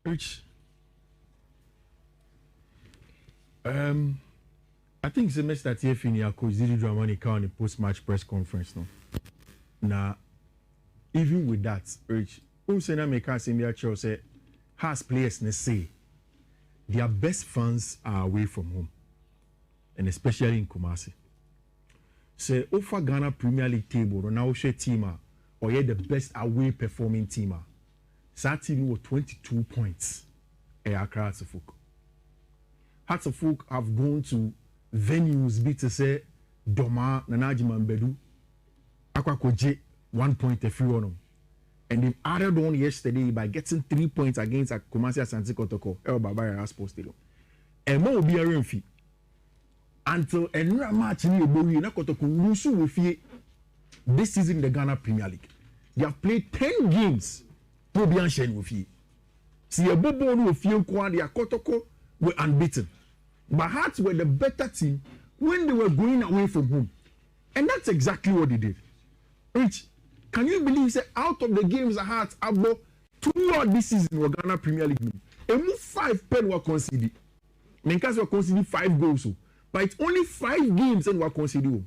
Which I think semester TF in your coach Didi Dramanica on the post-match press conference no. Now, even with that, Rich, Unsena Meka Simia Cho say has players ne say their best fans are away from home, and especially in Kumasi. Say over Ghana Premier League table, now share team or yet the best away performing team. That team was 22 points. Accra Hearts of Oak. Hearts of Oak have gone to venues be to say Doma, Nanaji Mambedu, Akwakoje, 1 point a few on them. And they added on yesterday by getting 3 points against Kumasi Asante Kotoko, El Babaya Sports Stadium. And more will be a rain fee. Until a new match in Yobori, Kotoko lose with this season in the Ghana Premier League. They have played 10 games to be unchained with you. See a Bobo with you, Kwadi, Kotoko were unbeaten. But Hearts were the better team when they were going away from home. And that's exactly what they did. Rich, can you believe that out of the games that Hearts have won throughout this season were Ghana Premier League? A move 5 pen were conceded. Mencas were conceding 5 goals. But it's only 5 games and were conceded.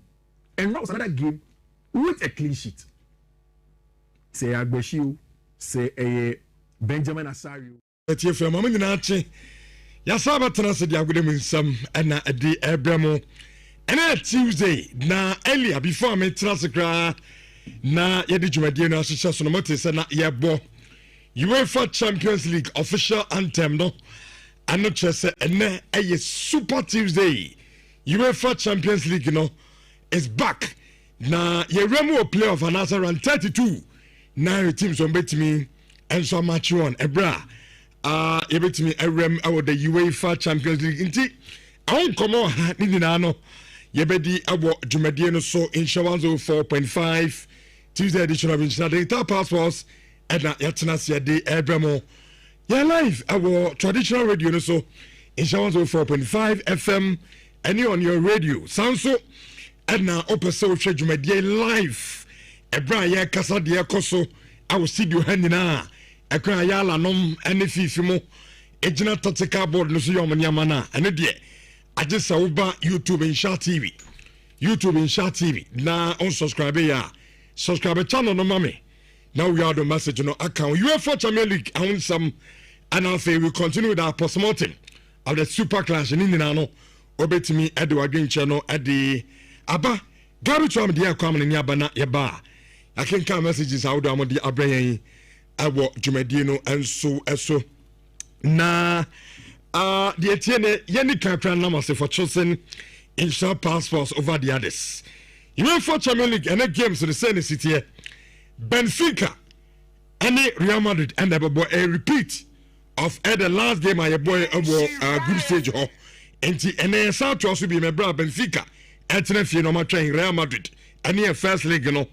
And now another game with a clean sheet. Say Agbeshio, say Benjamin Asario. Yasaba Tanasa Diagodim some and a day Abramo. And a Tuesday, na earlier before me Transacra, na Yadijumadiana Sonomotis and Yabo. UEFA Champions League official anthem, no? And not just a Super Tuesday. UEFA Champions League, no, is back. Na Yeremo playoff and answer around 32. Now teams on bet me and so much on Ebra. You bet me a rem out the UEFA Champions League. Inti, I won't come on. Nino, Yebedi Abo Jumadiano so in Shawanzo 4.5 Tuesday edition of International Passports and Yatanasia de Abramo. Yeah, live our traditional radio so in Shawanzo 4.5 FM and you on your radio. Sound so and now open social Jumadia live. Ebra ya Casa de Acoso. I will see you handing now. Ekra yala nom ene fifimo ejina totika board no so yom nyamana ene de agesa uba YouTube and Sha TV na on subscribe ya subscribe channel no mame now we are the message no account UEFA Champions League and some and we will continue with our postmortem of the super clash in no obetimi Edward Green channel at the aba garu chwa me dia kwam ne abana yeba I can come messages out do amodi abrayan awo Jumadino and so na the etienne yani kakra na mase for chosen in sharp passports over the others. You for Champions League and games in the same city here. Benfica and Real Madrid and a repeat of the last game I boy group stage ho and South also be my brother Benfica and no matter Real Madrid and first leg no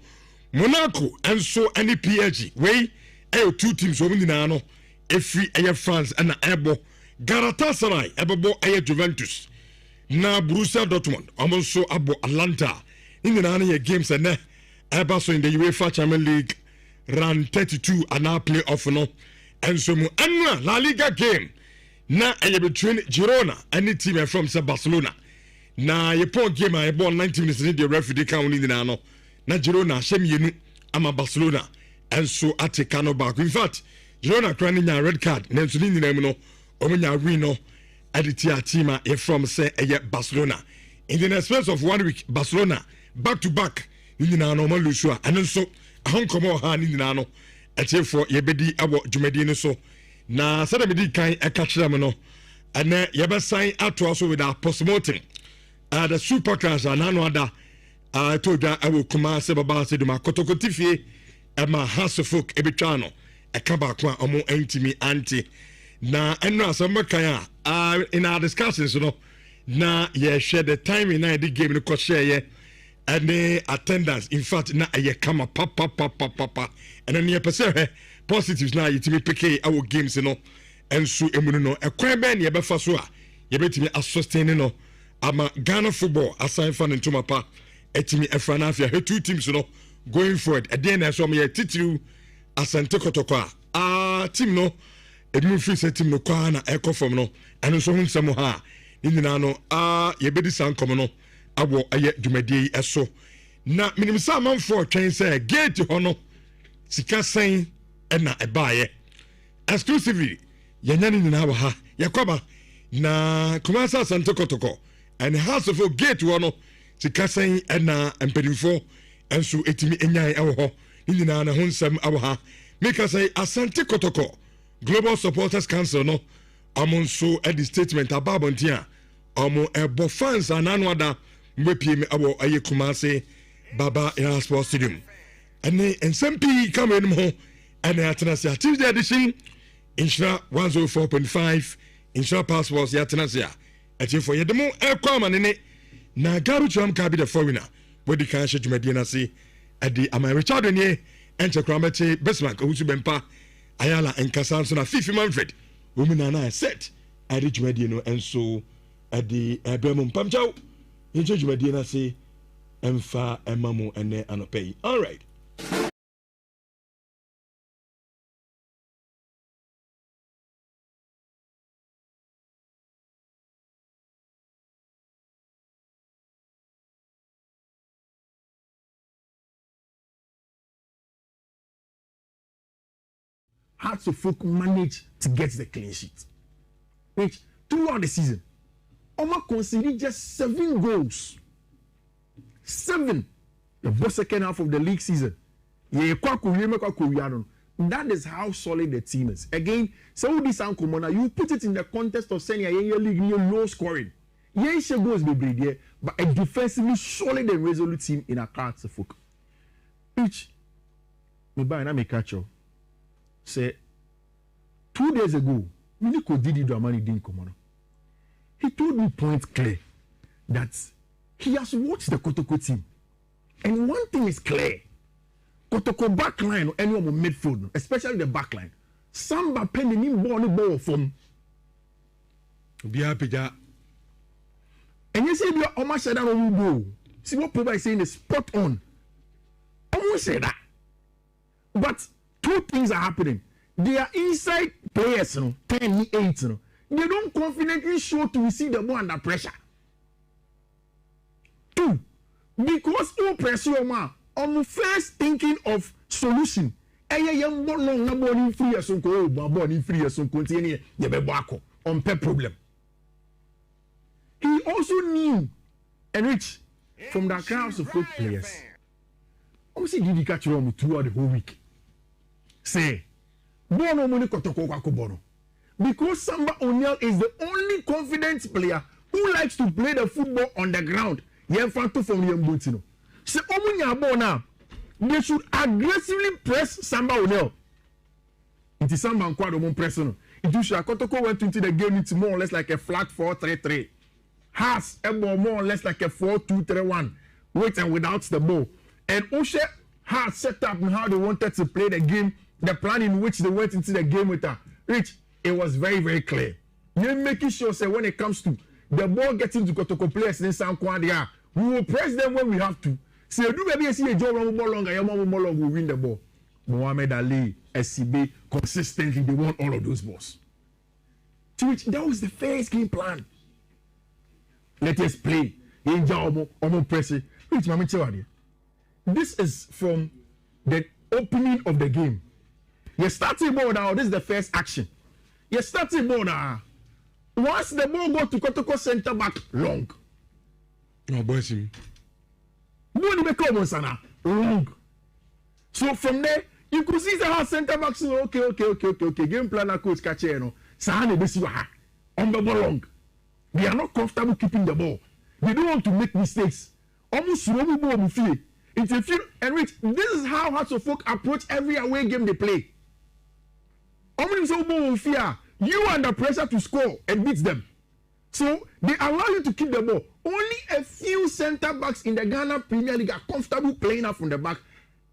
Monaco and so any PSG way 2 teams over the nano every France and Ebo Galatasaray Ebo Juventus na Borussia Dortmund also Abo Atlanta in the nano games and Eba so in the UEFA Champions League round 32 and now play off no and so mu and La Liga game na between Girona and the team from Barcelona na ye point game I born 90 minutes in the referee count in the nano na Girona shemienu ama Barcelona and so Atekano back. In fact, Girona crying a red card. Nancy no, Omanya Reno, Editia Tima, from say Barcelona. In the space of 1 week, Barcelona back to back in the normal Lucia, and then so Hong Kong hand in the nano, at for Yebedi Abo Jumedino so. Na Sadamidi kind a catch them no, and then Yaba sign out to also with our postmortem. The super class and another. I told that I will come out Sebaba said to my Kotoko Tiffy. Emma Hasselfolk Ebitano, a kabakwa omo entimi anti. Na enra samakaya in our discussions, you know. Na ye share the time in the game in the share and the attendance. In fact, na ye kama papa. And then ye perceive positives na yitimi peke our games, you know. And so emuno a kweben ye befasua. Ye betimi a sustain, you know. Ama Ghana football aside fan into mapa. Etimi efranafia. Her 2 teams, you know. Going forward, at the end, I saw me a titulu Asante Kotoko. Team no, edum free set team no kwa na ekɔ fam no ɛno nso ho nsɛm ha ne nyinaa no yɛbɛdi san kɔm no awɔ ɛyɛ dwumadie yi ɛso na minim sɛ amanfoɔ twɛn sɛ gate hɔ no sika sɛn ɛna ɛbaayɛ exclusively yɛnya ne nyinaa wɔ ha yɛkɔba na Kumasi Asante Kotoko and house of gate hɔ no sika sɛn ɛna mpanimfoɔ ɛnso ɛtumi ɛnyan ɛwɔ hɔ ne nyinaa na ho nsɛm awɔ ha meka sɛ Asante Kotoko Global Supporters Council no ɔmo nso ɛde statement aba abɔnten a ɔmo ɛbɔ fans anano ada mbɛpie me awɔ ɛyɛ Kumasi Baba Yara Sports Stadium ɛne nsɛm pii kama anim ho ɛna yɛatena se a Tuesday edition Nhyira 104.5 Nhyira passports yɛatena se a ɛtiefo yɛde mo ɛkɔ ama ne na garu tuam ka bi the foreigner wodi kan hyɛ dwumadie no ase ɛde ama Richard nie ɛnkyɛkora mɛte Bismarck owusu bɛmpa ayala nkasa nso na Fifi Manfred womina na set ɛde dwumadie no ɛnso ɛde ɛbɛ mu mpamkyɛw yɛnkyɛ dwumadie no ase ɛmfa ɛma mu ɛnɛ anɔpɛ yi all right. Had to folk manage to get the clean sheet. Which throughout the season, Oma conceded just 7 goals. 7. The second half of the league season. That is how solid the team is. Again, so this Ankomona, you put it in the context of saying a league low scoring. Yes, goals be brave, but a defensively solid and resolute team in a card to folk. Which me buy and I catch you. Say 2 days ago, Miliko Didi Dramani didn't come on. He told me point clear that he has watched the Kotoko team. And one thing is clear. Kotoko backline or anyone with midfield, especially the backline. Samba pending in ball from. Be happy that. And you say you are almost said that on go. See what Papa is saying is spot on. Almost say that. But 2 things are happening. They are inside players, 10, 8. They don't confidently show to receive the ball under pressure. 2, because all pressure on first thinking of solution. On problem. He also knew and rich from the crowds of folk players. Also, did he catch wrong throughout the whole week? Say, Bono Muni Kotoko Bono. Because Samba O'Neal is the only confident player who likes to play the football on the ground. Yenfanto from Yembutino. Say, Omunya Bona, they should aggressively press Samba O'Neal. It is Samba and Quadro Mon Presson. It is Kotoko went into the game, it's more or less like a flat 4-3-3. Has a ball more or less like a 4-2-3-1. With and without the ball. And Oshe had set up how they wanted to play the game. The plan in which they went into the game with her. Rich, it was very, very clear. You're making sure, say, when it comes to the ball getting to Kotoko players in San Kwandia, we will press them when we have to. Say, do maybe see a job more longer, your mom more long will win the ball. Mohamed Ali, SCB, consistently, they won all of those balls. To which, that was the first game plan. Let us play. Rich, Mami Chewadi. This is from the opening of the game. You're starting ball now. This is the first action. You're starting ball now. Once the ball go to Kotoko center back, long. No, boys. Long. So from there, you could see the center back. So okay. Game planner coach catch you. Sahane Besiwa. On the ball long. They are not comfortable keeping the ball. They don't want to make mistakes. Almost no ball mufie. It's a few and rich. This is how Hearts of Folk approach every away game they play. You are under pressure to score and beat them. So they allow you to keep the ball. Only a few center backs in the Ghana Premier League are comfortable playing out from the back.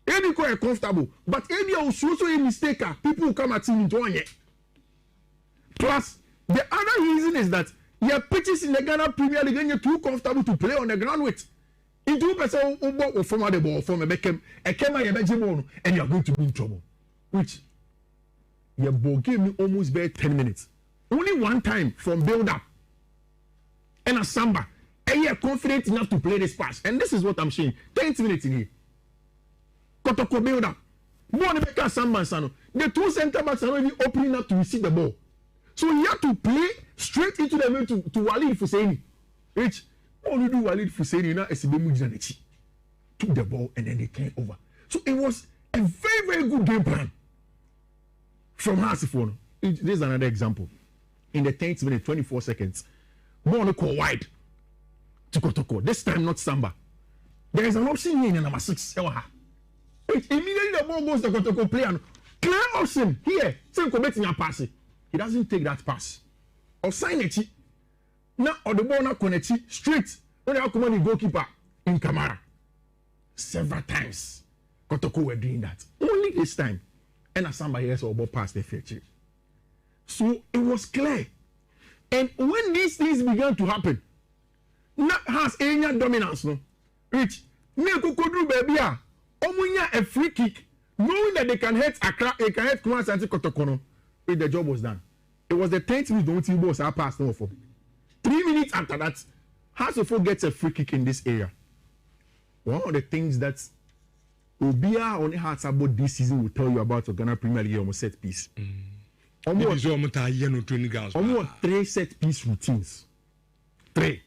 Any are comfortable, but any also a mistake, people will come at him into one. Plus, the other reason is that your pitches in the Ghana Premier League and you're too comfortable to play on the ground with. Into person who form the ball from a Beckham, a Kema and you are going to be in trouble. Which Your ball gave me almost bare 10 minutes. Only one time from build up. And a Samba. And you're confident enough to play this pass. And this is what I'm saying. 20 minutes in here. Kotoko build up. The two center backs are not even opening up to receive the ball. So he had to play straight into the middle to Walid Fuseni. Which all you do Walid Fuseni now is Mujanechi. Took the ball and then they came over. So it was a very, very good game plan from Hasifon. This is another example. In the 10th minute, 24 seconds, ball call wide to Kotoko. This time not Samba. There is an option here in number 6. Immediately the ball goes to Kotoko player. Clear option here. Same committing a pass. He doesn't take that pass. Or sign it. Now or the ball not connect straight. When they come on the goalkeeper in Kamara. Several times. Kotoko were doing that. Only this time. And as somebody else or ball past the future. So it was clear. And when these things began to happen, not has any dominance, no. Which me Kukudu baby omunya a free kick, knowing that they can hit Accra, they can hit Kumasi and Kotoko. The job was done. It was the 10th minute don't see balls are passed over for. 3 minutes after that, Hasofo gets a free kick in this area. One of the things that Obia only has about this season will tell you about the Ghana Premier League almost set piece. Almost 3 set piece routines. 3.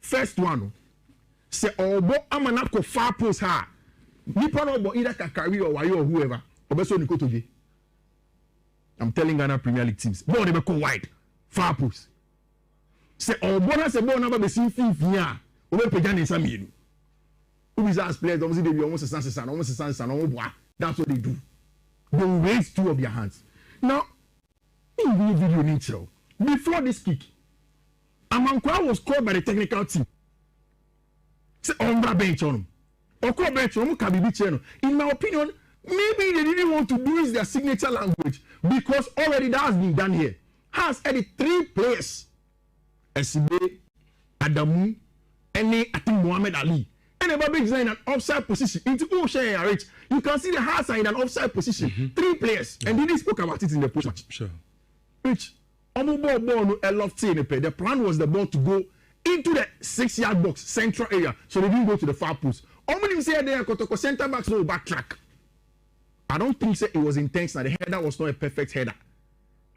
First one, say Obo Amanako far post ha. Nipa no bo either Kakari or Wayo or whoever. Obeso Niko today. I'm telling Ghana Premier League teams. Ball they go wide. Far post. Say Obo na se ball number be sin fifia. Obe peja ne samienu. Ubizas players obviously they be almost a sense. That's what they do. They raise 2 of their hands. Now, in the video nature, before this kick, Amankwa was called by the technical team. Say, Ombra bench on him. Or call bench on him. In my opinion, maybe they didn't want to do their signature language because already that has been done here. Has added 3 players. Esibe, Adamu, and I think Muhammad Ali. And the is in an offside position. Into Rich, you can see the Haas in an offside position. 3 players. Yeah. And they spoke about it in the post match. Sure. Rich, the plan was the ball to go into the 6-yard box, central area. So they didn't go to the far post. Omni said there, Kotoko center backs no backtrack. I don't think so it was intentional. The header was not a perfect header.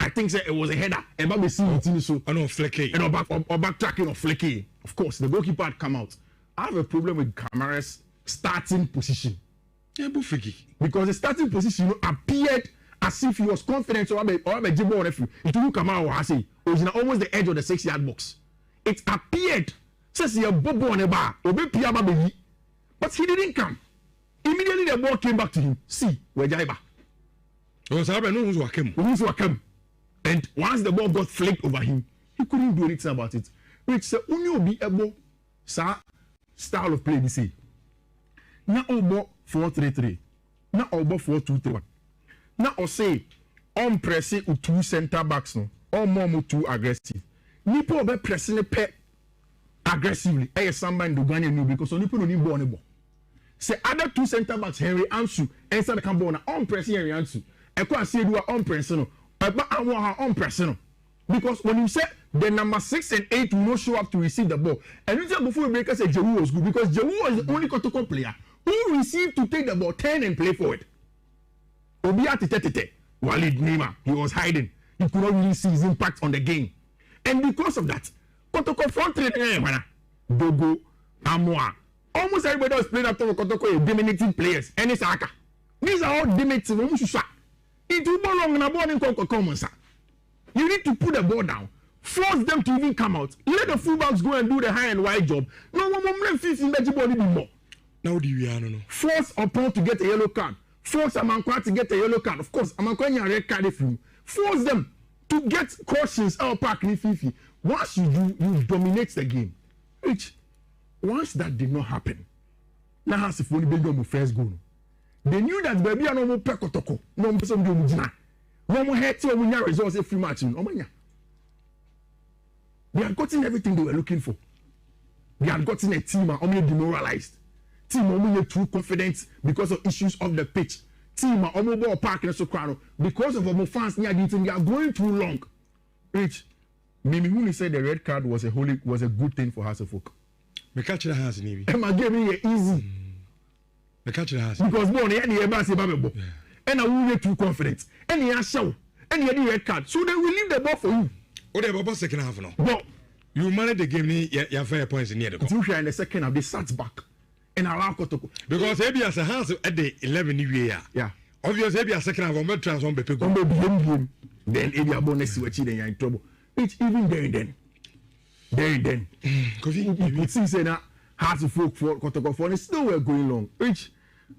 I think so it was a header. And Bobby see it so. I know flaky. And or backtracking or flaky. Of course, the goalkeeper had come out. I have a problem with Kamara's starting position. Yeah, because the starting position appeared as if he was confident or a jibbo or referee. It took Kamara was almost the edge of the 6-yard box. It appeared says he a bobo on a bar, but he didn't come. Immediately the ball came back to him. See, where Jaiba. And once the ball got flicked over him, he couldn't do anything about it. Which said, only be able, sir. Style of play this. Now Obo 4-3-3. Now Obo 4-2-3-1. Now I say on pressing 2 center backs no. Or more 2 aggressive. Nipo obe pressing the aggressively. Hey somebody do Ghanaian because on Nipo no ni ball. Say other 2 center backs Henry Ansu inside the campo na on pressing Henry Ansu. Ekwa say do on pressing no. Eba anwa on pressing no. Because when you say the number 6 and 8 will not show up to receive the ball, and you said before we break, I said Jehu was good because Jehu was the only Kotoko player who received to take the ball 10 and play forward. Obiati Walid Nima, he was hiding. He could not really see his impact on the game, and because of that, Kotoko front 3 Dogo, Amoa, almost everybody was playing after Kotoko dominating players. And it's Aka. These are all dominating. It will go long and a ball in Kotoko. You need to put the ball down. Force them to even come out. Let the fullbacks go and do the high and wide job. No one 15 body more. Now do you know? Force upon to get a yellow card. Force Amankwa to get a yellow card. Of course, Amankwa a red card if you. Force them to get cautions out park Fifi. Once you do, you dominate the game. Which once that did not happen, now has if only big first goal. They knew that baby no more Kotoko. No more some do. No more head to win results every match. They had gotten everything they were looking for. They had gotten a team only demoralized. Team only too confident because of issues of the pitch. team omo ball park so kwano because of omo fans near the team they are going too long. Rich, Mimi Huni said the red card was a good thing for House of Folk. Me catch the hands in Emma gave me easy. Me catch the hands. Because born here the embassy babebo. And I will too confident. And he has show. And he had the red card. So they will leave the ball for you. Oh, they have second half now. But you manage the game, you fair points in the goal. In the second half, they sat back and allow Kotoko. Because maybe as a house at the 11 year. Yeah. Obviously, maybe a second half, I'm transform the people. Then if you are bonus, you are in trouble. It's even there and then. Because you see, say that Hearts of Folk for Kotoko for still were going long. Which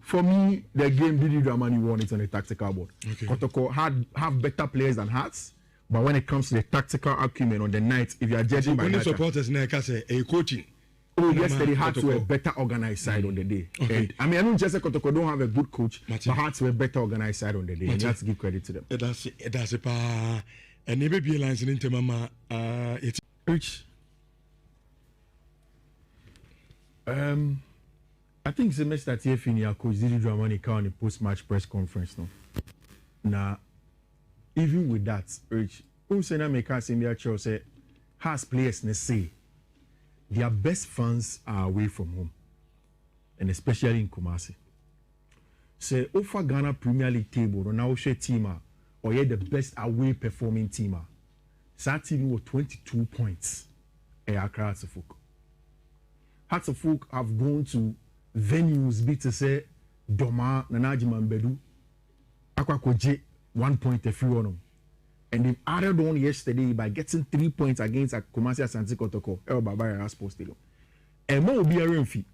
for me, the game Didi Dramani won it on the tactical board. Okay. Kotoko have better players than Hearts. But when it comes to the tactical acumen on the night, if you are judging by that, supporters a coaching. Oh, yesterday Hearts were a better organized side on the day. Okay. And I mean, I don't just say Kotoko don't have a good coach, but Hearts were a better organized side on the day. And that's give credit to them. That's a pa. And maybe be alliance in Mama. It's Rich. I think semester TF coach Didi Dramani on the post-match press conference now. Now. Even with that, Rich, Unsena Meka Senior Cho said, has players say their best fans are away from home, and especially in Kumasi. Say, over Ghana Premier League table, Ronaldo team or yet the best away performing team. That team was 22 points. Hearts of Folk. Hearts of Folk have gone to venues, be to say, Doma, Nanajima Mbedu, Akwakoje. 1 point a few on them. And they added on yesterday by getting 3 points against Kumasi Asante Kotoko, El Babaya Sports Stadium. And more will be a rain fee.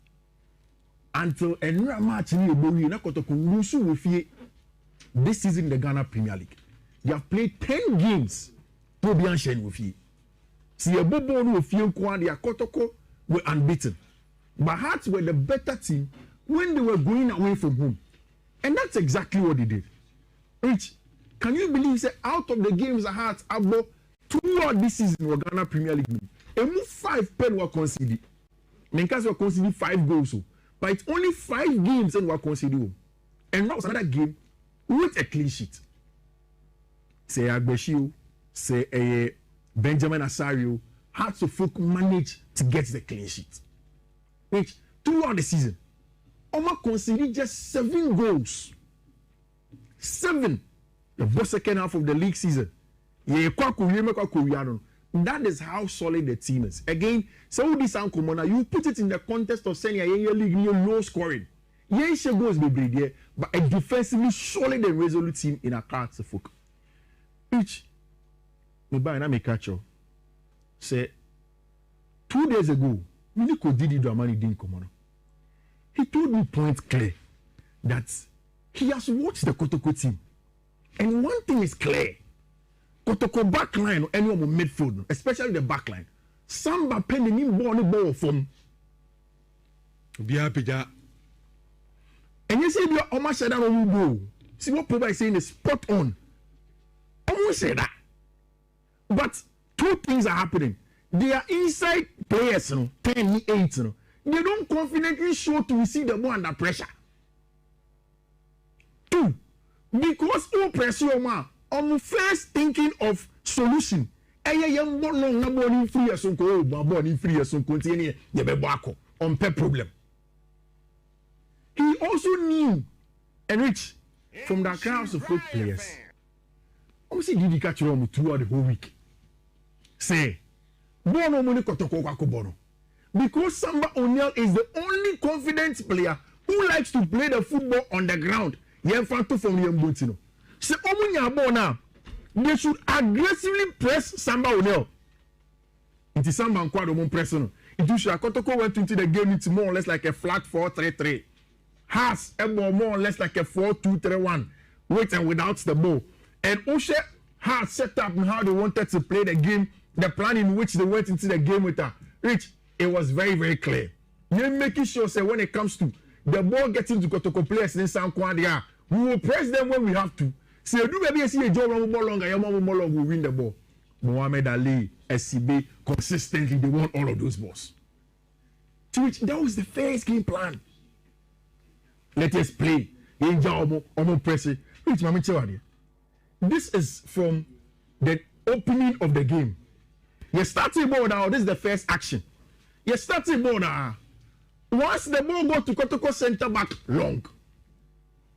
Until a new match in Yobori, Kotoko lose with this season in the Ghana Premier League. They have played 10 games to be unchained with you. See a Bobo with you, Kotoko were unbeaten. But Hearts were the better team when they were going away from home. And that's exactly what they did. Rich, can you believe that out of the games that Hearts have throughout this season were Ghana Premier League? And move 5 pen were conceded. Menkasi were conceded 5 goals. But it's only 5 games and were conceded. And now another game with a clean sheet. Say Agbeshio, say Benjamin Asario, Hearts of Folk managed to get the clean sheet. Which throughout the season, Oma conceded just 7 goals. 7. The second half of the league season. That is how solid the team is. Again, so this Ankomona, you put it in the context of saying your league low scoring. Yes, goals be there, but a defensively solid and resolute team in a Hearts of Folk. Which me buy na me catch you. Say 2 days ago, Miliko Didi Dramani didn't come on. He told me point clear that he has watched the Kotoko team. And one thing is clear. Kotoko backline or anyone with midfield, especially the backline. Samba pending in ball from. Be happy that. And you say you are almost said that on go. See what Poba is saying is spot on. Almost say that. But 2 things are happening. They are inside players, 10, 8. They don't confidently show to receive the ball under pressure. 2. Because all pressure on first thinking of solution. On problem. He also knew and Rich from the crowds of folk players. Obviously, did he catch you throughout the whole week? Say, Bono Muni Kotoko Bono. Because Samba O'Neal is the only confident player who likes to play the football on the ground. Yemfanto from Yembutino. Say, Omunya Bona, they should aggressively press Samba O'Neal. It is Samba and Quadro pressing. It is Kotoko went into the game, it's more or less like a flat 4-3-3. Has more or less like a 4-2-3-1. With and without the ball. And Oshe has set up how they wanted to play the game, the plan in which they went into the game with her. Rich, it was very, very clear. You're making sure, say, when it comes to the ball getting to Kotoko players in San Kwandia, we will press them when we have to. Say, do maybe see a job more longer, your mom more long will win the ball. Mohamed Ali, SCB, consistently, they won all of those balls. To which that was the first game plan. Let us play. This is from the opening of the game. You starting ball now. This is the first action. You starting ball now. Once the ball go to Kotoko center back, long.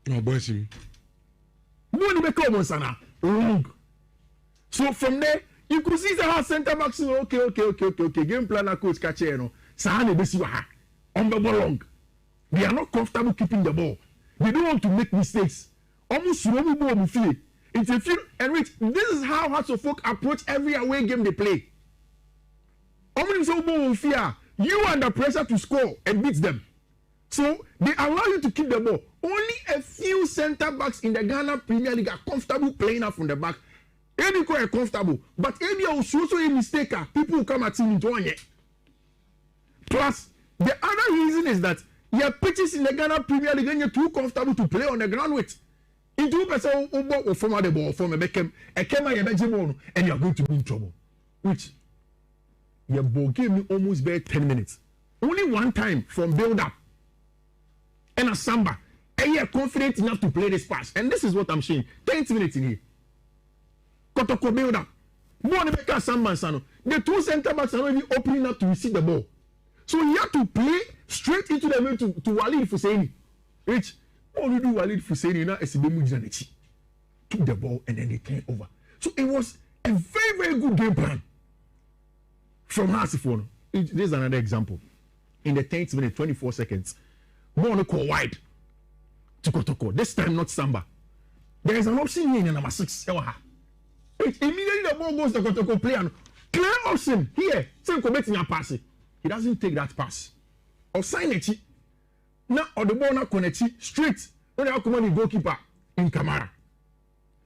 No, boys. Long. So from there, you could see the center back. So okay. Game planner coach catch you. Sahane besiwa on the ball long. They are not comfortable keeping the ball. They don't want to make mistakes. Almost no ball feel. It's a few and rich. This is how Hearts of Oak approach every away game they play. Almost no ball fear. You are under pressure to score and beat them. So they allow you to keep the ball. Only a few center backs in the Ghana Premier League are comfortable playing out from the back. Any are comfortable, but if you also a mistake, people will come at you into one. Plus, the other reason is that your pitches in the Ghana Premier League and you're too comfortable to play on the ground with. In 2% or from the ball from a Beckham, a Kema and you're going to be in trouble. Which your ball gave me almost bare 10 minutes. Only one time from build up. And a samba. And you're confident enough to play this pass. And this is what I'm saying. 10 minutes in here. Kotoko build up. Bonebeka Samba Sano. The two center backs are already opening up to receive the ball. So you have to play straight into the middle to Walid Fusseini. Which all you do Walid Fusseini now is Mujanechi. Took the ball and then they came over. So it was a very, very good game plan from Hasifon. This is another example. In the 10th minute, 24 seconds, Bono call wide to Kotoko. This time not Samba. There is an option here in number 6. Immediately the ball goes to Kotoko player. Clear option here. Same committing a pass. He doesn't take that pass. Or sign it. Now or the ball not connect straight. When they come on the goalkeeper in Kamara.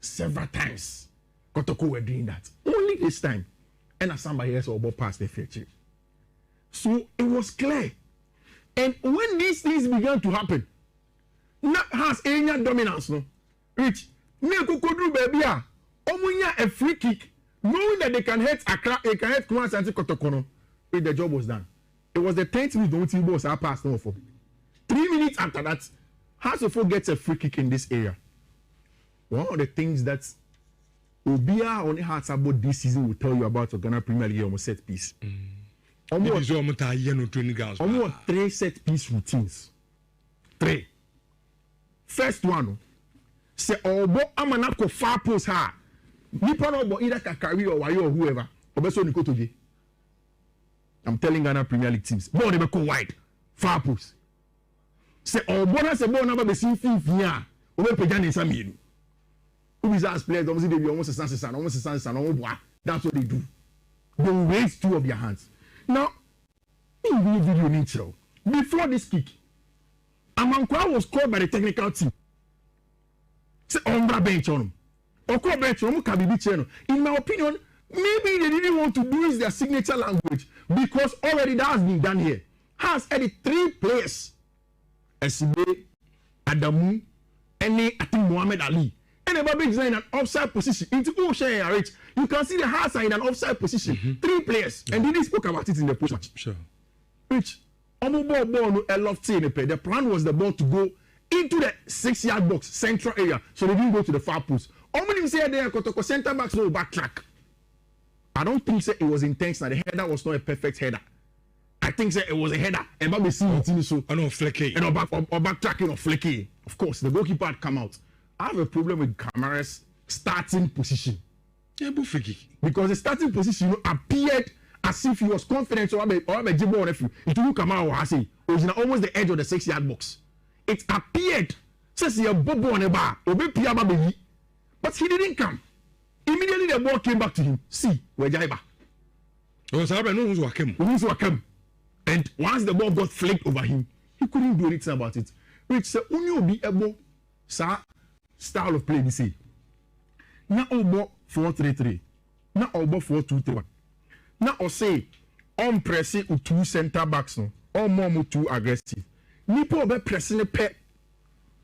Several times. Kotoko were doing that. Only this time. And as somebody else will ball past the future. So it was clear. And when these things began to happen, not has any dominance, no. Rich, me kukudu baby omunya a free kick, knowing that they can hit Accra, they can hit Kumasi and Kotoko. The job was done. It was the 10th minute don't see balls are passed no for. 3 minutes after that, Hearts of Oak gets a free kick in this area. One of the things that Obia on the Hearts about this season will tell you about the Ghana Premier League almost set piece. Almost 3 set piece routines. 3. First one, say Obo Amanako far post her. Nipa no bo either Kakari or Wayo or whoever. Obeso Nikotoje. I'm telling Ghana Premier League teams. Bo they go wide. Far post. Say Obo na say bo na ba be sin fifia. Obe peja ni samienu. Ubizas players don't see they be almost a sense that's what they do. They raise 2 of their hands. Now, in the video nature, before this kick, Amankwa was called by the technical team. Say, Ombra bench on him. Or call bench on him. In my opinion, maybe they didn't want to use their signature language because already that has been done here. Has added 3 players. Esibe, Adamu, and I think Muhammad Ali. And the Babi is in an offside position. Into Rich, you can see the Hearts are in an offside position. 3 players. And they spoke about it in the post match. Sure. Rich, the plan was the ball to go into the 6-yard box, central area. So they didn't go to the far post. Omni said there, Kotoko center backs no backtrack. I don't think it was intentional. The header was not a perfect header. I think it was a header. And Babi see it so. I know flaky. And or backtracking or flaky. Of course, the goalkeeper had come out. I have a problem with Kamara's starting position. Yeah, but flaky. Because the starting position appeared as if he was confident or a jibbo on you. It took Kamara was almost the edge of the 6-yard box. It appeared says he a bobo on a bar, but he didn't come. Immediately the ball came back to him. See, where Jaiba. And once the ball got flicked over him, he couldn't do anything about it. Which said, only be able, sir, style of play, we say. Now, Obo 4-3-3. Now, Obo 4-2-3-1. Now, I say, on pressing with 2 center backs, no, or more 2 aggressive. Nipo be pressing a pet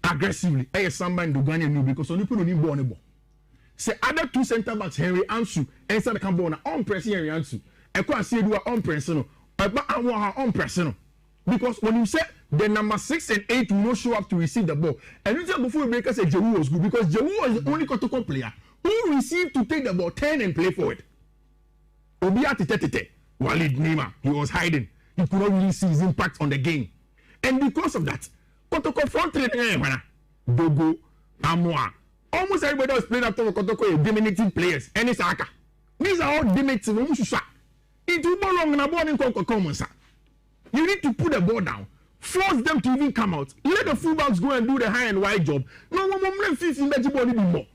aggressively. I somebody in the Ghanaian because on Nipo no need ball. Say other 2 center backs, Henry Ansu, inside the Cambona, on pressing Henry Ansu. I can't see you on pressing. I want on pressing. Because when you say the number 6 and 8 will not show up to receive the ball. And you before we break, I said Jewu was good because Jewu was the only Kotoko player who received to take the ball, turn and play forward. Obiati Tete, Walid Nima, he was hiding. He could not really see his impact on the game. And because of that, Kotoko front three, Dogo, Amoa, almost everybody was playing after Kotoko, dominating players. And it's Aka. These are all dominating. It will be long and a ball in Kotoko. You need to put the ball down. Force them to even come out. Let the fullbacks go and do the high and wide job. No more 15 more.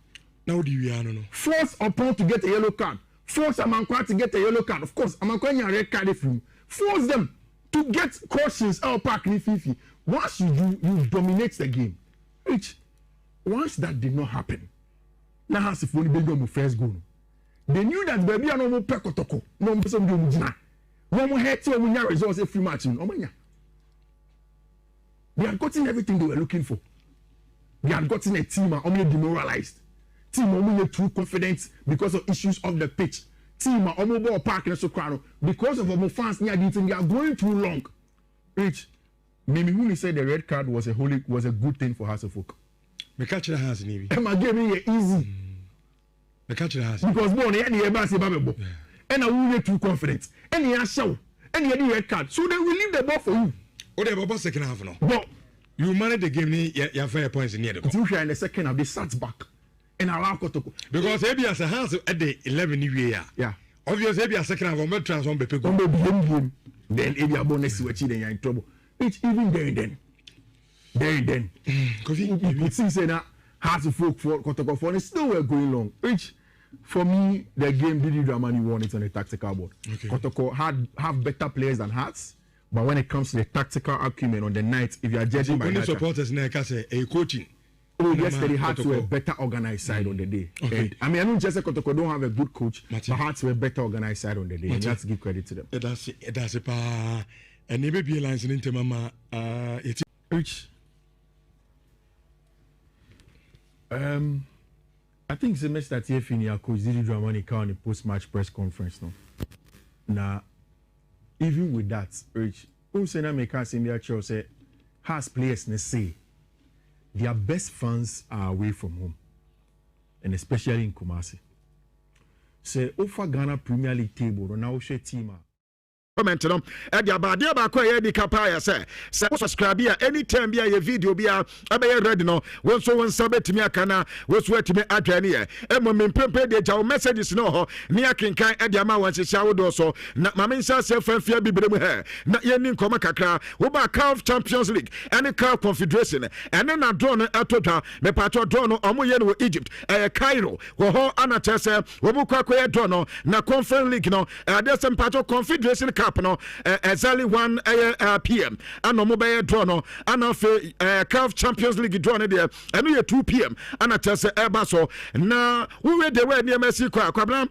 Now do you know? Force Upon to get a yellow card. Force Amankwa to get a yellow card. Of course, Amankwa a red card if you force them to get cautions out park in Fifi. Once you do, you dominate the game. Which once that did not happen, now has if only been first goal. They knew that baby are no more Kotoko. No more some do no more head to win results every match. They had gotten everything they were looking for. They had gotten a team only demoralized. Team only too confident because of issues of the pitch. Team only ball park in Soprano because of our fans near the they are going too long. Rich, Mimi Huni said the red card was a good thing for House of Folk. Me catch the hands in Emma gave me easy. Me catch the hands because born here the Embassy Babebo. And I will too confident. And he has show. And he had the red card. So they will leave the ball for you. Oh, they have second half now. But you manage the game, you have 5 points in the end. In the second half, they sat back and allow Kotoko. Because maybe as a house at the 11 year. Yeah. Obviously, maybe a second half, I'm transform the people. Then if you are born next to a child, you're in trouble. It's even there and then. Because you see, say that House of Folk for Kotoko for it's still we're going long. Which for me, the game Didi Dramani won it on the tactical board. Okay. Kotoko have better players than Hearts. But when it comes to the tactical acumen on the night, if you are judging by that, supporters say a coaching. Oh, yesterday Hearts were a better organized side on the day. Okay. And, I mean, I don't just say Kotoko don't have a good coach, but Hearts were a better organized side on the day. And you have to give credit to them. That's a pa. And maybe be alliance in Mama. It's Rich. I think the mess that here in your coach Didi Dramani on the post-match press conference now. Now. Even with that, Rich, Unsena Meka Simbia Cho say, has players say their best fans are away from home, and especially in Kumasi. Say, over Ghana Premier League table, Ronaldo team. Comment no e dia ba dia ba ko ye di kapaya say subscribe here anytime be a video be a be ready no won so won sabetimi aka na wo so atimi adwane ye e mo mempempe de jaw messages no ho ni akenkan e dia ma won hyehyia wo do so na ma mensa se fanfia bibire mu he na ye ni nkoma kakra wo ba CAF Champions League and CAF Confederation and na draw no atodwa me pato draw no omo ye no Egypt Cairo wo ho ana chese wo bu kwakoye draw no na Conference League no de sem pato Confederation no exactly 1 p.m. and no mobile draw no and CAF Champions League draw no there and we 2 p.m. and at eba so na we the way near Messi kwabram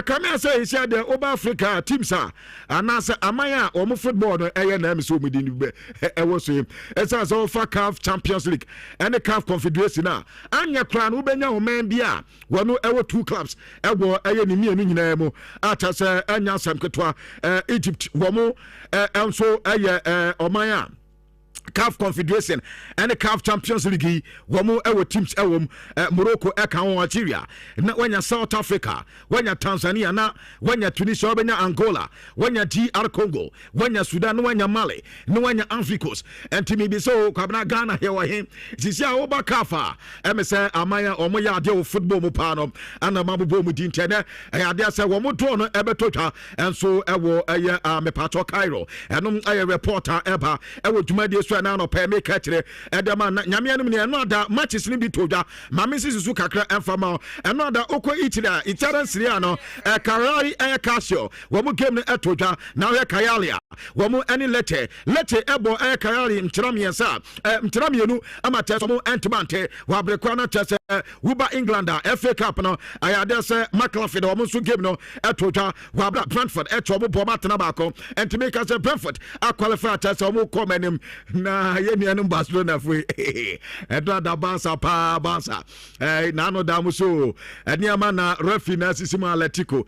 come say he said the over Africa teams are and as amaya or football no na so me din be e was him it's as over CAF Champions League and the CAF Confederation na anya kra no benya wo man bia wono e 2 clubs e go ni mienu nyina mu at anya sam ketwa Egypt womo also omaya CAF Confederation and the CAF Champions League womo teams Morocco Algeria na wanya South Africa wanya Tanzania na wanya Tunisia wanya Angola wanya DR Congo wanya Sudan wanya Mali na wanya Africos and timi bi so kwabna Ghana here wa him sisia oba kafa say amaya omoya ade football mu pa no ana mabobo mu dintene ade say womo draw no ebetotwa and so mepato Cairo enom reporter eba dwumade so na no pay make kire edema nyame anum ne no ada matches ni bi todwa mame sisusu kakra enfama eno ada okọ itira itara siri ano Karari Casio wo mu game no etodwa na we Kayalia wo mu any lete ebo Karari mtira miensa mtira mienu amate so mu entmante wa brekwa na tese Wuba England FA Cup no ayade say McLaughlin o mo so game no etotwa wabra Brentford etobo boma tenabako and to make us a Brentford a qualify test o mo come anim na ye nuanum Barcelona free Edward Barca pa Barca na no da mo so eniama na referee na sisimu Atletico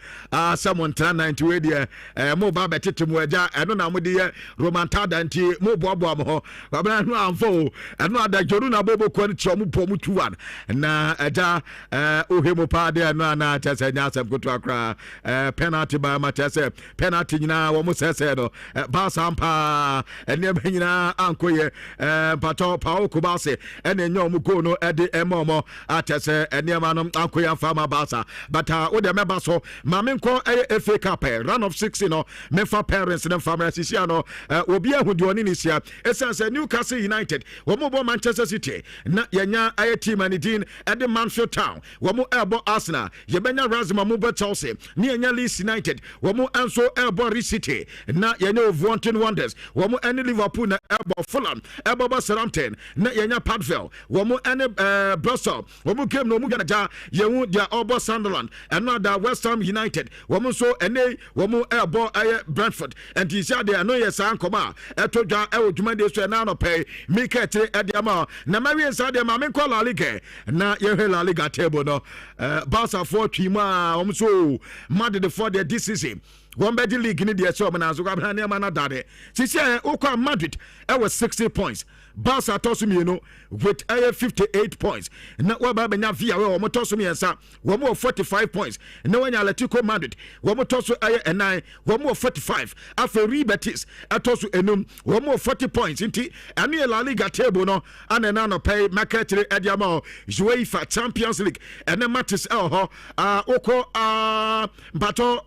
someone 90 dia mo ba betete mo agya eno na mo de romantada nti mo boabo am ho wabra no amfo eno adajoru na bobo kwani chomu pomu 2-1 na agya ohemo pa de eno na tese nya asem koto akra penalty ba ma tese penalty nyina wo mo sese no Barca ampa ene nyina ankoye pato pawo kubase ene nyo mu go no ede emomo atese ene ma no ankoye fama Barca but wo de meba so ma menko FA Cup run of 16 no mefa parents na family sisia no obi ahudi oni ni sia esense Newcastle United wo mo bo Manchester City na yenya aye team ani din ede Mansfield Town wo mo elbo Arsenal ye benya Razma mo bo Chelsea ni yenya Leeds United wo mo enso elbo City na yenya Wolverhampton Wanderers wo mo ene Liverpool na elbo Fulham elbo Southampton na yenya Padville wo mo ene Brussels wo mo game no mo gana yehu dia elbo Sunderland another West Ham United wo mo so ene wo mo elbo aye Brentford and is there no yes ankoma etodwa e odwumade so na no pay mika tire ediama na mawie nsa de ma menko La Liga na ye La Liga table no Barca for twima wo mo so mad the for the this season one bedi league ni de so na so kwabra na ma na dade sisi okwa Madrid was 60 points Barca tosumi no with 58 points na waba benya via we mo tosumi ensa wo mo 45 points na wanya Atletico Madrid wo mo tosu 9 wo mo 45 aferi Betis atosu enum wo mo 40 points nti ane La Liga table no anena no pay market ediamo UEFA Champions League ene matches ho oko bato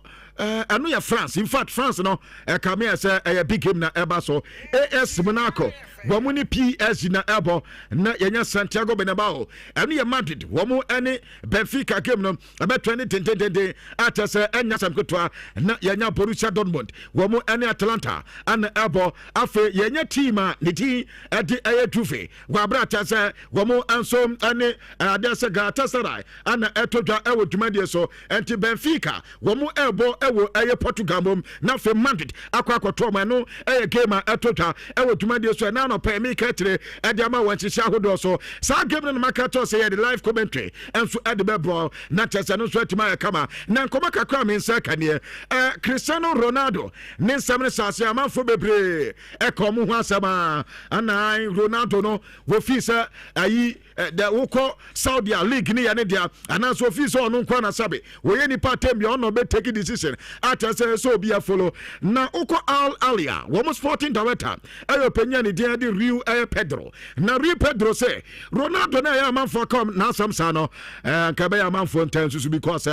anu ya France in fact France no come here say a big game na eba so AS Monaco wamuni PSG na ebo na yenya Santiago Bernabeu anu ya Madrid wamu ene Benfica game no aba 2010 atase enya samkotwa na yenya Borussia Dortmund wamu ene Atalanta ana ebo afe yenya team ni team edi ayetrufe wabra atase wamu anso ene adese Galatasaray ana etodwa ewo dwumadie so enti Benfica wamu ebo ewo eye Portugal mom na fe Madrid akwakoto ma no eye game etodwa ewo dwumadie so na no pay me ketire ediama wanchihia hodo so sa game no makato say the live commentary enso edebebo na chese no so atima kama na nkoma kakra me nsa kane Cristiano Ronaldo ne nsam ne sase amanfo bebre ekomu ho asama ana Ronaldo no wo fi se ayi the woko Saudi League ni ya ne dia ana so fi so no nkwa na sabe wo ye nipa tembi ono be take decision atase so be a follow na woko Al Alia wo mo sporting director ayo penya ni dia di Rio Pedro na Rio Pedro say Ronaldo na ya manfo come na samsa no kabe ya manfo ntansu because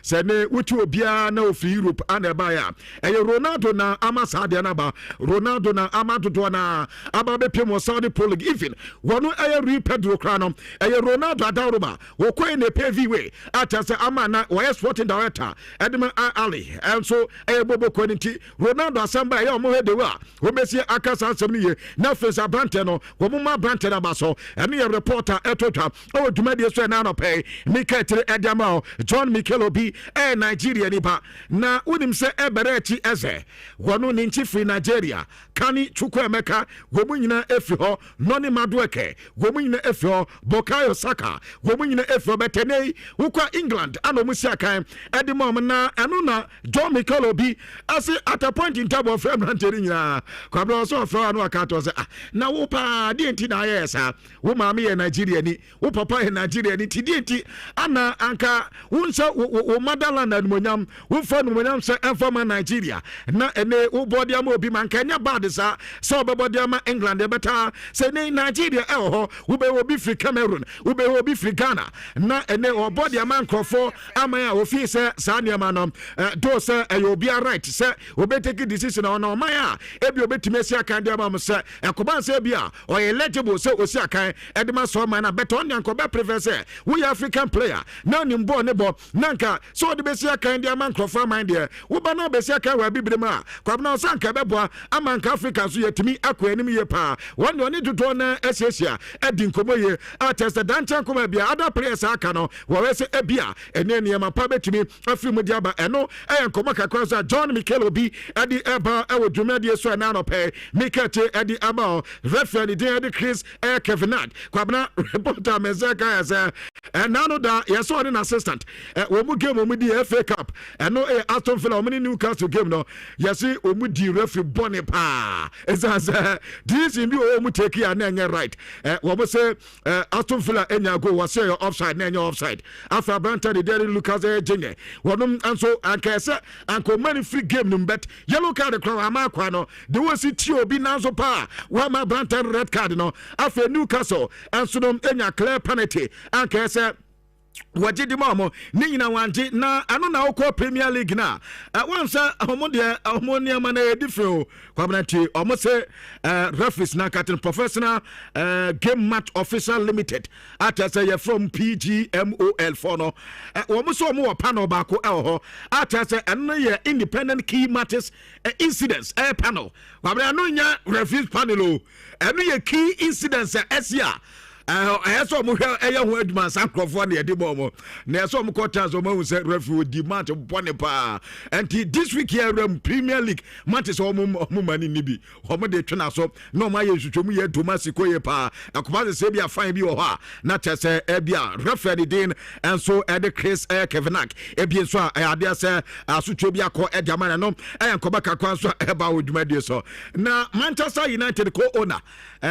say ne wuti obia na ofi Europe ana ba ya Ronaldo na amasa de na ba Ronaldo na amadodo na aba be pemo Saudi Pro League even wono Rio Pedro krano Ronaldo adaruma wo koe ne PVW atase amana wo sporting director Edmund Ali and so bobo quality Ronaldo asamba ya mo hedewa wo besi akasa asem ni ye na fesa brante no wo mo ma brante na baso ene ye reporter etotwa o dwumade so na no pay Mika tire ediama John Mikel Obi Nigeria nipa na unim se eberechi eze wono ni nchi Nigeria kani Chukwuemeka wo mo nyina efi ho noni madueke wo mo nyina efi ho Bukayo Saka wo mo nyina efi ho betenei ukwa England ano musia kan edimom na anu na John Mikel Obi as at a point in time of brante nyina kwabro so fa anu akato se na wo pa di enti na yesa wo maame ye Nigeria ni wo papa ye Nigeria ni ti di enti ana anka wonsa wo motherland admonyam wo fa no monyam se enfama Nigeria na ene wo body am obi man kanya bad sa so be body am England e beta se ne Nigeria ho wo be obi free Cameroon wo be obi free Ghana na ene o body am nkofo amaya wo fi se sa niam no do se obi right se obi take decision on amaya ebi obetime sia kan de am se ekoban se bia o eligible se osi akan edema so man na beto on yanko be prefer se we African player na nimbo ne bo nanka so de be sia kan de am nkofo man de wo ba na be sia kan wa bibire ma kwabna sanka be bo amanka Africa so yetimi akwa anim ye pa won oni dodo na esiesia edi nkomo ye atɛ sɛ dankye nkɔma bia other players aka no wɔwɛ sɛ ebia ɛne nneɛma pa bɛtumi afiri mu de aba ɛno ɛyɛ nkɔmɔ kakra sɛ John Mikel Obi ɛde ɛba ɛwɔ dwumadie so ɛna anɔpɛ Mikete ɛde aba referee ne din ɛde Chris Kevinat kwabena reporter mɛsɛ sɛ ɛna no da yɛsɛ ɔne n'assistant wɔn mu game wɔn mu di FA Cup ɛno ɛyɛ Aston Villa wɔn ne Newcastle game no yɛsɛ wɔn mu di referee bɔne paa ɛsan sɛ decision bi wɔn mu take a na ɛnyɛ right wɔn mo sɛ Aston Villa ɛnya go wɔsɛ yɛ offside na ɛnyɛ offside after Branta de Derry Lucas ɛgyenya wɔn nso ankɛsɛ ankomani free game no bet yellow card kora ama akwa no de wɔsi ti obi nanso pa wɔn ma Branta red card no after Newcastle nso no ɛnya clear penalty ankɛsɛ wagye di mo ne nyina wangye na ano na wokɔ Premier League na wansa ɔmo de ɔmo nneɛma na different kwabena ti ɔmo sɛ referees na captain professional game match official limited ata sɛ yɛ from PGMOL for no ɔmo so ɔmo wɔ panel baako ɛwɔ hɔ ata sɛ ɛno yɛ independent key matches incidents panel kwabena no nya referees panel o ɛno yɛ key incidents ɛsia I saw mo ɛyɛ ho adwuma san krɔfoɔ ne yɛde bɔ mo na ɛsɛ mo kɔta so mo sɛ referee di match bɔne pa and this week here Premier League matches ɔmo mani ni bi ɔmo de twena so na ɔmo ayɛ hwehwɛmu yɛ Thomas Koye pa akoma sɛ bi afan bi wɔ hɔ a na kyɛ sɛ ɛbia referee din ɛnso ɛde Chris Kevinak ɛbi nso a ɛade sɛ asotwe bi akɔ ɛde ama no ɛyɛ nkɔba kakwa nso ɛba wɔ dwumadie so na Manchester United co-owner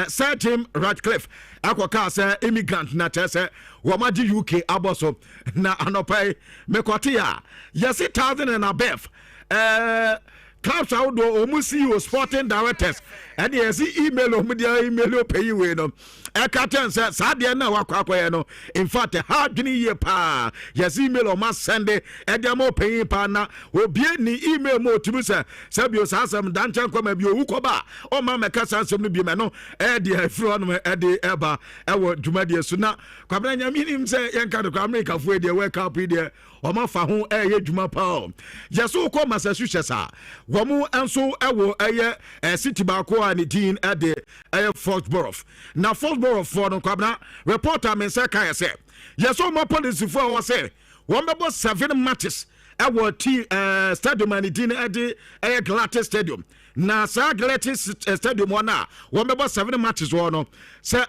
Sir Jim Ratcliffe akɔka sɛ immigrant na kyerɛ sɛ wɔmagye UK abɔ so na anɔpa mekɔte a yɛse 1,000 and above clubs ahodoɔ ɔmu CEO sporting directors ɛne yɛse email ɔmu deɛ email ɔpɛyi wei no ɛka tɛn sɛ saa deɛ na wakɔakɔyɛ no in fact ha dwene yie paa yɛse email ɔma sɛnde ɛde ama ɔpɛyi paa na obie ne email mu ɔtumi sɛ bio saa asɛm dankyɛ nkɔma bio wu kɔba ɔma mɛka saa asɛm no bi mɛ no ɛde afiri hɔ nom ɛde ɛba ɛwɔ dwumadie so na kwabena nyame nim sɛ yɛnka de kwa Amerikafoɔ deɛ World Cup deɛ ɔma fa ho ɛyɛ dwuma paa yɛso wokɔ Massachusetts a wɔn nso ɛwɔ ɛyɛ city baako a ne din ɛde ɛyɛ Foxborough na Foxborough for no kwabena reporter me sɛ ka yɛ sɛ yɛso ɔma polisifoɔ a wɔsɛ wɔn bɛbɔ 7 matches ɛwɔ stadium a ne din ɛde ɛyɛ Galaxy Stadium na saa Galaxy Stadium wɔn a wɔn bɛbɔ 7 matches wɔ no sɛ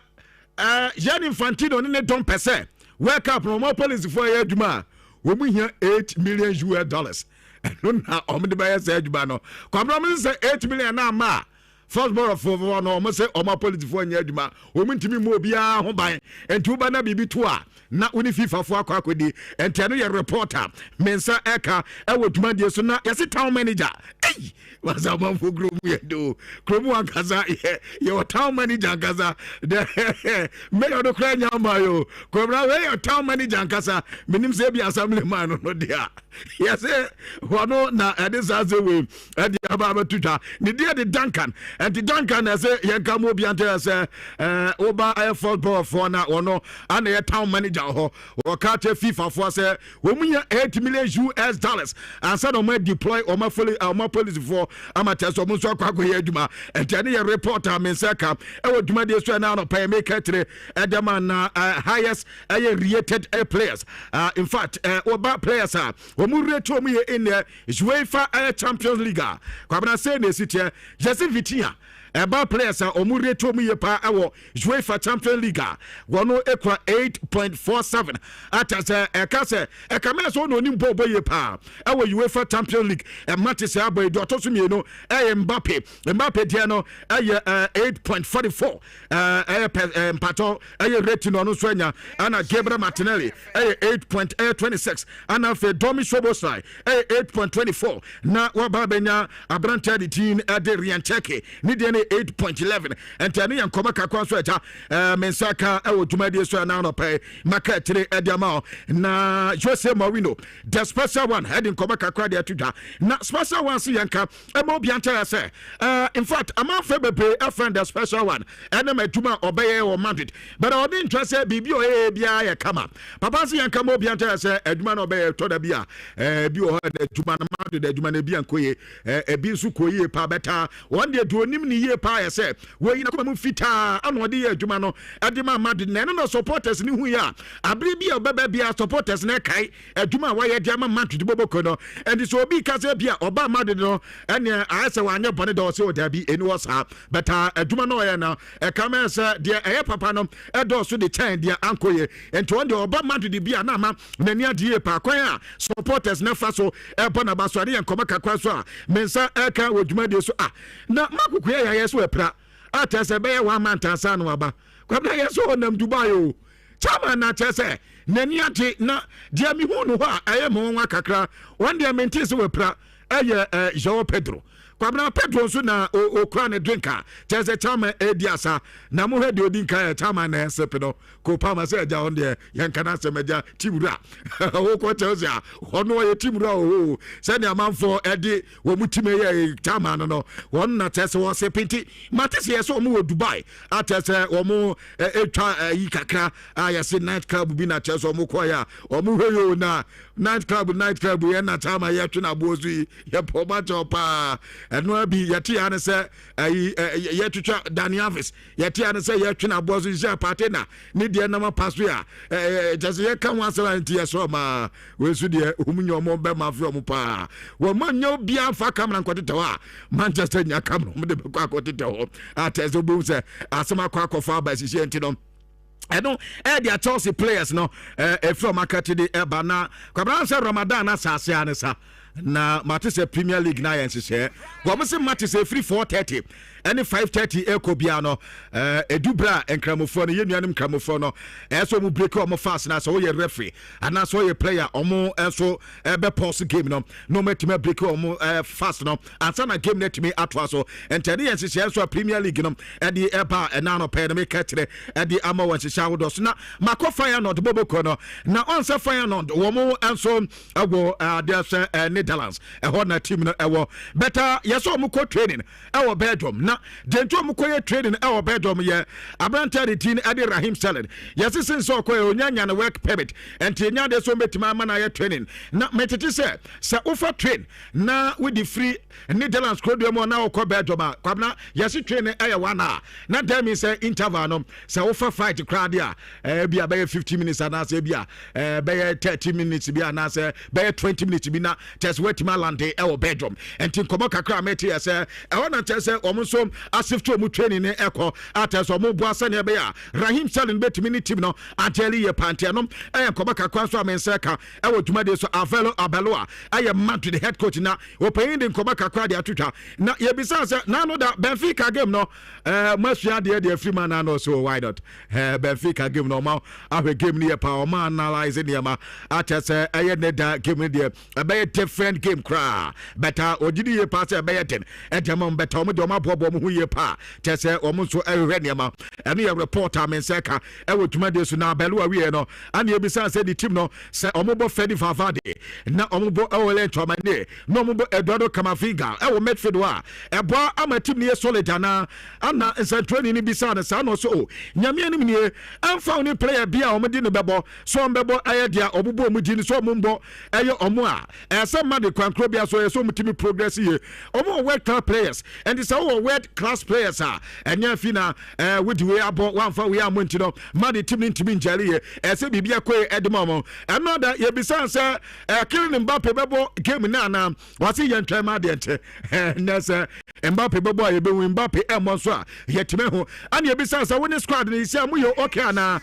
Gianni Infantino ne dɔn pɛ sɛ World Cup no ɔma polisifoɔ yɛ adwuma a wɔn hia $8 million ɛno na ɔmo de bɛyɛ sɛ adwuma no kwabena mo sɛ $8 million na ama Foxborough for no ɔmo sɛ ɔmo politifoɔ nyɛ adwuma ɔmo ntumi mu obiara ho ban enti woba na biribi to a na wone FIFA foɔ akɔ akɔdi enti ɛno yɛ reporter mensa ɛka ɛwɔ dwumadie so na yɛse town manager ei wasa ɔmanfo kurom yɛ do kurom ankasa yɛwɔ town manager ankasa mayor no kora nya ama yo kwabena wɛyɛ town manager ankasa menim sɛ bi assembly man no deɛ yɛse wɔno na ɛde saa sɛ wei ɛde aba abɛtotwa ne deɛ de Duncan enti Duncan ɛsɛ yɛnka mu obiante ɛsɛ woba ɛyɛ Foxborough foɔ na wɔno ana yɛ town manager hɔ wɔka kyɛ FIFA foɔ sɛ wɔmu nya $8 million ansa na ɔma deploy ɔma police foɔ ama kyɛ sɛ ɔmo nso akɔ akɔyɛ adwuma enti ɛne yɛ reporter me nsɛ ka ɛwɔ dwumadie so ɛna anɔpa yɛ meka tire ɛdɛma na highest ɛyɛ rated players in fact wɔba players a wɔmu rate ɔmo yɛ in UEFA Champions League kwabena sɛ na ɛsitiɛ Jesse Vitinha ɛba players a ɔmo rate ɔmo yɛ paa ɛwɔ UEFA Champions League wɔno ekura 8.47 ata sɛ ɛka sɛ ɛka mɛ sɛ ɔno onim bɔɔl yɛ paa ɛwɔ UEFA Champions League ɛmate sɛ abɔ yi dɔtɔ so mmienu ɛyɛ Mbappe deɛ no ɛyɛ 8.44 ɛyɛ mpatɔ ɛyɛ rating ɔno nso anya ɛna Gabriel Martinelli ɛyɛ 8.26 ɛna afei Domi Szoboszlai ɛyɛ 8.24 na waba bɛnya aberante de tin ɛde Riancheke ne deɛ 8.11 and tani and komaka kwansoeta mensaka ewo dwumadie so na no pay maka tire ediama na Jose Mourinho the special one heading komaka kwa dia tudwa na special one si yanka e mo bianta say in fact ama fe bebe a friend the special one ene madwuma obeye wo Madrid but I didn't trust say bibi o bia ya kama papa si yanka mo bianta say adwuma no obeye to da bia bi o ha adwuma na Madrid adwuma na bia nkoye ebi nso koye pa beta one day do onim ni ye pa ya say we na kuma fita ano de ye adwuma no ade ma Madrid na no supporters ni hu ya abere bi obeba bia supporters na kai adwuma wa ye de ma Madrid boboko no and so obi ka say bia oba Madrid no ene ayese wa anya bone do say o da bi eni was ha but adwuma no ye na e ka me say de eye papa no e do so de chain de ankoye enti on de oba Madrid bia na ma nani ade pa kwan a supporters na fa so e bona ba so ade en koma kakwa so a mensa e ka odwuma de so na makuku ya yeso epra atase be one man tansa no aba kwabna yeso nam Dubai o chama na tese nani ate na dia mi hu no ho a aye mo nwa kakra one dia mentise wepra eye João Pedro kwabna Pedro so na okra ne drinka tese chama ediasa na mo he de odinka chama na sepe no ko pa ma se ja on de yanka na se meja timura wo ko tese a ono ye timura o se ne amanfo ede wo mutime ye chama no won na tese wo se pinti matese ye so mo wo Dubai atese wo mo etwa yi kakra ya se night club bi na tese wo mo ko ya wo mo heyo na night club ye na chama ye tuna bozu ye poma chopa eno abi yeti ane se yetutwa Dani Alves yeti ane se yetuna bozu je party na ni de na ma pass ya just ye kan wan se anti so ma we su de omunyo mo be ma fi mo pa wo manyo bia fa kamera nkotete wa Manchester nya kamera mo de be kwa kotete ho atezo bu se asema kwa kofa ba sisi enti no they are Chelsea players no from market the ebana kwabran se Ramadan na sase anesa na matise Premier League na yense she wo mo se matise free 4:30 any 5:30 ekobia no edubra enkramofo no yenuanim kramofo no so mu break omo fast na so ye referee ana so ye player omo so be pause game no matime break omo fast no ansa na game net me atwa so entene yense she so Premier League no de eba na no pe na me ka kire de ama wa hye shawo so na mako fire no de boboko no na on se fire no wo mo enso ago there Netherlands na team no better yeso mo ko training Belgium na dento mo koye training Belgium ye abranta de tin ade Raheem Sterling yes since so koye onyanya na work permit enti nya de so metima ma na ye training na metete se offer train na with the free Netherlands crowd mo na okọ Belgium kwabna yes training wana na dem mean say interval no se offer fight crowd ya bia be 50 minutes na se bia be 30 minutes bia na se be 20 minutes bi na test wetima lande Belgium enti komo kakra meti se na tese omunso asifto mu training ne eko atese omu bo asane be ya Raheem Sterling betimi ni team no ateli ye pantia no komo kakra so amense ka dwuma de so Avelo Abeloa Madrid head coach na opeyin de komo kakra de atutwa na ye bisa se na no da Benfica game no masua de free man na no so why not Benfica game no ma ahwe game ni ye pa o ma analyze ne ma atese ne da game de be different game cra better ogidi ye pass be ten edema better mo de ma bobo mo hu ye pa tese o mo so ehwe ne ma ene ye reporter men seka dwuma de so na Abeloa we no ane ye bisa se the team no se o mo bo Fedi Valverde na o mo bo Ewele Tchouameni no mo bo Eduardo Camavinga midfield wa ebo ama team ne solid ana nsa training ni bisa na sa no so nyame anim ne amfa oni player bia o mo di ne bebo so o bebo dia obubo mu di ni so mo mbo omo a esa ma de kwankro bia so so mutimi progress ye omo world class players and it's our world class players enya fina with we abo one for we am ntino ma de team ntimi njali ye esa bibia ko edemo another ye bisa say Kylian Mbappe bebo game na wasi ye ntwa ma de nte nese Mbappe bebo ye be Mbappe so a yetime ho ani ye bisa say woni squad ni sia mu ye okay ana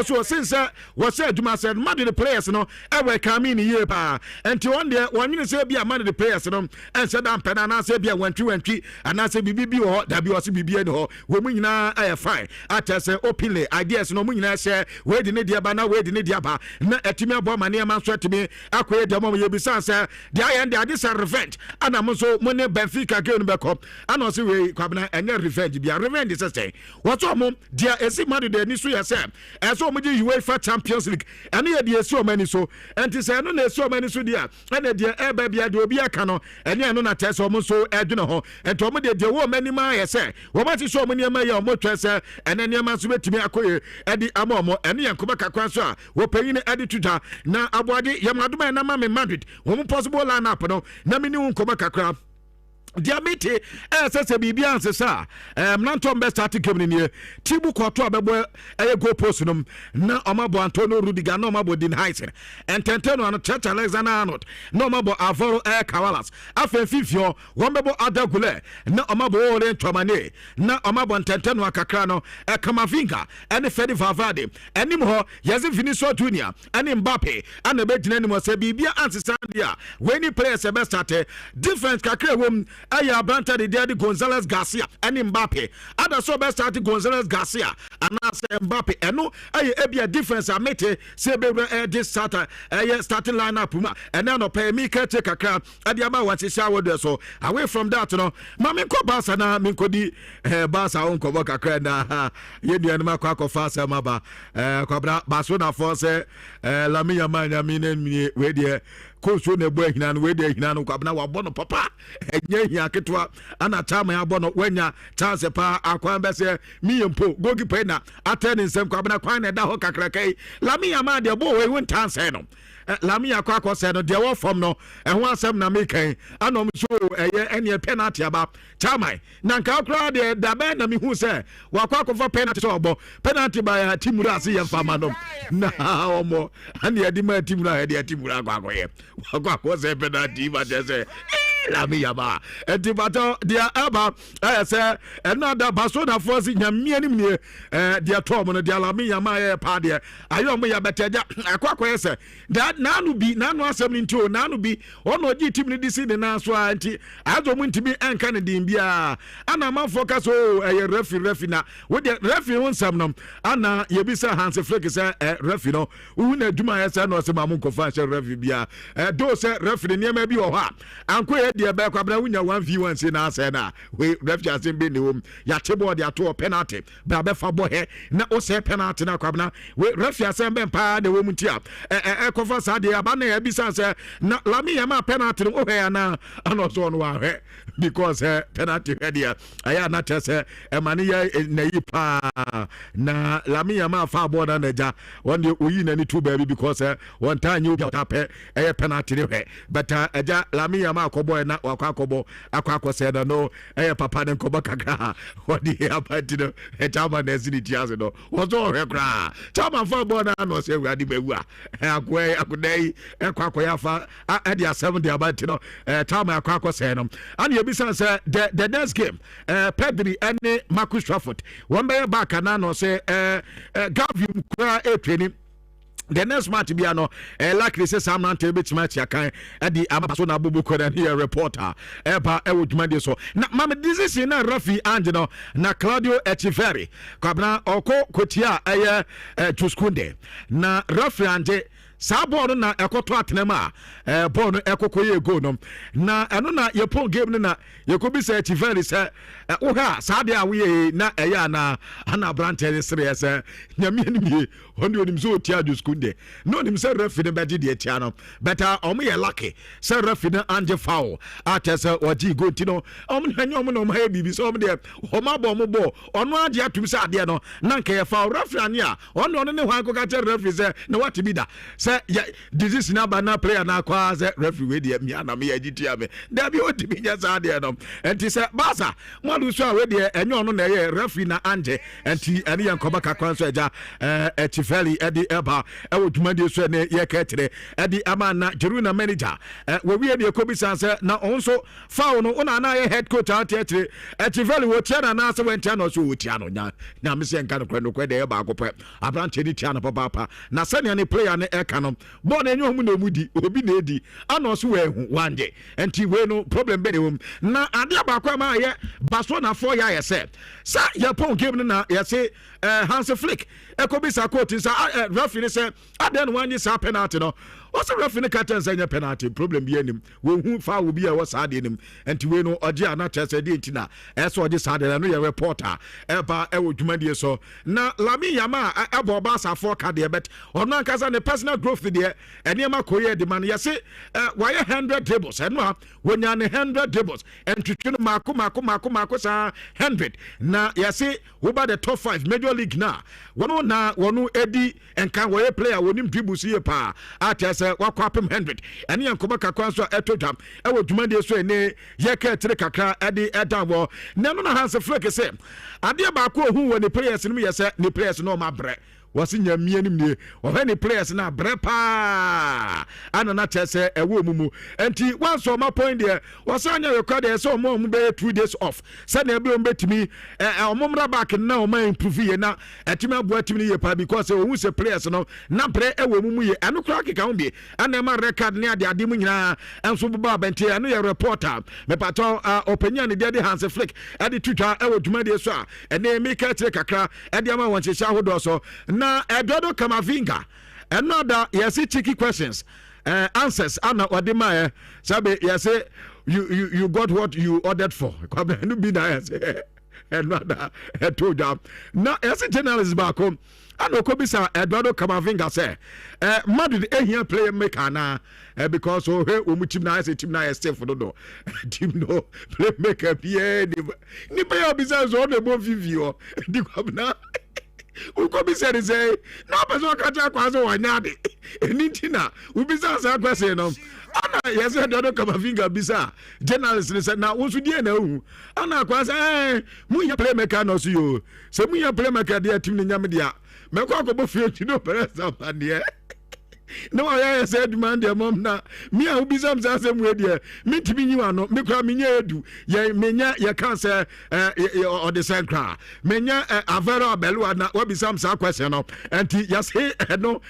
so since was aduma said Madrid players no ewe kamini ye pa enti one day one minute say bia Madrid players no and said am pena na say bia wantwi ana say bibi ho da bi o say bibi ni ho we mu nyina aye fine atese openly ideas no mu nyina share we di ne dia ba na we di ne dia ba na etimi abo mane ma so etimi akoye dia mo ye bisa say dia aye and this revenge ana mo so mo ne Benfica game be come ana say we kwabna ene revenge bia revenge is say what mo dia esi Madrid ni so ye say so mo di UEFA Champions League ene ye dia esi o mani so enti say no na esi o mani so dia ene dia eba bia de obi aka no ene no na tese o mo so edwene ho enti o mo de wo mani ma ye say wo ma ti so o mo ne ma ye o mo twese ene ne ma so betimi akoye edi amomo ene ye nkoba kakwa so a wo panyin edi tuta na aboade ye madoma na ma me Madrid wo mo possible line up no na mini nkoba kakra Diamete sese bibia ansesa Nantom best start game ni Tibu Koto abebo go post num na omabo Antonio Rudiger na omabo Din Heisen ententeno no Church Alexander Arnold na omabo Avoro Kawalas afen fifio wombebo Adagule na omabo Ore Twamane na omabo ententeno akakra no Kamavinga ene Fedi Valverde enim ho Yezi Vinicius Junior ene Mbappe ana be gina ni mo se bibia ansesa dia weni players best start different kakra wom Aya Branta de Daddy Gonzalez Garcia and Mbappe. Other so best started Gonzalez Garcia and I say Mbappe. And no, I a difference. I made say this starter starting lineup and then no pay me take a crowd at the about what is shower there. So away from that, you know, Mammy Cobasa na Minkodi Basa on Koboka Crana, Yedian Macquaco Fasa Maba, Cobra Basuna Force, Lamia Mania Minen, Wedia. Coach on the break and where they know Wabono Papa, and Yaketwa, Anna Tama Abono, Wenya, Tansepa, Aquambese, me and Po, Gogi Pena, attending some Cabana Quine and Dahoka Krake, Lamia Madia boy, went Tanseno. Lamia Quaco said, "They were from no, and one some Namike, and I'm sure any penalty about Tamai. Nanka crowd, the band of me who said, Waquaco for penalty by Timurasi and Famano. Now more, and the Adima Timura, the Timura Quaco was a penalty, but they say, Lamia, and Tibato, dear Abba, I say, another Basona forcing Yamian, dear Tom, and dear Lamia, my party. I don't be a better, I quack say that. Nanu be nanu asem nto nanu bi ono gi tim ni disi de na so anti azo muntimi anka ne din bia ana man focus o refi na we de refi won sam no ana ye bi sa Hans Flick say refi no wu na aduma ya say no se mamu ko fa refi bia do say refi ne ma bi wo ha anko ye de be kwa bra wunya 1v1 say na say na we refi asem be ne wom ya tebo de ato penalty bra be fa bo he na o say penalty na kwa bra we refi asem be pa de wom tia ko fa de abana ya bisa say na Lamia ma penalty no he na ano so no wa he because penalty here aya na tese emane ya na yi pa na Lamia ma fa board na ja one dey oyi na ni two baby because one time you be tap penalty he but eja Lamia ma akobo na akobo akwa say no papa den kobo kakra what dey happen no chama na siniti ase no ozo he kra chama fa board na no say we adi bewu akudai ekwakoya fa adi asem de about no time akwakọ say no and you be say the next game Pedri and Marcus Rashford one be back na no say Gavi kura training. The next match be no likely say Sam Nante bit match yakan e di amaso na bubu kodan here reporter eba e wodwuma so na mama this is na Rafi Angelo na Claudio Echeverri kwabna oko kotia eye Tuskunde na Rafi Anje saa ball na ekoto atenema ball no ekokoye go no na eno na yepon game no na yekobi say Tiveri say oha saa de awe na eya na ana brantel sere say nyame anim oni onim so tia Tuskunde no nim say refi ne bedi de tia no better omo ye lucky say refi ne anje foul atese oji go ti no omo hanyom no ma bibi so omo de omo abo omo bo ono age atum say ade no na nka ye foul refi ane a ono ne hwan ko ka tell refi say na what be da say disease na ba na player na kwa say refi we de mi ana me agitia me da bi o di mi nya say ade no enti say basa mo lu so we de enyo no na ye refi na anje enti ane yan ko ba ka kwan so eja Tifeli edi eba wodwuma de so ne ye ka kire edi ama na Jeruna manager we we de ko bisa say na onso foul no una na ye head coach out here Tifeli wo tia na na say we tia no so wo tia no nya me se nka no kwe de ba akopɛ abrante ni tia no papa na sane ne player ne e ka no ball na enyo mu na mudi obi na edi ana so we hu wande enti we no problem be de wom na ade abakwa ma ye baso na 4 ya ye say sa ye pon game na ye say Hans Flick ekobisa coach say referee ni say aden wan yi sa penalty no also referee ni captain say penalty problem bi anim we hu foul bi a was ade anim enti we no oje ana chese de ntina eso oje sa de no ye reporter eba e wodwumadie so na Lami Yama ebo ba sa for card de bet ono ankasa ne personal growth de enema koye de man ye say why 100 dribbles eno when you 100 dribbles and to mako sa 100 na ye say over the top 5 major Junior League na wonu edi enka wo player wonim dribbles ye pa atese wakwapem 100 ene yankoba kakwa so etodam e wo dwumade so ene ye ka tire kakra edi edawo nenu na Hans Flick say ade ba ko hu wo ne players no ye se ne players no ma bre wasi nyamie nim nie wo ni players na brepa ana na tese ewo mumu enti once my point there wasanya record there so mo be 2 days off say na be betimi omomra back na o ma improve ye na etimi abo etimi ye pa because we say players no na bre ewo mumu ye eno kra keka ho bi ana ma record ne ade mu nyina enso buba benti eno ye reporter me pato opinion ne de Hans Flick ade tutwa ewo dwumade so a ene me ka tire kakra ade ama won chesha hodo so na Eduardo Camavinga another yes tricky questions answers ana odima sabe yes you got what you ordered for no be nice another told them now yes journalist back home and okobisa Eduardo Camavinga say Madrid here player maker na because oh hey team na stay for no team no play maker pie ni pay obisa so the bon vivio di kwabna uko bi say na person kacha kwazo wanyade enitina ubisa sa kwase no ana yese dodo Camavinga bisa journalist say na wonsu die na hu ana kwase mu ya play maker no so yo se mu ya play maker dia team ni nyame dia me kwa ko bo fie tino peresa panie no I said man the mom na me a ubisam say mu de me timi nyiwa no me kra me nya edu ye menya ye kan say or the sankra menya avera belu na obisam sa question no enti yes he no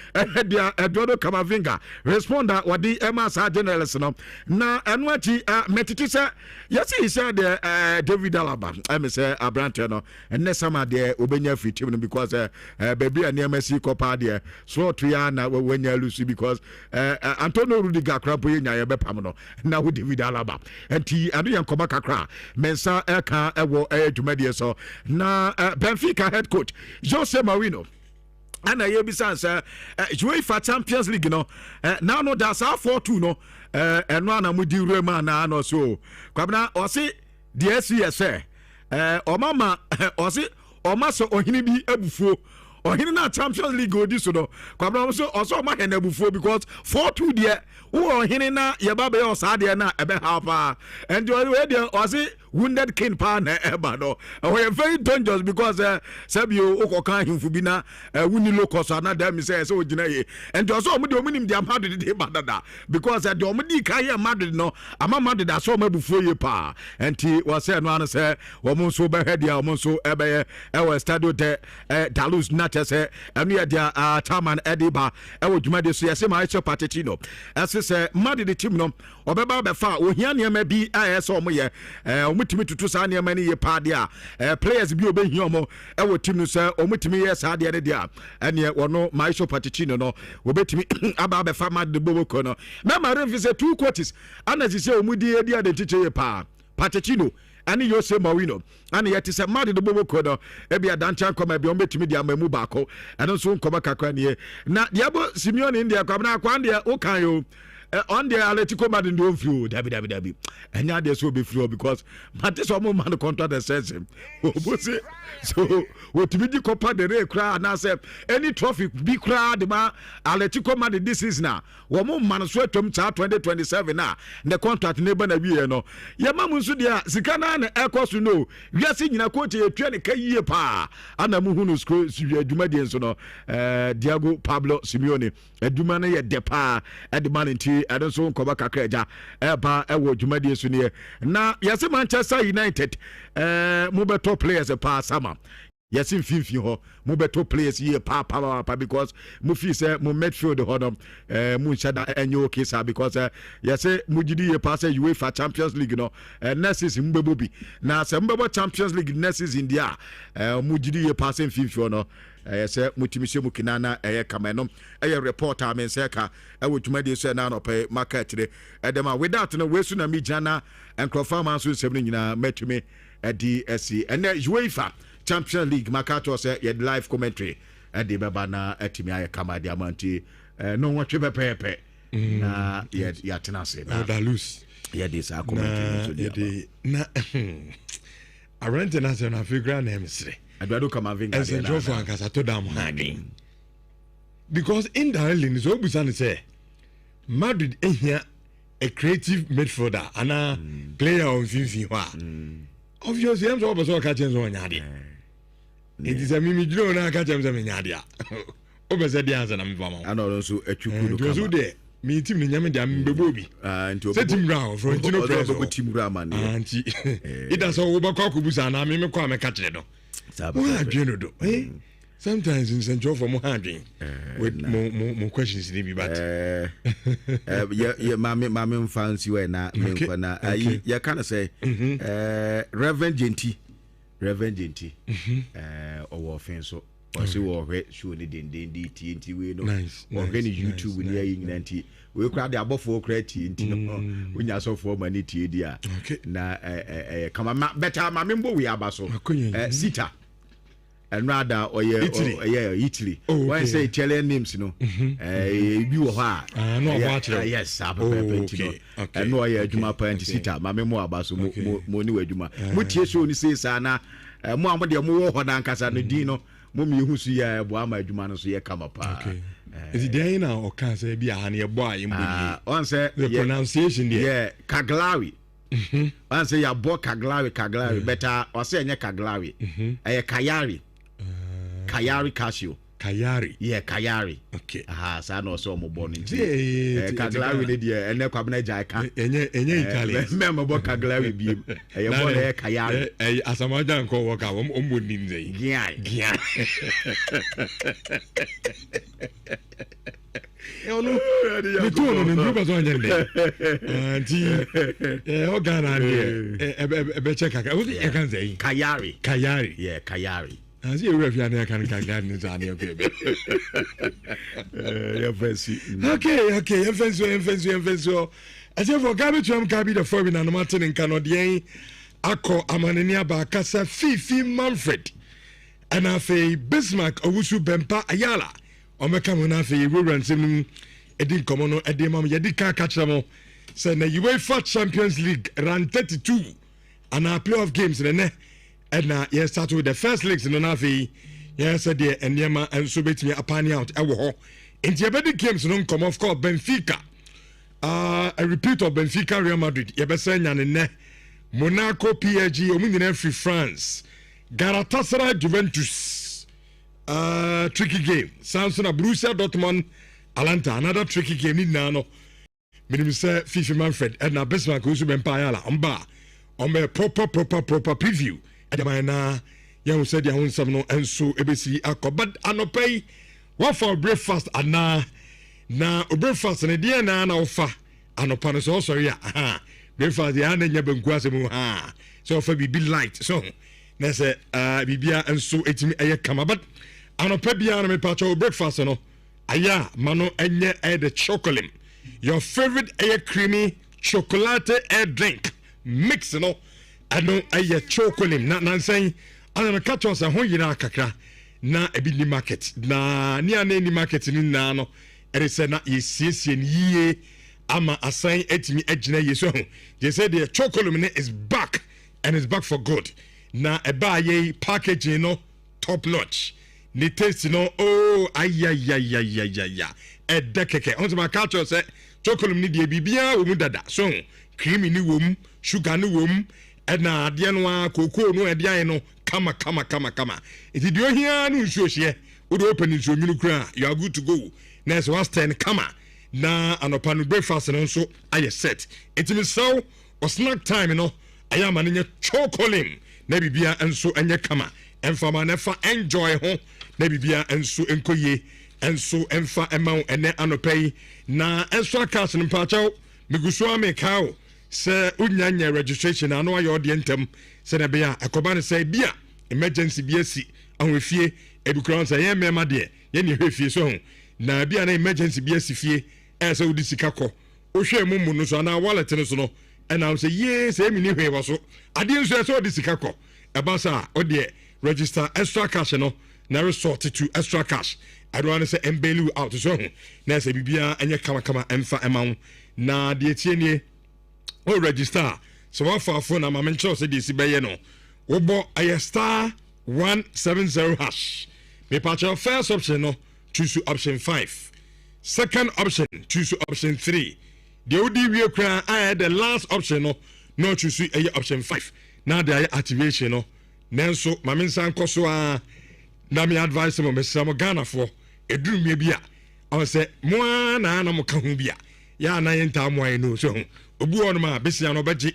dia Eduardo Camavinga responda wadi ema sa journalist no na eno achi metiti say yes he said David Alaba I say Abrante no enne sama de obenya fitim no because baby anema si kopa de so to ya na wenya because Antonio Rudiger krapo ye nya bepam no na wo David Alaba enti ado yan koma kakra mensa eka ewo dwumade so na Benfica head coach Jose Mourinho ana ye bisansa UEFA Champions League no now no that's 4-2 no eno ana mudi rema na no so kwabna osi the SCS omama osi omaso ohini bi abufuo ohini na Champions League odi so no kwabna so oso ma hena abufuo because 4-2 there wo ohini na ye ba be osade na ebe half and we there osi wounded king pa na eba no we very dangerous because sabio okokan himfu bi na wuni locus na dem say so ogina ye and also omo de omunim de amado de badada because de omo di kan ye Madrid no ama Madrid aso mabufuo ye pa enti we say no an say omo so be head ya omo so ebe e we stadio de Dalus na say enu ye dia chairman Ediba e wo dwuma de so ye say ma Aisha Patechino ase say Madrid team no obeba be fa ohia ne ma bi so omo ye omutimi tutu sa ne mani ye pa dia players bi obehia omo e wo team no say omutimi ye sa dia ne dia ene wono Maisho Patechino no obetimi aba be fa mad de boboko no na ma refi say 2 quarters ana si say omudi ye dia de tiche ye pa Patechino ani Jose Mourinho ani yeti se mad de boboko no e bia danchan koma bia ombetimi dia mamu baako eno so nkoma kakra ne na diabo Simeone India kwabna kwa ndia o kan yo on the Atletico Madrid don't feel David and now there's will be free because Matis or man contract the sense so what to be the Copa de Rey crowd now say any trophy big crowd the Atletico Madrid this is now one man sweat to 2027 now the contract neighbor na be no ya mamu so dia sikana na ekos no wiase nyina coach e twa ka yie pa ana mu hunu school aduma de so no Diego Pablo Simeone aduma na ye de pa aduma nti ado so nkoba kakra eja eba ewo aduma de so ne na yase Manchester United mo beto players pa sama yes in fifi ho mo beto players here pa because mo fi say mo midfield ho no mo shada enyo okay sir because yes mo gidi ye pa say UEFA Champions League no next season mbebo bi na say mbebo Champions League next season dia mo gidi ye pa say fifi no say motimishe mu kinana kamenom reporter men say ka wotuma de so na no pay market de edema without no we su na mi jana encrofa man so sem nyina metumi DSC and UEFA Champions League Makato say ye live commentary and the baba na etimi aye kama di amanti no watwe pepepe na ye tena se na da lose ye this commentary so na arrant national figure na emsre Eduardo Camavinga as a job for Ankasa to them hanging. Because indirectly, it's always to say Madrid here a creative midfielder and a player on FIFA. Obviously, I'm also catching on Yadi. It is a mimi drone, I catch him in Yadia. Over the answer, I'm and also a Chuku there. Me team in Yamada Baby. And to set him round from Tino Press with Tim Raman. And it does all over Cocubus and I'm in a crime catch it. Sometimes in St. Joe for Mohadri with more questions, but yeah, mammy fancy where now. You can't say Reverend Genty, or offense. Or so, or surely didn't TNT. We know or any YouTube with the England. We crowd the above for credit when you saw for money TDA. Okay, now, come on, better, my member, we are basso. Sita. And rather, or Italy. Why say Italian names, you know? You are. No, yes, and no, I Juma Parent Sita, my memoir basso, Monu Juma. Mutia only says, Anna, Muhammad, your more than Casanodino. Mummy who see a Buama Jumano see a come up. Is it there now or can say be a honey boy? Once the pronunciation, yeah, Kaglawi. Once say your boy Kaglawi, better or say a Kaglawi, a Kayari, Kayari Casio. Kayari. Yeah, Kayari. Okay. So no so mo born in. Kaglawi the dear and Kwabena Jaka. Enye Italian. Remember about Kaglawi be. E born there Kayari. As a man ko work am nim dey. Yeah. No. Me too no me go so nyende. Anti o Ghana e check aka. What you can say? Kayari. Yeah, Kayari. As you refer, I can garden on your baby. Okay, offensive. As if for garbage, I'm carried the foreign and Martin in Canadian. Ako Amanania Bakasa Fifi Manfred. And I say Bismarck Owusu Bempa Ayala. Or Mecamanafi, we ran some Edin Comono, Edimam Yadika Kachamo. Send the UEFA Champions League ran 32. And our playoff games in the and now, yes, start with the first legs in the Navi. Yes, I did, and Yama and so bet me a panny out. In the other games, non come of course, Benfica. A repeat of Benfica, Real Madrid, Yabesen and Ne Monaco, PSG, Ominian Free France, Galatasaray, Juventus. Tricky game. Samson, Borussia Dortmund, Atlanta, another tricky game in Nano. Minimum say Fifi Manfred, and now Bismarck, who's been Payala, on bar, on a proper preview. Adamana, young said your own some no and so ABC but anopay what for breakfast and na breakfast and a dear na offer anopanos also ya breakfast the and yabenquasimu so for be light so that's a bibia and so it me a come but anopebia me pacho breakfast no aya mano enye the chocolate your favorite air creamy chocolate air drink mix no I know a chocolate, not saying I'm a catch us a Nhyira kakra na ebi ni market na near any market in Nano. And it said, not yes, ye ama assign etimi ejina yeso. They said the chocolate is back and it's back for good. Na a buy package, you know, top notch. Ni taste, you know, oh, ay. A decade. On my catch us, chocolate ni de bibia, umudada. So, creamy new womb, sugar new womb. Edna Dianwa Coco no Ediano kama. If you do here no show here, would open into Minukra, you are good to go. Next was 10 kama. Na and upon breakfast and also I set. It is so or snack time, you know. I am an in chocolate, maybe beer and so and your kama. And for my never enjoy home, maybe beer and so encoye and so enfa amount and then anopay. Na extra cash and pacho, Miguswame cow. Sir Unyanya registration, I know your dientum, said a beer, a command say beer, emergency BSC, and with fear, Educron say, my dear, Yenny Huffy song. Now be an emergency BSC fee, as old Disicako, Osha Mumunus on our wallet and I'll say, yes, Emily was so. I didn't say so Disicako, a bassa, oh dear, register extra cash, no, now sorted to extra cash. I don't want to say Mbelu out to song. Now say Bibia and your kama and fa amount. Na the Etienne. Oh, register. So what for phone? I'm mentioned say this be no. Obo a star 170 hash. Me patch your first option no choose option 5. Second option choose option 3. The ODB kra I the last option no choose option 5. Now the activation no. Nenso maminsan koso a na me advice mo mesamo Ghana for eduru me bia. I say mo na mo ka hu bia. Ya na yenta mo ai no so obu on ma besia no beji.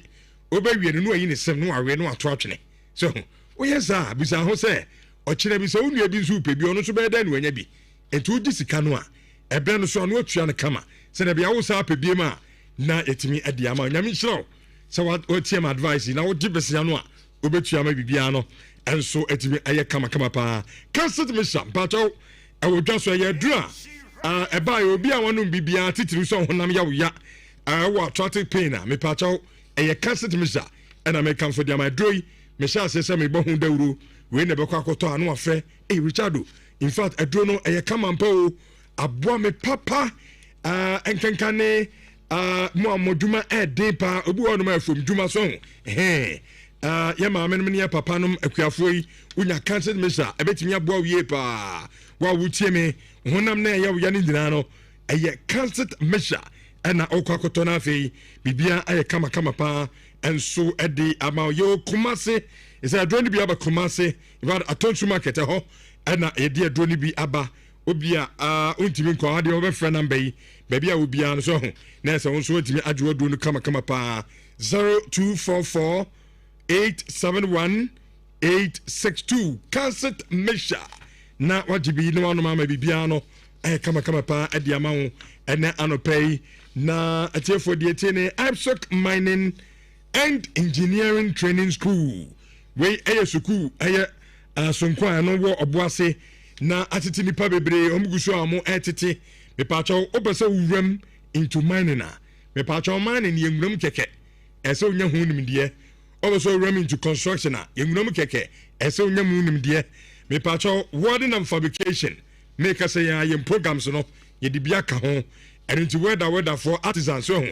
Obewie no ayi ne sem no awe no ato atwene. So wo yesa bisa ho say ochire bisa onua bi nso pe bi ono so be da no anya bi. Enti ogi sika no a ebe no so no atua ne kama. Se na bia wo sa pe bi ma na etimi adi ama nyame hiro. So what tiem advice na wo besia no a obetua ma bibia no enso etimi aye kama pa cancel me sham pato e wo dwa so ye dura eba ye obi a wonu bibia titiri so honam ya wo ya wo attractive pain a me pato e cancel me sha and I make come for my droy me sha se me bo hu dawuru we ne be kwa koto anu afe Richardo in fact adro no e kama mpa aboa me papa enkankane mo amoduma e de pa obi wonu ma afom duma so ya maame no ne papa no akuafo yi unya cancel mesa ebetimi aboa wie pa wa wutie me honam na ya wo ya ne nyina no eye cancel mesa na okwakoto na afei bibia aye kama pa enso edi ama yo kumase isa adroni bi aba kumase ibad atonsu market ho na yedi adroni bi aba obia untimi nko ade obefra number yi baby a obia no so ho na ese wonso otimi adwo adroni kama pa 0244 871-862 cassette measure na wajibi no wano mama bibiano kama pa edi amawo ene anopay na atiefo de etene Absoc Mining and Engineering Training School we school sonkwa no wo oboase na atiti nipa bebre omguso amo etete me pacho obese wuram into mining na me pacho mining yenwuram keke ese onya hu nimde also ram into construction yenwuram keke ese onya mu nimde me pacho wording and fabrication make us say yem programs no ye de bia ka ho and into weather for artisans so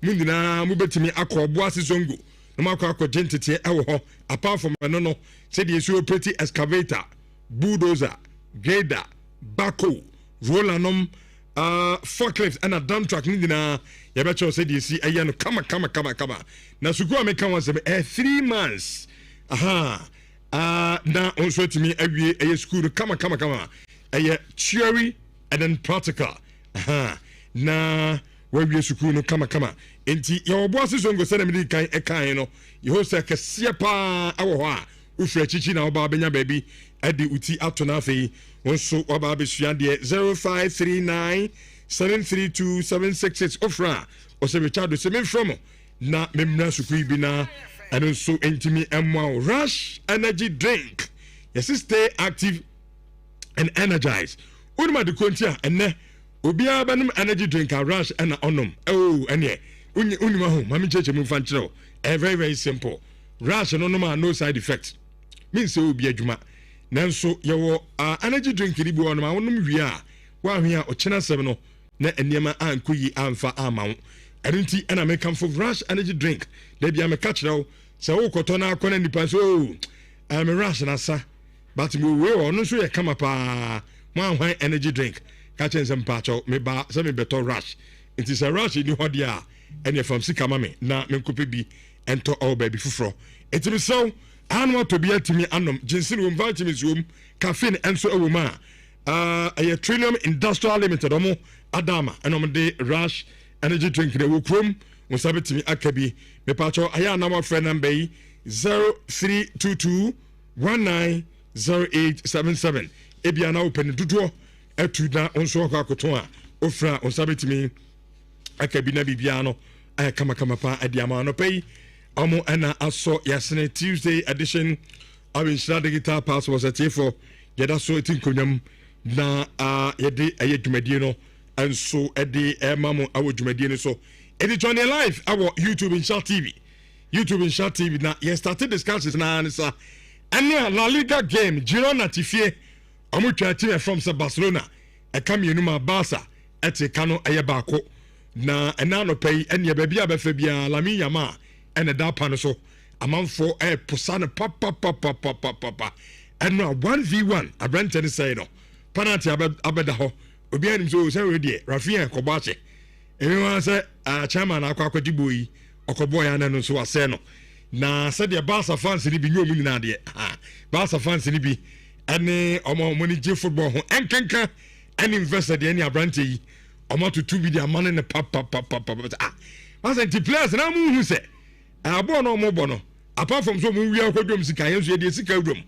mundina mu betimi akobo asizongo no makwa gentity ewo ho apart from no say the issue pretty excavator bulldozer grader backhoe roller forklift and a dump truck nindina ya becho say the see no kama na suku ameka wan say 3 months na onso timi awie school kama theory and then practical na wawie school no kama enti ya obo asizongo say na me kan ekan no ye ho say kese pa awo ho a ufre chichi na oba benya baby adi uti atona afei onso oba besua de 0539732766 ofra ose Richardo se me from na memna sukui bi na and so entimi emwa rush energy drink yes stay active and energized unma de kontia enne obia banum energy drink a rush and onom ene unima ho mami cheche mu fanchiro very very simple rush no no side effect means say obi adwuma nanso yewo energy drink ni bi won ma wonum wi a wa hwe a ochena sem no na eniema ankoyi amfa amawo erinti ana make come for rush energy drink dey bia me catch now say wo koto na akona nipa so am rush na sa but me we ono so ye kama pa mo anhwan energy drink catch ensem pacho me ba say me beto rush it is a rush ni hodi a ene from sika mame na me nkope bi ento all baby fufro etimi so anwa to be atimi anom jinsin wo vitamins wo caffeine enso ewoma a Trillium Industrial Limited omo adama enom de rush energy drink de wo krom wo sabetimi akabi me pacho aya na ma friend number 0322190877 ebia na open dudo etuda onso akoto a ofra wo sabetimi akabi na bibia no aya kama pa adiama no pay Amo ana aso yasene Tuesday edition of Nhyira Digital Pass was at for yada so etin konyam na yede aye dwumadie no enso ede emamo awo dwumadie no so edi join live our YouTube Nhyira TV na ye started discussions na ansa ene La Liga game Girona tifie omo twa team from Barcelona e kam yenuma Barca ete kano aye baako na ena no pay ene ba bia ba fa bia Lamine Yamal and da pan so amanfo posa no papa ɛno a 1v1 abrante ne sɛ no penalty abɛda hɔ obi anim so sɛ we de Rafinha kɔbɔ akyɛ ɛmewa sɛ chairman akɔakɔgye bɔ yi ɔkɔbɔ ya no nso wasɛ no na sɛdeɛ Barca fans ni bi nyɛ ɔmu nyinaa deɛ Barca fans ni bi ɛne ɔmo ni gye football ho ɛnkenka ɛne investor deɛ ne abrante yi ɔmo tutu bi de amane ne papa asa nti players na mu hu sɛ abo no ɔmo bɔ no apart from so mu wia kɔdwom sika yɛn so yɛde sika dwom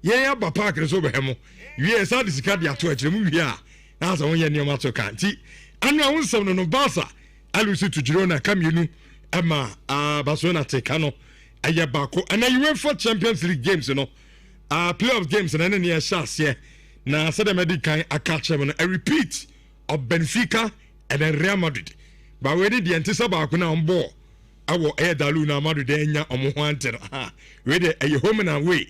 yɛn aba park ne so bɛhɛ mo wie sa de sika de ato akyerɛ mu wia na asa wɔn yɛ nneɛma to ka nti anu a wonsɛm no Barca alusi to Girona kamienu ɛma Barcelona te ka no ɛyɛ baako ɛna UEFA Champions League games no playoff games na ne yɛ hyɛ aseɛ na sɛdeɛ mɛdi kan aka kyerɛ no a repeat of Benfica and then Real Madrid but we did the antisa baako na on ball awo ɛyɛ dalu na Madrid enya ɔmo ho ante no we de ɛyɛ home and away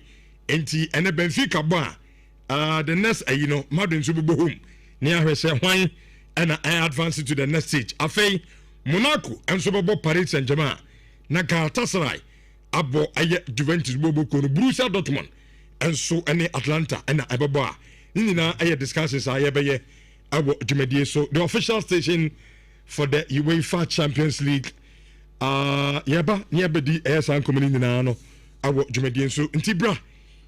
enti ɛne Benfica bɔ the next you know Madrid nso bɛbɔ home ne ahwɛ sɛ hwan ɛna advance to the next stage afei Monaco nso bɛbɔ Paris Saint-Germain na Galatasaray abo ɛyɛ Juventus bɔbɔ ko no Borussia Dortmund nso ɛne Atlanta ɛna ɛbɛbɔ a ne nyinaa ɛyɛ discussions a yɛbɛyɛ abo dwumadie so the official station for the UEFA Champions League yɛba ne yɛbɛdi ɛyɛ saa nkɔmɔ ne nyinaa no abo dwumadie so nti bra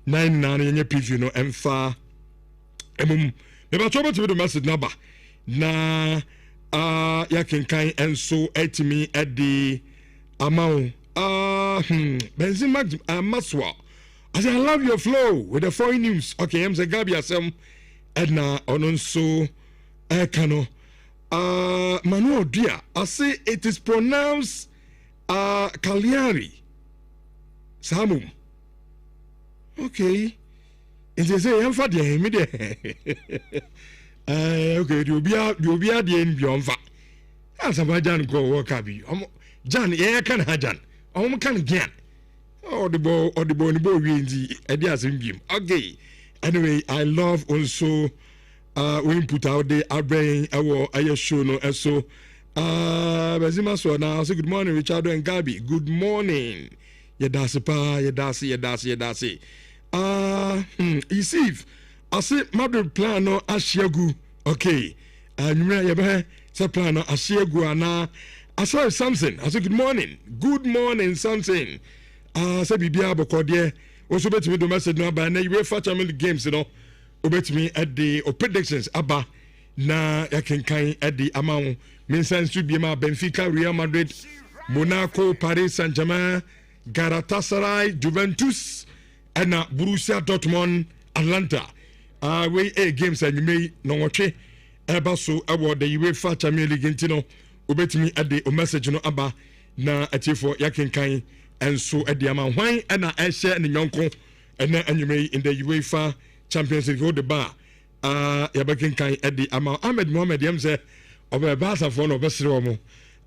nine nyinaa no yɛnyɛ preview no ɛmfa ɛmum mebatɔ bɛtumi do message naba na yɛkenkan nso ɛtumi ɛde ama wo Benzin Maxwell I say I love your flow with the foreign news. Okay, I'm saying Gabi asem Edna ononso Kano. Manuel Dia. I say it is pronounced Cagliari. Samum. Okay. And they say I'm for the immediate. Okay, you'll be at the end beyond fat. As a Jan go work up. Jan, yeah, can Hajan. Can get. Audible windy ideas in game. Okay. Anyway, I love also we put out the brain our show no so Bazima so now say good morning Richard and Gabi. Good morning. Yedasi Isif. I say Madrid plan no Ashiagu. Okay. Numera yebe say plan no Ashiagu ana I saw something. I said good morning. Good morning something. Say bibia bokode also betimi do message no aba na UEFA Champions games no obetimi at the predictions aba na yakenkan at the amount mentions to be ma Benfica, Real Madrid, Monaco, Paris Saint-Germain, Galatasaray, Juventus and Borussia Dortmund, Atlanta. We games and you may no watch eba so award the UEFA Champions League intino obetimi at the message no aba na atifo yakenkan and so at the amount why and I share in the yonko and then anyway in the UEFA Champions League hold the bar yabakin kai at the amount Ahmed Mohamed Yam say over Barca for no best romo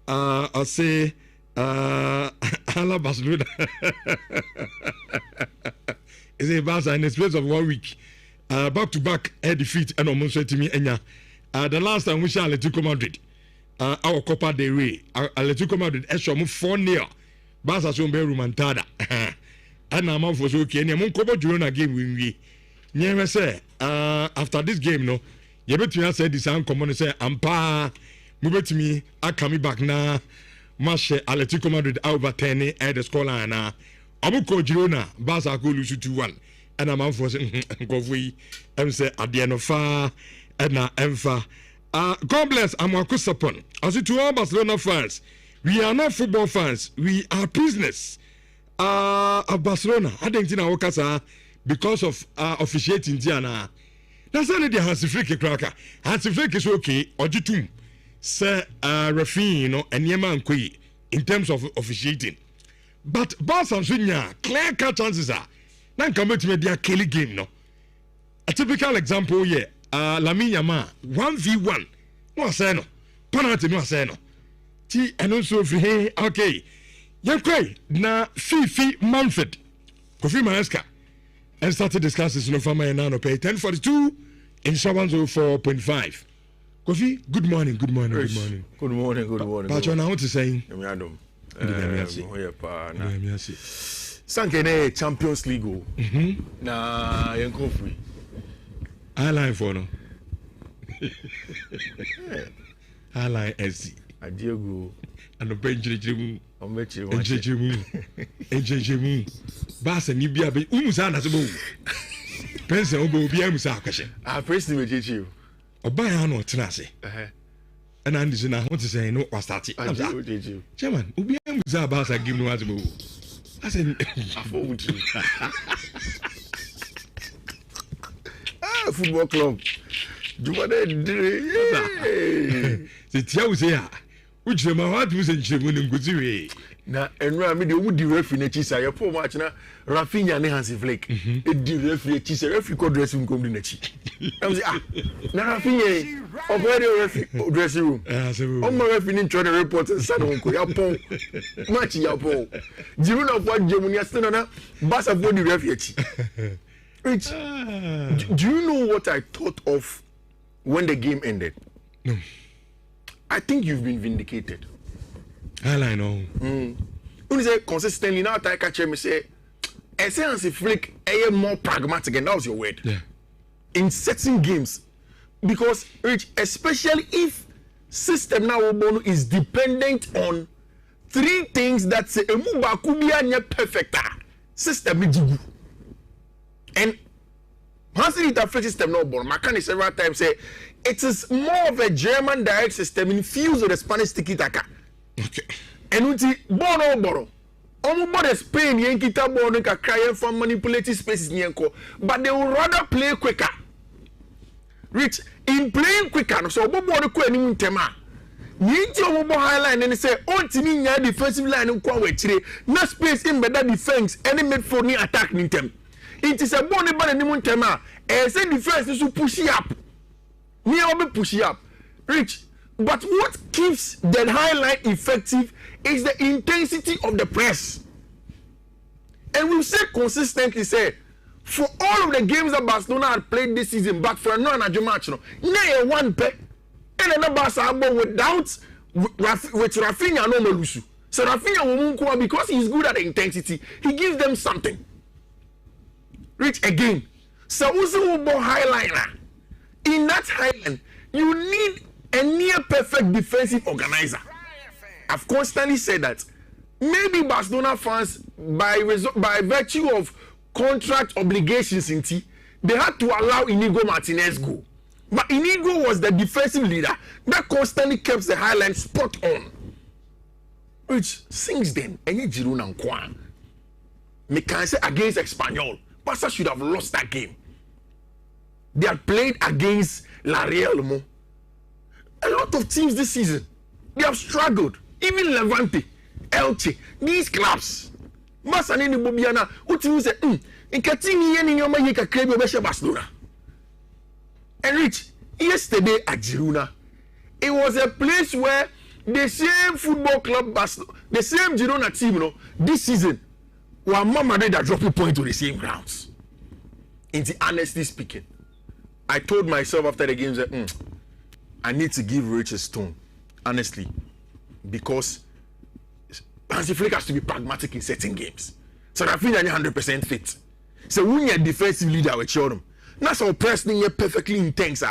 I say Ala Barcelona is a Barca in the space of 1 week back to back defeat and almost to me enya the last time we shall Atletico Madrid our Copa del Rey Atletico Madrid extra 4-0 Barca so be romantada and I'm for so okay and mon Copa Girona game we never say after this game no you better say this and come on say ampa move to me I come back na match Atletico Madrid over 10 at the score line na Abuko Girona Barca go lose 2-1 and I'm for say go we say at the end of far and na emfa God bless Amakusapon as to all Barcelona fans. We are not football fans. We are prisoners of Barcelona. I think in our case, because of officiating Diana. That's only the Hansi Flick cracker. Hansi Flick is okay. Ojitum, Sir Rafinha, and Yeman Kui in terms of officiating. But Barca and clear cut chances are. Now come back to me, their Kelly game. No, a typical example here. Lamine Yamal 1v1. No say no. Penalty no say no. And also free okay yankwe na Fifi Manfred Kofi Mayeska and started discussions no fama and now pay 10:42 in 104.5 Kofi good morning good morning but you know what to say Sankene Champions League. Na yenko free. Airline for no. Airline SC. Adiego. And the bench. Omechi. Ejejemu. Basa ni bia be umusa na sebo. Pense obo bia musa akwese. Praise the Mejechi. Oba ya no tena ase. And I say na want to say no was start. Chairman, obi musa Basa game no asebo. I said football club. Jumade dire. Se tia wo say ah. Uche ma what we say nchemu ngoziwe. Na enra me de wo di referee na chi sa ye po match na Rafinha ne Hansi Flick e di referee chi sa referee ko dressing room di na chi am say na Rafinha operate referee dressing room o mo referee ni try the report sa no ko ya pon match ya pon jiru na fo jemu ni asena na Barca for the referee chi do you know what I thought of when the game ended? No. I think you've been vindicated. I know. When say consistently now, I catch me say, essence Flick, more pragmatic, and that was your word. Yeah. In certain games, because Rich, especially if system now is dependent on three things that say emuba kubia nye perfecta system jigu. And once it affects system no born, Makani several times say it is more of a German direct system infused with the Spanish tiki-taka. Okay. And uti boro. Omo Spain yenkita bono ka cry for manipulating spaces nyenko, but they will rather play quicker. Rich in playing quicker, so bobo ko eni ntema. Yinti omo highline and say on timi nya defensive line nkwa wechire na space in better defense any midfield ni attack ntem. It is a bone ba ni ntema. E say defense so push up. Me will be pushing up. Rich. But what keeps the highlight effective is the intensity of the press. And we've said consistently, say, for all of the games that Barcelona had played this season, but for a non-Najo match, nay one pet, and another Barca without with Rafinha no Melusu. So Rafinha will because he's good at the intensity, he gives them something. Rich again. So Uzu will highliner. In that highland, you need a near perfect defensive organizer. I've constantly said that. Maybe Barcelona fans, by virtue of contract obligations, they had to allow Inigo Martinez go. But Inigo was the defensive leader that constantly kept the highline spot on. Which since then, any Girona Nkwan, me can say against Espanyol, Barca should have lost that game. They had played against La Real Mo. A lot of teams this season, they have struggled. Even Levante, Elche, these clubs. Barca ni Bobiana, uti say, Nkatini yeni nyoma yeka krebi obeshe Barcelona. And Rich, yesterday at Girona, it was a place where the same football club, the same Girona team, this season, were Mama that dropping point to the same grounds. In the honestly speaking, I told myself after the game that I need to give Rich a stone, honestly, because Hansi Flick has to be pragmatic in certain games. So Rafinha 100% fit. So when you're a defensive leader with Chodom, that's how pressing you're perfectly intense.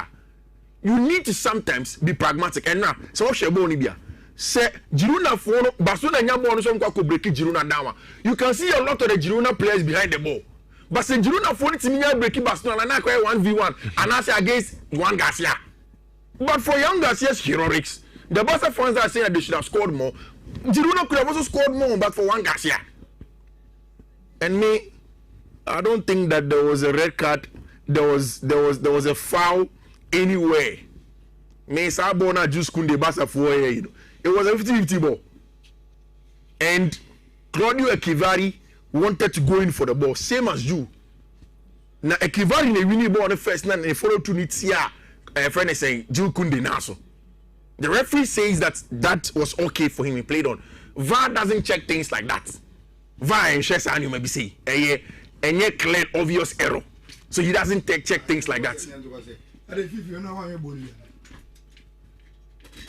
You need to sometimes be pragmatic. And now, so what's your bone here? Say Girona for Barcelona nyambo so nkwa ko break Girona down. You can see a lot of the Girona players behind the ball. But say Girona for it me break Barcelona na kwa 1v1 and I say against Juan Garcia. But for young Garcia's heroics, the Barca fans are saying that they should have scored more. Girona could have also scored more, but for Juan Garcia. And me, I don't think that there was a red card. There was a foul anywhere. Me Sabona just couldn't Barca for it was a 50-50 ball. And Claudio Echeverri wanted to go in for the ball, same as you. Now Echeverri in a winning ball on the first and they follow to Nhyira. A friend is saying Jules Koundé Naso. The referee says that was okay for him. He played on. VAR doesn't check things like that. VAR and chess and you maybe say a clear obvious error. So he doesn't check things like that.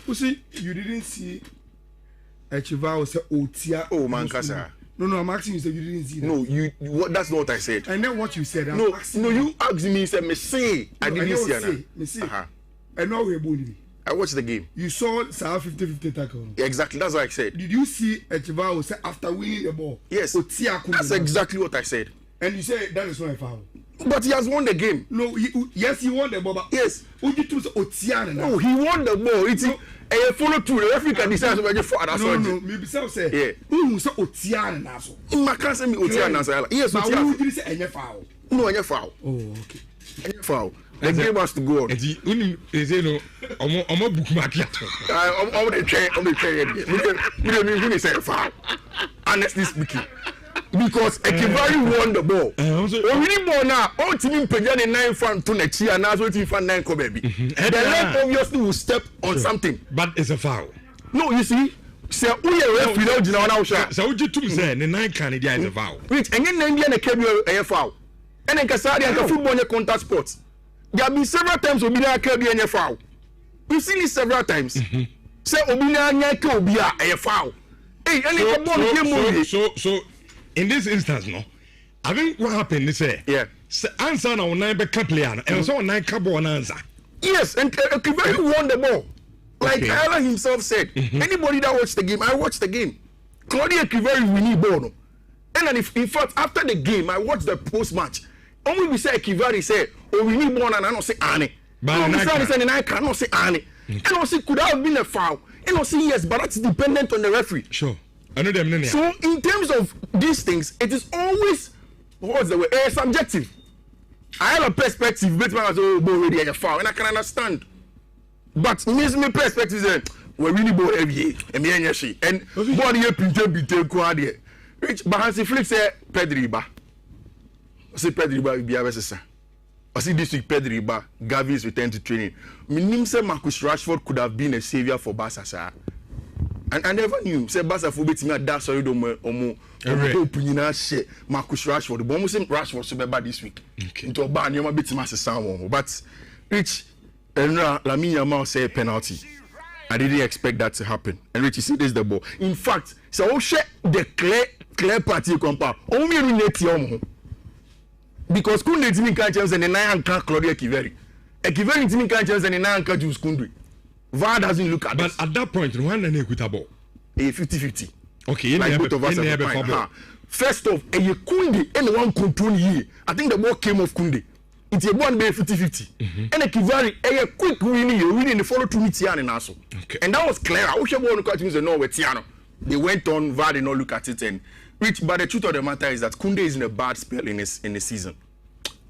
You see, you didn't see Echeverri was Otia. Oh man, Kasa. No, I'm asking you, so you didn't see that. No, what? That's not what I said. And then what you said. No, you asked me. You said, "Me say I didn't see it." Me say. And now we're bullying. I watched the game. You saw Salah 50-50 tackle. Yeah, exactly. That's what I said. Did you see Echevao say after winning the ball? Yes. That's exactly what I said. And you said that is not a foul. But he has won the game. No, yes, he won the ball. But yes. No, he won the ball. It's a follow through. The referee can decide to for that. No, maybe so say. Yeah. Who say Otiana na so? I can't say me Otiana na so. Yes, Otiana. But who did say any foul? No, any foul. Oh, okay. Any foul. The game has to go on. They say no. I'm a bookmark. I'm the train. We don't say foul. Honestly speaking. Because Ekivari won the ball. Winning ball now, all team Pejan in 9 fan to next year, and now team fan 9 come baby. The leg obviously will step on something. But it's a foul. No, you see, say who you referee now Gina now shot. So you two say the 9 Canadian is a foul. Which and then India came a foul. And then Kasari and football in contact sports. There have been several times Obina came a foul. We've seen it several times. Say Obina Nyaka a foul. Hey, and the ball game so in this instance, no, I think what happened is answer now 9 back player and so 9 cabo answer. Yes, and Kiveri won the ball. Like Ayala himself said, anybody that watched the game, I watched the game. Claudia Kiveri winning ball. And then in fact, after the game, I watched the post match. Only we say Kiveri said, "Oh, we need ball," and I don't say Annie. But I said, "I cannot say Annie." And I say, "Could have been a foul?" And I say, "Yes, but that's dependent on the referee." Sure. I know them. So in terms of these things, it is always what's the way? Subjective. I have a perspective, but man, already a foul, and I can understand. But my perspective is we really ball every year, and me and she, and one year Peter Quadia. Rich Bahansi Flick said Pedriba. I say Pedriba will be a vessel. I see this week Pedriba, Gavi is returned to training. Minim say Marcus Rashford could have been a savior for Barca, sir. And I never knew. Say Barca for beating me at that sorry do omo opinion share Marcus Rashford. The bomb say Rashford so bad this week. Into ban you beat him as a sound. But Rich and Lamine Yamal say penalty. I didn't expect that to happen. And Rich, you see this is the ball. In fact, so share the clear party compound. Only relate because Kunde team can't chance and the 9 can't Claudia Kiveri. A Kiveri team can't chance and the 9 can't use Kunde. VAR doesn't look at but at that point, one and equitable. A 50-50. Okay, like both of us. First off, a Kunde and one control ye. I think the ball came off Kunde. It's a one 50-50. And a Kivari, a quick winning the follow to Tiana and also. And that was clear. I wish I want to catch him no with Tiano. They went on, VAR did not look at it and Rich, but the truth of the matter is that Kunde is in a bad spell in the season.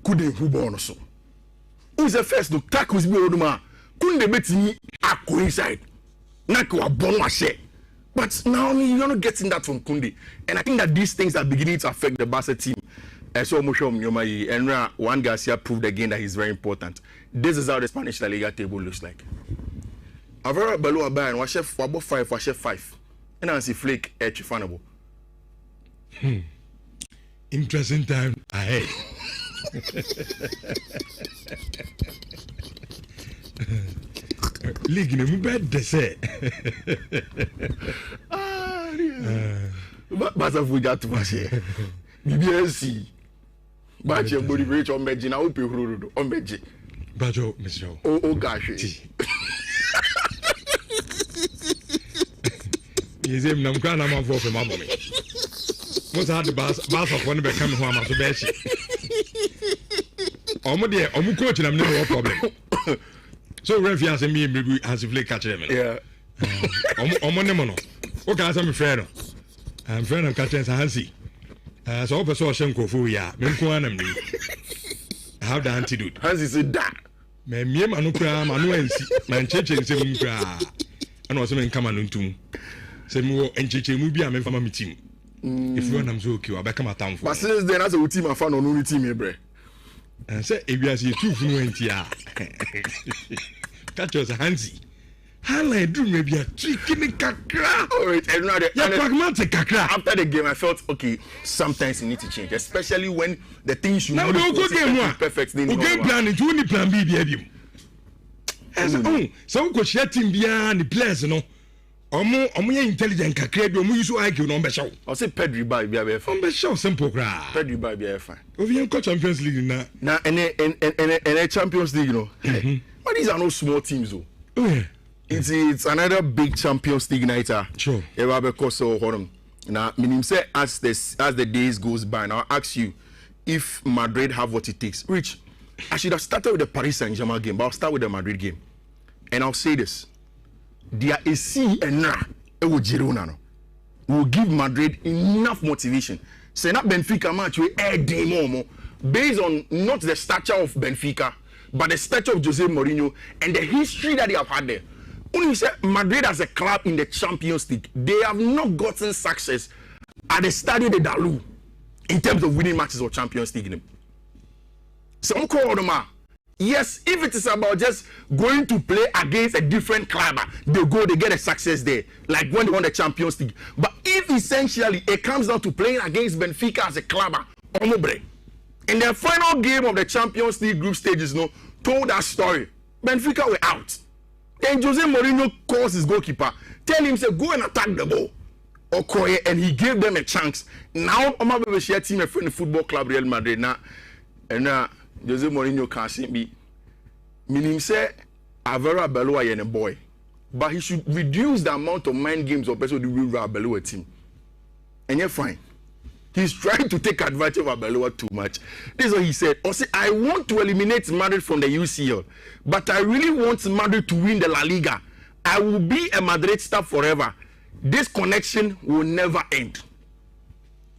Kunde who born also. Who's the first to tackle his Oduma? Kunde beti a coincide. Nakwa bon share. But now you're not getting that from Kunde. And I think that these things are beginning to affect the Barca team. So and Juan Garcia proved again that he's very important. This is how the Spanish La Liga table looks like. Avera below a ban, was chef for about 5, was chef 5. And I see Flake at Chifanable. Interesting time ahead. League no bad dessert. But I've got to watch it. BBSC. But you're going to reach on Medina, I'll be on Medji. Bajo, Mr. Oh, gosh. Is him no grand amount for my mommy. What's had the bass of one become home as a best? I'm coaching, I'm no problem. So, Refi has me as if they catch him. Yeah. I'm on the mono. Okay, I'm a friend. I'm friend of Catching Hansi. So, I saw Shenko for ya. How the antidote? Hansi said that. Me Manukra, Manuensi, Manchester, and and also in Kamanuntum. Semu and Chiche Mubi, I'm from my team. If you want them to kill, I become a town for. But since then, as a team, I found on team, bre. And say, if you are 2 fluent here, catch us a Hansi. How do maybe a chicken kakra? All right, and after the game, I felt okay. Sometimes you need to change, especially when the things you now don't go game one perfect. Game plan into only plan B, baby. As so, coach, your team behind the players, no. Omo intelligent kakra bi omo use IQ no mbeshaw. I say Pedri ba bia be fine. Mbeshaw simple kra. Pedri ba bia fine. Ovi enko Champions League na. Na and Champions League, you know. But these are no small teams though. Oh yeah. It's another big Champions League night. Sure. Because so now meaning say as the days goes by, now I'll ask you if Madrid have what it takes. Rich, I should have started with the Paris Saint-Germain game, but I'll start with the Madrid game. And I'll say this. There is C and Na will give Madrid enough motivation. Say not Benfica match we add more based on not the stature of Benfica, but the stature of Jose Mourinho and the history that they have had there. When you say Madrid as a club in the Champions League, they have not gotten success at the Stadio de Dalu in terms of winning matches or Champions League. Some call them yes, if it is about just going to play against a different club, they get a success there, like when they won the Champions League. But if essentially it comes down to playing against Benfica as a club, in the final game of the Champions League group stages, told that story. Benfica were out. Then Jose Mourinho calls his goalkeeper, tell him, say, go and attack the ball. Okoye, and he gave them a chance. Now, I'm going to share team a friend football club Real Madrid now, and Jose Mourinho can't see me. Meaning, say, Avera Beloa is a boy, but he should reduce the amount of mind games of person who will Beloa team. And you're fine. He's trying to take advantage of Abeloa too much. This is what he said. Or say, I want to eliminate Madrid from the UCL, but I really want Madrid to win the La Liga. I will be a Madrid star forever. This connection will never end.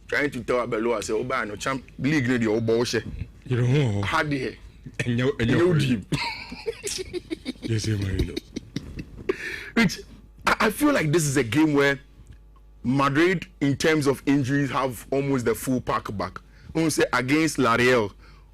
Trying to tell Abeloa, say, oh, no champ, league ready, oh, bullshit. You know, hard here. And you're deep. Yes, Which I feel like this is a game where Madrid, in terms of injuries, have almost the full pack back. We say against L'Oreal,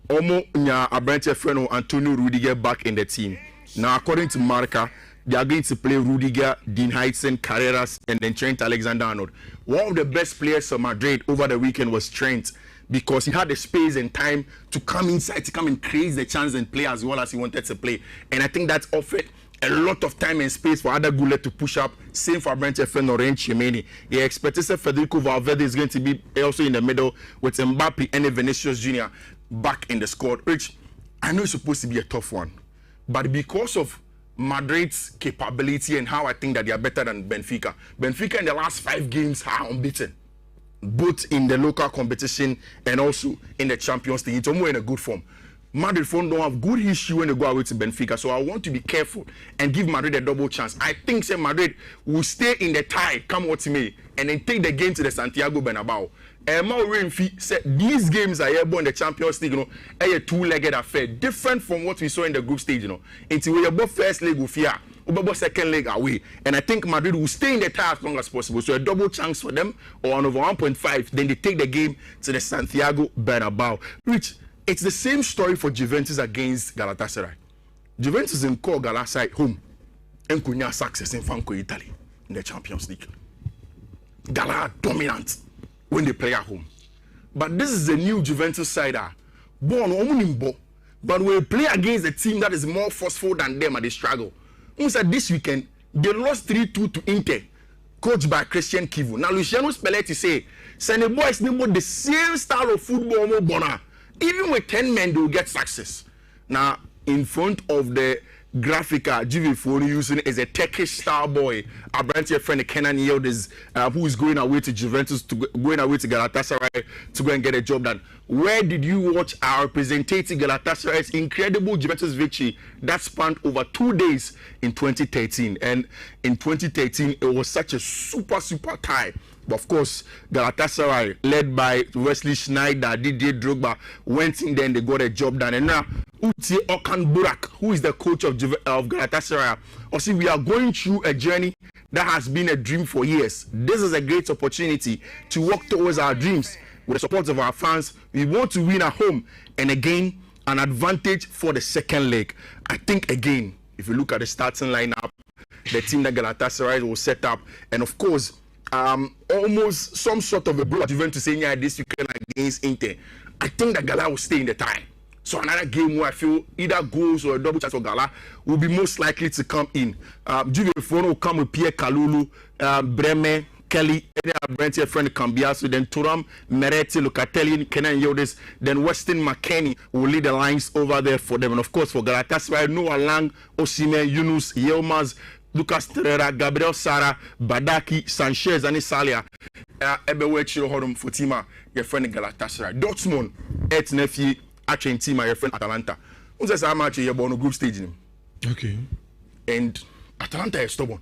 almost Abrante Freno, Antonio Rudiger back in the team. Now, according to Marca, they are going to play Rudiger, Dean Heitsen, Carreras, and then Trent Alexander-Arnold. One of the best players of Madrid over the weekend was Trent, because he had the space and time to come inside, to come and create the chance and play as well as he wanted to play. And I think that's offered a lot of time and space for other Goulet to push up. Same for Brent Fn or Chimeni. He expected Federico Valverde is going to be also in the middle with Mbappe and Vinicius Jr. back in the squad. Which I know it's supposed to be a tough one, but because of Madrid's capability and how I think that they are better than Benfica. Benfica in the last 5 games are unbeaten, both in the local competition and also in the Champions League. It's almost in a good form. Madrid don't have good history when they go away to Benfica, so I want to be careful and give Madrid a double chance. I think say Madrid will stay in the tie, come what may, and then take the game to the Santiago Bernabeu. These games are here in the Champions League, a two-legged affair, different from what we saw in the group stage. Until we are both first leg with fear, we second leg away, and I think Madrid will stay in the tie as long as possible. So a double chance for them, or on over 1.5. Then they take the game to the Santiago Bernabeu, which it's the same story for Juventus against Galatasaray. Juventus in call Galatasaray home, and Kunya success in Franco Italy in the Champions League. Gala dominant when they play at home. But this is a new Juventus side. Born Omunimbo, but we play against a team that is more forceful than them and they struggle. This weekend, they lost 3-2 to Inter, coached by Christian Kivu. Now, Luciano Spalletti say, Sene boys need the same style of football more bona. Even with 10 men, they will get success. Now, in front of the graphica, GV4 using is a Turkish star boy. Our brand friend Kenan Yildiz, who is going away to Juventus, going away to Galatasaray to go and get a job done. Where did you watch our representative Galatasaray's incredible Juventus victory that spanned over 2 days in 2013? And in 2013, it was such a super tie. But of course, Galatasaray, led by Wesley Sneijder, Didier Drogba, went in there and they got a job done. And now, Uti Okan Burak, who is the coach of Galatasaray, also we are going through a journey that has been a dream for years. This is a great opportunity to work towards our dreams with the support of our fans. We want to win at home and again an advantage for the second leg. I think again, if you look at the starting lineup, the team that Galatasaray will set up, and of course, almost some sort of a blow at Juventus saying this weekend against Inter. I think that Gala will stay in the tie. So another game where I feel either goals or a double chance for Gala will be most likely to come in. Juve Fono will come with Pierre Kalulu, Bremen, Kelly, Brent, your friend Cambiaso, then Turam, Meretti, Locatelli, Kenan Yildiz, then Weston McKennie will lead the lines over there for them. And of course, for Galatasaray, Noah Lang, Osimhen, Yunus, Yilmaz, Lucas Torreira, Gabriel Sara, Badaki, Sanchez, and Isalia. Ebewe Chiro Hodum Fatima, your friend Galatasaray. Dortmund, Nefi, Achen Tima, your friend Atalanta. Who says how much you're born on group stage? Okay. And Atalanta is stubborn.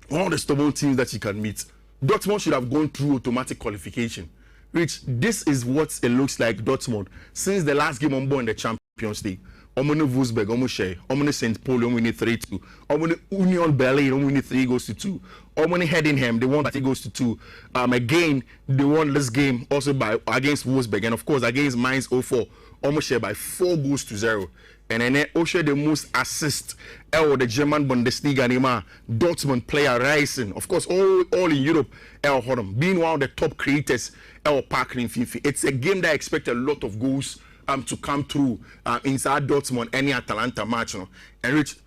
One of the stubborn teams that you can meet. Dortmund should have gone through automatic qualification. Which this is what it looks like Dortmund since the last game on board in the Champions League. Omone Wolfsburg, Omone Omone St. Paul, Omone 3-2. Omone Union Berlin, Omone 3-2. Omone Heidenheim, they won that it goes to 2. Again, they won this game also by against Wolfsburg, and of course against Mainz 04. Omone by 4-0. And then Osher the most assist the German Bundesliga Nima Dortmund player rising. Of course, all in Europe, El Hodom being one of the top creators, El Parker in FIFA. It's a game that I expect a lot of goals to come through inside Dortmund, any Atalanta match. You know? And Rich,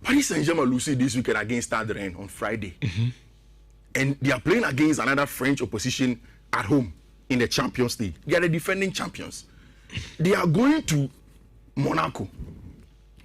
Paris Saint-Germain lose this weekend against Stade Rennes on Friday. Mm-hmm. And they are playing against another French opposition at home in the Champions League. They are the defending champions. They are going to Monaco.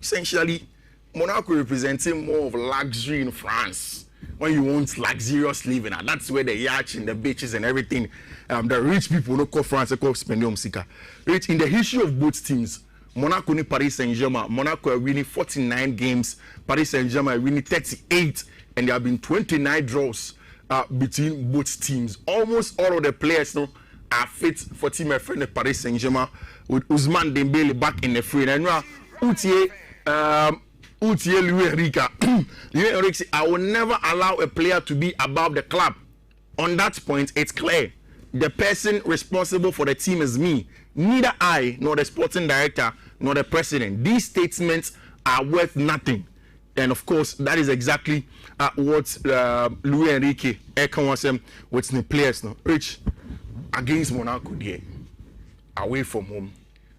Essentially, Monaco representing more of luxury in France. When you want luxurious living, and that's where the yachts and the beaches and everything, the rich people don't call France, they call spending sika. Rich in the history of both teams, Monaco and Paris Saint-Germain. Monaco are winning 49 games, Paris Saint-Germain are winning 38, and there have been 29 draws between both teams. Almost all of the players now are fit for team my friend Paris Saint-Germain with Ousmane Dembele back in the free. And now Louis Enrique. Louis Enrique, I will never allow a player to be above the club. On that point, it's clear. The person responsible for the team is me. Neither I, nor the sporting director, nor the president. These statements are worth nothing. And of course, that is exactly what Louis Enrique was with the players now. Rich, against Monaco there, away from home,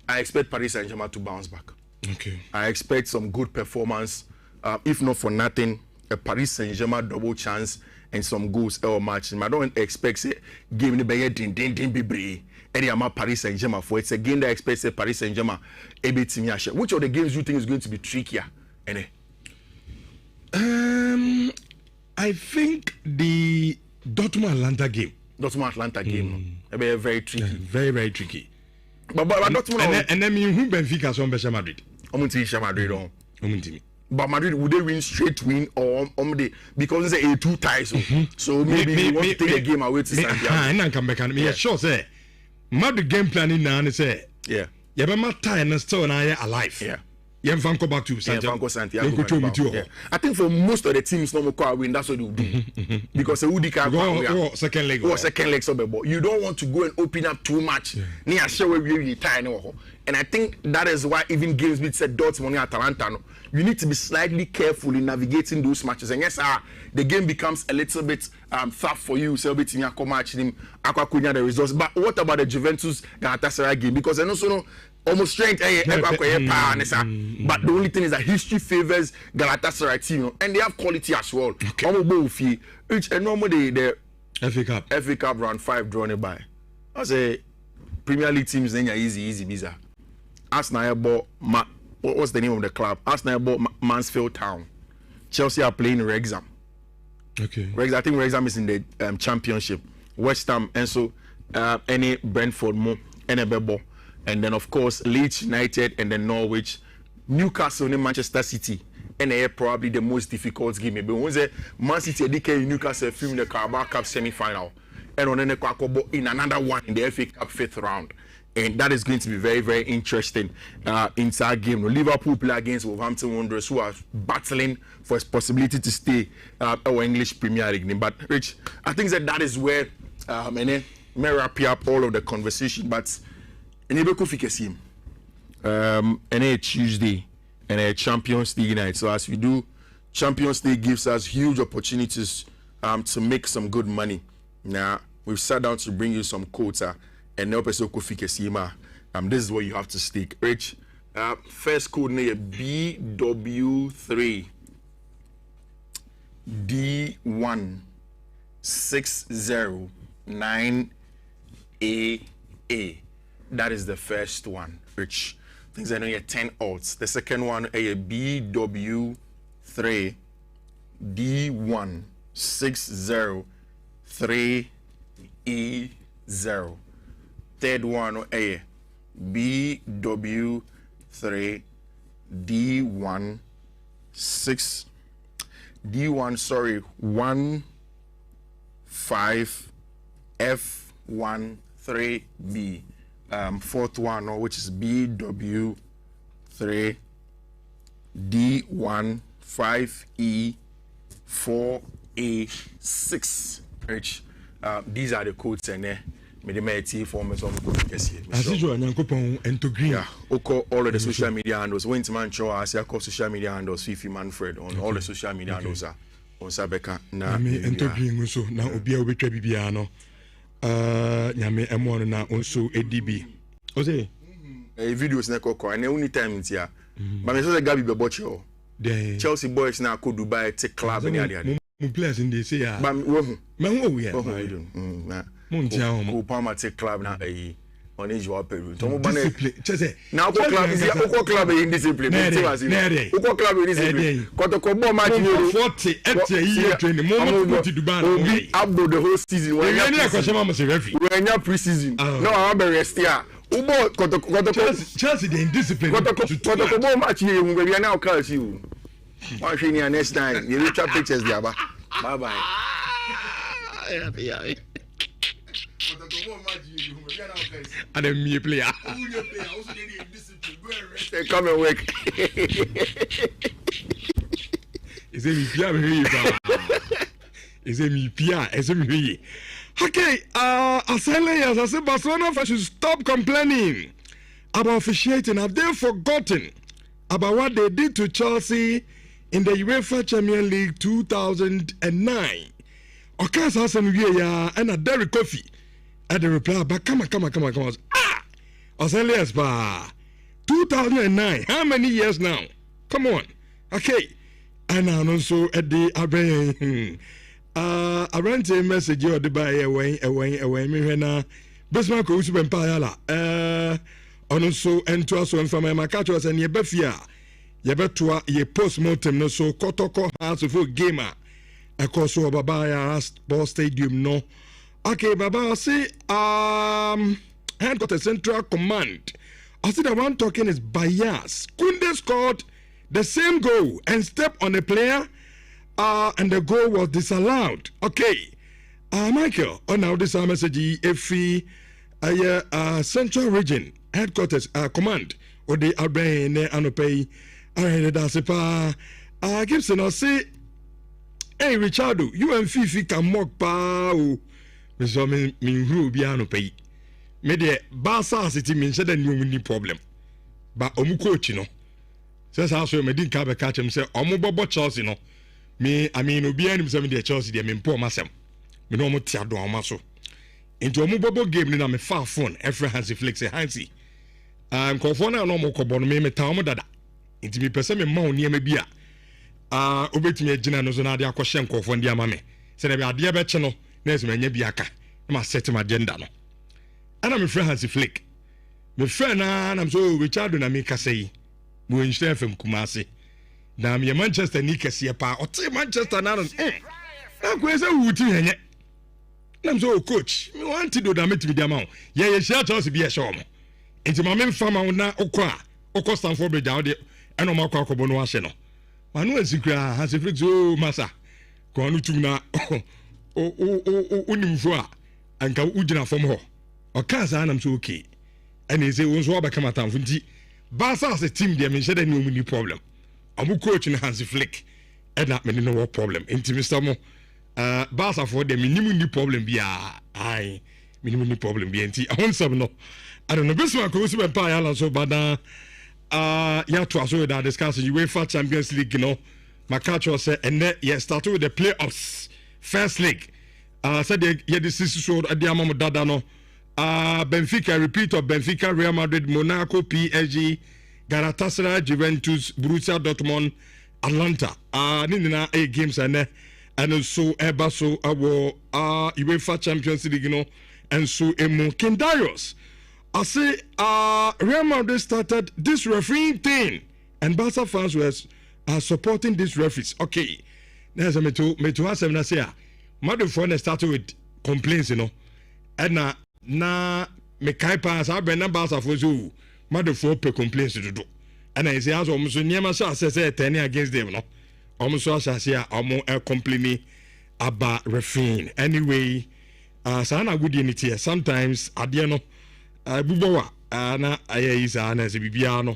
I expect Paris Saint-Germain to bounce back. Okay. I expect some good performance, if not for nothing, a Paris Saint-Germain double chance and some goals or match. I don't expect a game to be Paris Saint-Germain for it's a game that I expect Paris Saint-Germain a bit. Which of the games do you think is going to be trickier? I think the Dortmund Atlanta game. Be very tricky. Very, very tricky. But Dortmund and then who Benfica so Besha Madrid. Madrid. But Madrid, would they win straight win or because it's a 2 ties? So maybe you want to take a game away to Santiago. And come back and me sure say Madrid game planning now and say yeah. You have my time and still alive. Yeah. You have go back to Santiago. I think for most of the teams, no more win. That's what they will do because the Udika go second leg or second leg. You don't want to go and open up too much. Near show where you retire. And I think that is why even games with said Dortmund Atalanta, you need to be slightly careful in navigating those matches. And yes, the game becomes a little bit tough for you. So bit in your match him, the results. But what about the Juventus Galatasaray game? Because I also know almost strength. But the only thing is that history favors Galatasaray team, and they have quality as well. Okay. And normally the FA Cup round 5 drawn by. I say Premier League teams then easy visa. Arsenal bought what's the name of the club? Arsenal bought Mansfield Town. Chelsea are playing Wrexham. Okay. I think Wrexham is in the championship. West Ham and so any Brentford more and then of course Leeds United and then Norwich, Newcastle and Manchester City. And they are probably the most difficult game. But when they Man City DK Newcastle film the Carabao Cup semi-final, and on the in another one in the FA Cup 5th round. And that is going to be very, very interesting inside game. Liverpool play against Wolverhampton Wanderers, who are battling for its possibility to stay our English Premier League. But Rich, I think that is where may wrap up all of the conversation. But and Tuesday and a Champions League night. So as we do, Champions League gives us huge opportunities to make some good money. Now we've sat down to bring you some quota. And now person could fix This is what you have to stick. Rich, first code name BW3 D1609AA. That is the first one, Rich. Things I know you 10 odds. The second one a BW3 D1603E0. Third one a BW3 D1 15F13B. Fourth one, which is BW3 D1 5E4A6. Rich, these are the codes and Medimate forms of as usual, Yankopon and to green. Yeah, all of the social media handles. Went man show us your social media handles, Fifi Manfred on all the social media handles on Sabeka. Na me and to green so now Obia will be Trebiano. Yame M1 now also ADB. Ose videos na koko and only time it's here. But me say Gabi be botcho. Chelsea boys now go Dubai take club in the players in the say but man oh yeah Who Palmer take club now on his job period. Now club is club in discipline. Club in discipline. Kotoko match 40 at a year training moment to Dubai. Abdo the whole season. When you pre-season. No, I'm a rest here. Chelsea in discipline. Kotoko match here. We are now catch you. Watching you next time. You reach pictures there. Bye bye. And then me player. Come and work. Is it me Pierre? Is it me Pierre? Is it me? Okay, I said Barcelona fans should stop complaining about officiating. Have they forgotten about what they did to Chelsea in the UEFA Champions League 2009? Okay, so and a Derek Coffee at the reply, but come on. I said, yes, 2009. How many years now? Come on. Okay. And also at the I ran a message you the by away, me na Bismarck who's been payala. Also, and to us from my catch was and ye befia. Ye betua ye post mortem no so Kotoko has a full gamer. A course of Babaya Ball Stadium no. Okay, Baba say had got a central command. I see the one talking is bias. Kunde scored the same goal and stepped on a player, and the goal was disallowed. Okay, Michael, now this message if central region headquarters command or the Abraham Anopay. That's Gibson. I say, hey Richardo, you and Fifi can mock pow. So me who be Anopay. Me the Barca City means that no problem. But coach, you know. Says also me didn't catch him say bobo Chelsea no. Me I mean obi anim say me the Chelsea dey me poor masem. Me no mo tia do amaso. Into bobo game ni na me far phone every Hansi Flick say Hansi. Nkofo na no mo kobo no me ta mo dada. Into me pese me ma oni me bia. Obetimi agina no so na ade akɔhye nkofo ndi ama me. Say na be ade be che no na eso me nya bia ka. Na ma set my agenda no. Ana me friend Hansi Flick. Me friend na so Richard na me ka say. We in FM Kumasi. Na me Manchester ni kese pa. Ote Manchester na no. Na kwese wuti henye. Na so coach. Me want to do that me to be amount. Ye share Chelsea be a show mo. Enti ma me mfa ma na okwa. Okwa Stanford Bridge out there. Eno ma kwa akobo no ahye no. Manu asikra Hansi Flick so masa. Ko anu tum na onimfo a anka ugina fom ho. Oka sa na so okay. Ene say won so abaka matamfo nti Barca as a team they mentioned that no problem. Amu coach in Hansi Flick and that many no problem. Into Mr. Mo Barca for them minimum problem be I minimum problem be anti. I want some no. I don't know this one goes to Empire so but yeah to also that discussing UEFA Champions League you know. My coach was said and then yeah started with the playoffs first leg. Said yeah this is so at the amount dada no Benfica, repeat of Benfica, Real Madrid, Monaco, PSG, Galatasaray, Juventus, Borussia Dortmund, Atlanta. Nina 8 games and so eba so UEFA Champions League, you know, and so emo Kendarius. I say Real Madrid started this refereeing thing, and Barca fans were supporting these referees. Okay, there's a me to have seven say Madrid fans started with complaints, you know, and na me kai pass I be na Barca for so Madrid for pe complaints to do, and I say as almost near say 10 against them, no, almost as say complaining about refereeing. Anyway, sana good unity sometimes adiano. Bubawa na ayisa na bibiano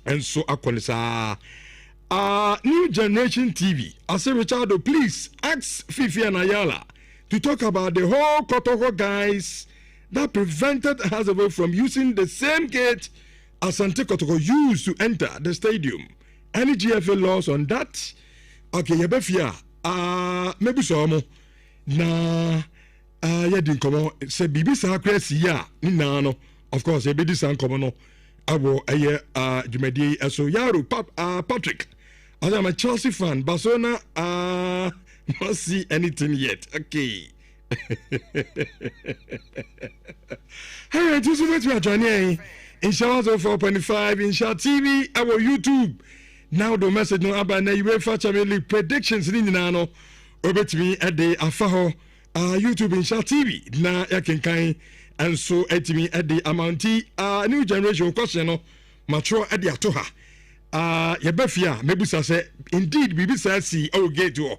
and so akonisa New Generation TV. I say Richardo, please ask Fifi and Ayala to talk about the whole Kotoko guys that prevented Hazard from using the same gate as Sante Kotoko used to enter the stadium. Any GFA laws on that? Okay, yebefia maybe so na yɛdi nkɔmɔ sɛ biribi saa kora si ya nyinaa no of course yɛbɛdi saa nkɔmɔ no awɔ ɛyɛ dwumadie ɛso yaro Patrick I am a Chelsea fan Barcelona not see anything yet. Okay. Hey, this is what we are joining Inshallah 4.5 Inshallah TV our YouTube now the message no about na UEFA Champions League predictions ni nyinaa no obetimi ɛde afa hɔ YouTube Inshallah TV na yakenkan and so etimi at the amounti new generation question no mature at the atoha yebefia mebusa say indeed bibisa si gate to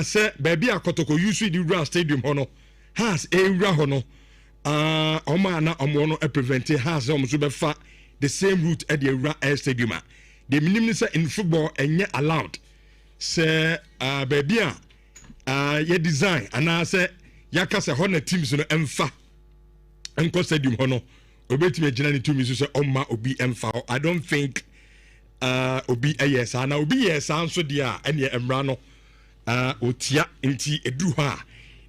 say baby akotoko usually the Ura stadium hono has a Ura hono oma na omo no prevent has omo so befa the same route at the Ura stadium the minimum say in football enye allowed say baby ye design and I say yaka say honor teams no emfa enko stadium hono obetime gina ni tumi so say oma obi emfa I don't think obi yes and obi yes anso dia ene emra no otia nti edu ha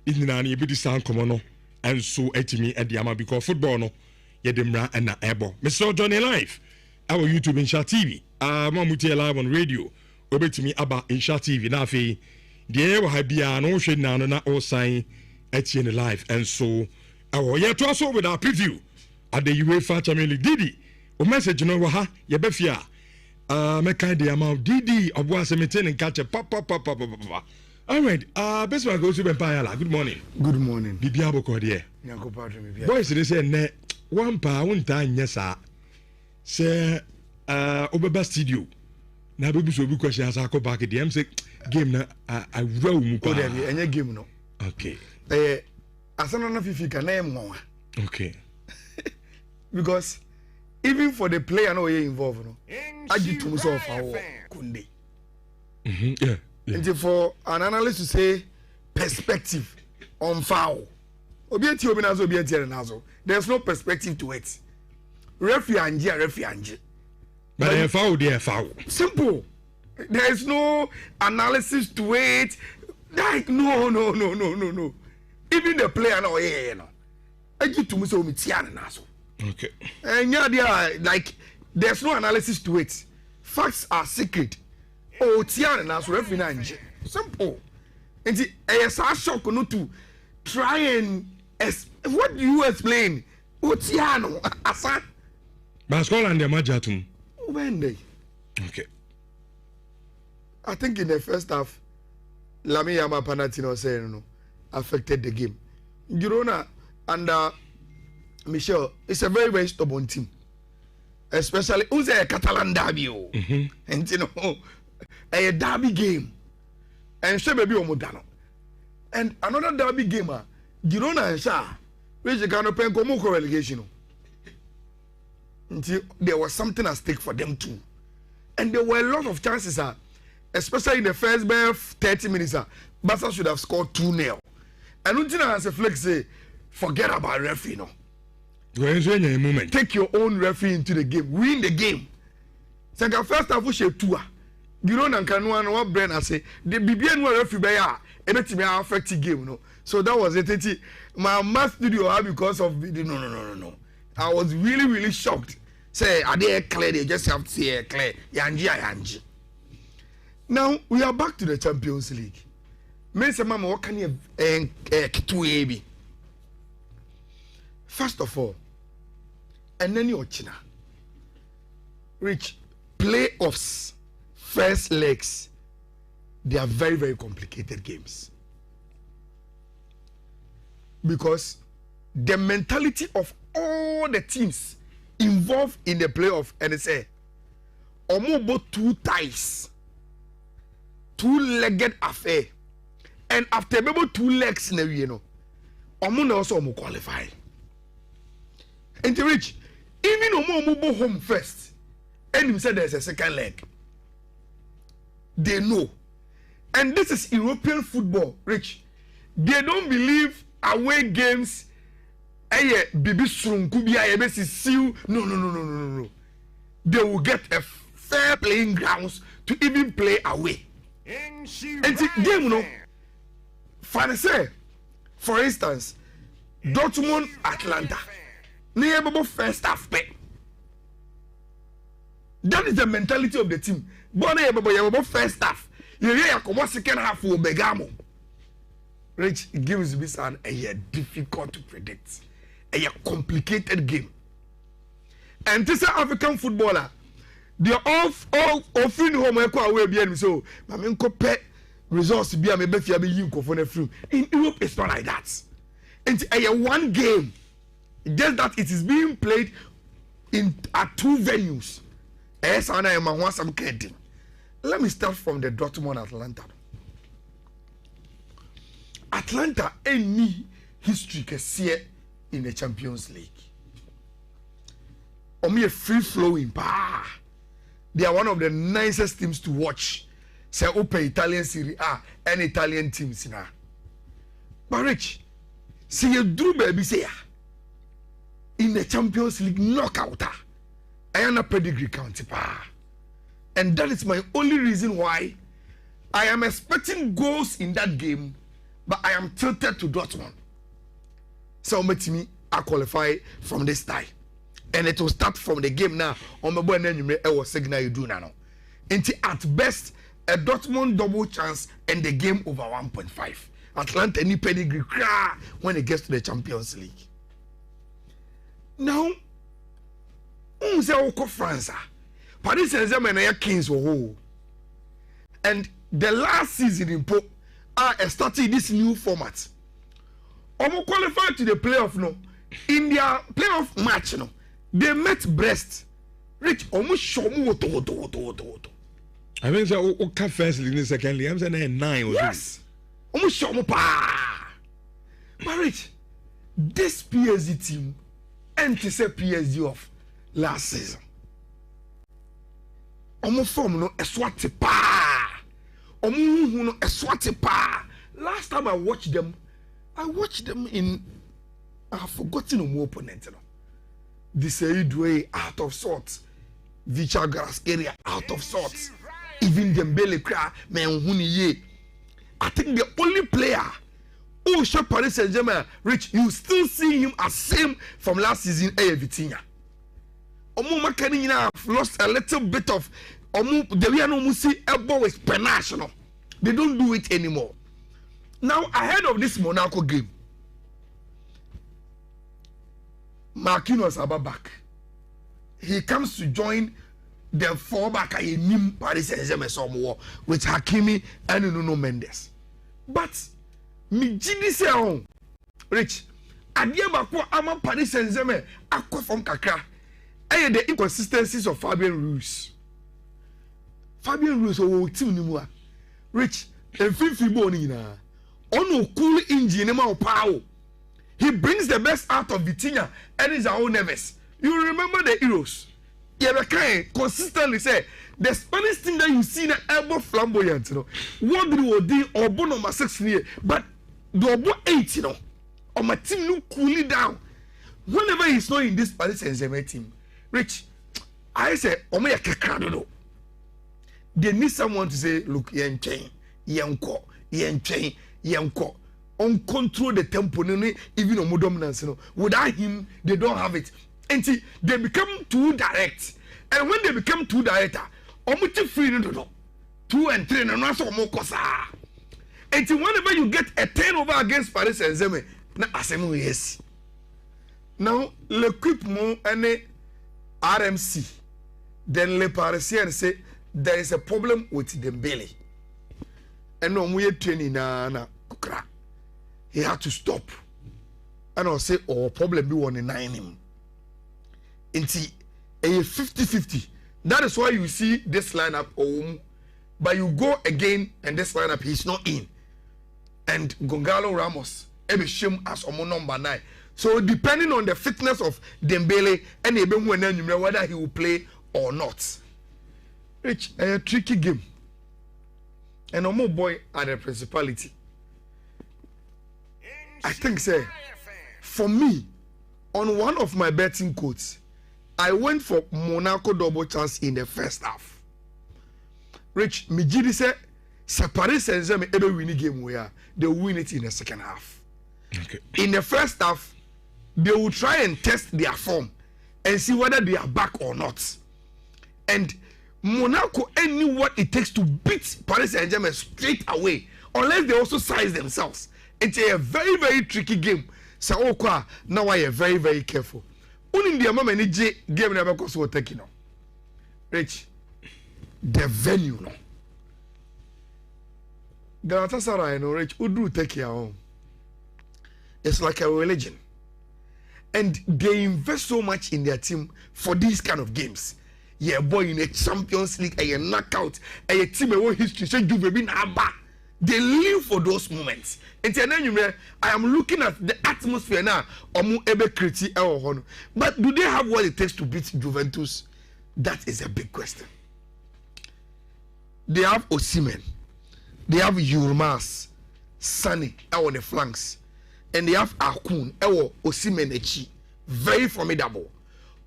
inina na yebedi san komo no enso etimi ediama because football no ye de mra na ebo Mr. Johnny live our YouTube Insha TV mamuti live on radio obetimi aba Insha TV na afi de wa ha bia no hwe na no na o sign etie ne live and so our yet also with our preview at the UEFA Champions League Didi o message no wa ha ye befia meka de amount Didi obo asemete ne catch papa. All right best man go to Empire. Good morning. Bibia boko de Nyanko Padre bibia boys they say ne one pa wonta nyesa say obeba studio na bebu so bi question asa ko back the say game na I raw mu ko dem enye game no okay asana na fifi ka na emwa okay because even for the player no you involved no agitum so of our kunde yeah. And for an analyst to say perspective on foul obieti obinazo obieti nazo there's no perspective to it referee but a foul there foul simple there is no analysis to it like no even the player no agitum so mitian nazo okay and yeah like there's no analysis to it facts are secret oh tian na so referee na nje simple and yes I shock no to try and what do you explain oh tian asa Bascola and Majatum when they okay I think in the first half Lami Yama Panatino said no affected the game Girona and Michel, it's a very, very stubborn team. Especially who's a Catalan derby. And you know, a derby game. And she baby Omodano. And another derby game, Girona and Sha, which you cannot pay Komoko relegation. Until there was something at stake for them too. And there were a lot of chances, especially in the first 30 minutes, Barca should have scored 2-0. And until as a flex say, forget about referee, no. Moment. Take your own referee into the game. Win the game. Second first half we should 2. you know nankano and what brain I say the BBN were if you be everything affect game no. So that was it. My math studio because of no. I was really shocked. Say are they clear? They just have to say clear. Yanji. Now we are back to the Champions League. Men say mama what can you kitu First of all, and then you're China. Rich playoffs, first legs, they are very complicated games. Because the mentality of all the teams involved in the playoff, and they say, almost 2 ties, 2-legged affair, and after maybe 2 legs, you know, also qualify. And to reach, even Omo home first, and him said there's a second leg. They know. And this is European football, Rich. They don't believe away games. Bibi Surunkubi, no. They will get a fair playing grounds to even play away. And the game, you know, for instance, Dortmund, Atlanta. Near first half pay. That is the mentality of the team. But you first half. You come second half for Begamo. Rich gives me a difficult to predict. A complicated game. And this is African footballer. They are all offering home away behind me. So I mean compare results be a maybe you go for free. In Europe it's not like that. And a one game. Just that it is being played at 2 venues. Let me start from the Dortmund Atlanta. Atlanta any history can see in the Champions League. A free flowing they are one of the nicest teams to watch. Say open Italian Serie A and Italian teams now. But Rich, see you do baby say in the Champions League knockout, I am a pedigree county and that is my only reason why I am expecting goals in that game, but I am tilted to Dortmund. So me I qualify from this tie, and it will start from the game now. On my boy, then you was signal you do now. Until at best a Dortmund double chance and the game over 1.5. Atlanta any pedigree when it gets to the Champions League. Now, say Oko France, Paris Saint-Germain are kings who, and the last season in Po are starting this new format. Omo qualified to the playoff no. In their playoff match no, they met Brest. Rich almost show me what. I mean, so okay, first league, second league, I'm saying 9. Yes, almost show me pa. But Rich, this PSG team. And to say PSG of last season. Omo form no eswati pa. Omo no eswati pa. Last time I watched them in I've forgotten my opponent. You know. This Idwe out of sorts. Vicha Graskeria out of sorts. Even Dembele cry men ye. I think the only player who shot Paris Saint-Germain, Rich, you still see him as same from last season, Vitinha. Omo Makani have lost a little bit of the way no see elbow is penational. They don't do it anymore. Now, ahead of this Monaco game, Marquinhos are back. He comes to join the 4-back Paris Saint-Germain somewhere with Hakimi and Nuno Mendes. But me jidi se on Rich adia bako ama Paris Saint-Germain akọ from kakra the inconsistencies of Fabian Ruiz o team ni mu a Rich enfifi bo ni na ono cool engine ma power. He brings the best out of Vitinha and his own Neves. You remember the Euros? Yeah, the kind consistently say the Spanish team that you see the elbow flamboyant, you know. What do do or bon number 6 here, but the obo 8, you know. Or my team no cool down. Whenever he's not in this Paris Saint-Germain team, Rich, I say, oh my kakado. they need someone to say, look, yenko, on control the tempo, even on dominance. Without him, they don't have it. And see, they become too direct. And when they become too direct, free 2 and 3 and also more kosa. And whenever you get a turnover against Paris Saint-Germain, na asemu yes. Now, l'équipement and RMC, then les Parisiens say there is a problem with Dembele. And no we training na kukra. He had to stop. And I'll say, oh, problem be 1-9 him. Into a 50-50. That is why you see this lineup, but you go again and this lineup he's not in. And Gonzalo Ramos, Ebishim as number 9. So depending on the fitness of Dembele and whether he will play or not. It's a tricky game. And Omo boy at the principality. I think, say, for me, on one of my betting codes, I went for Monaco double chance in the first half. Rich, Mijidi said, Paris Saint-Germain ever win the game where they win it in the second half. Okay. In the first half, they will try and test their form and see whether they are back or not. And Monaco knew what it takes to beat Paris Saint-Germain straight away, unless they also size themselves. It's a very, very tricky game. So, now I am very, very careful. Only the moment game never goes to take, Rich, the venue, no. Galatasaray, Rich, Udu take your home. It's like a religion. And they invest so much in their team for these kind of games. Yeah, boy, in a Champions League, a knockout, a team with history, so you've been abba. They live for those moments. I am looking at the atmosphere now. But do they have what it takes to beat Juventus? That is a big question. They have Osimhen. They have Yilmaz, Sane on the flanks. And they have Akun, Osimhen Echi. Very formidable.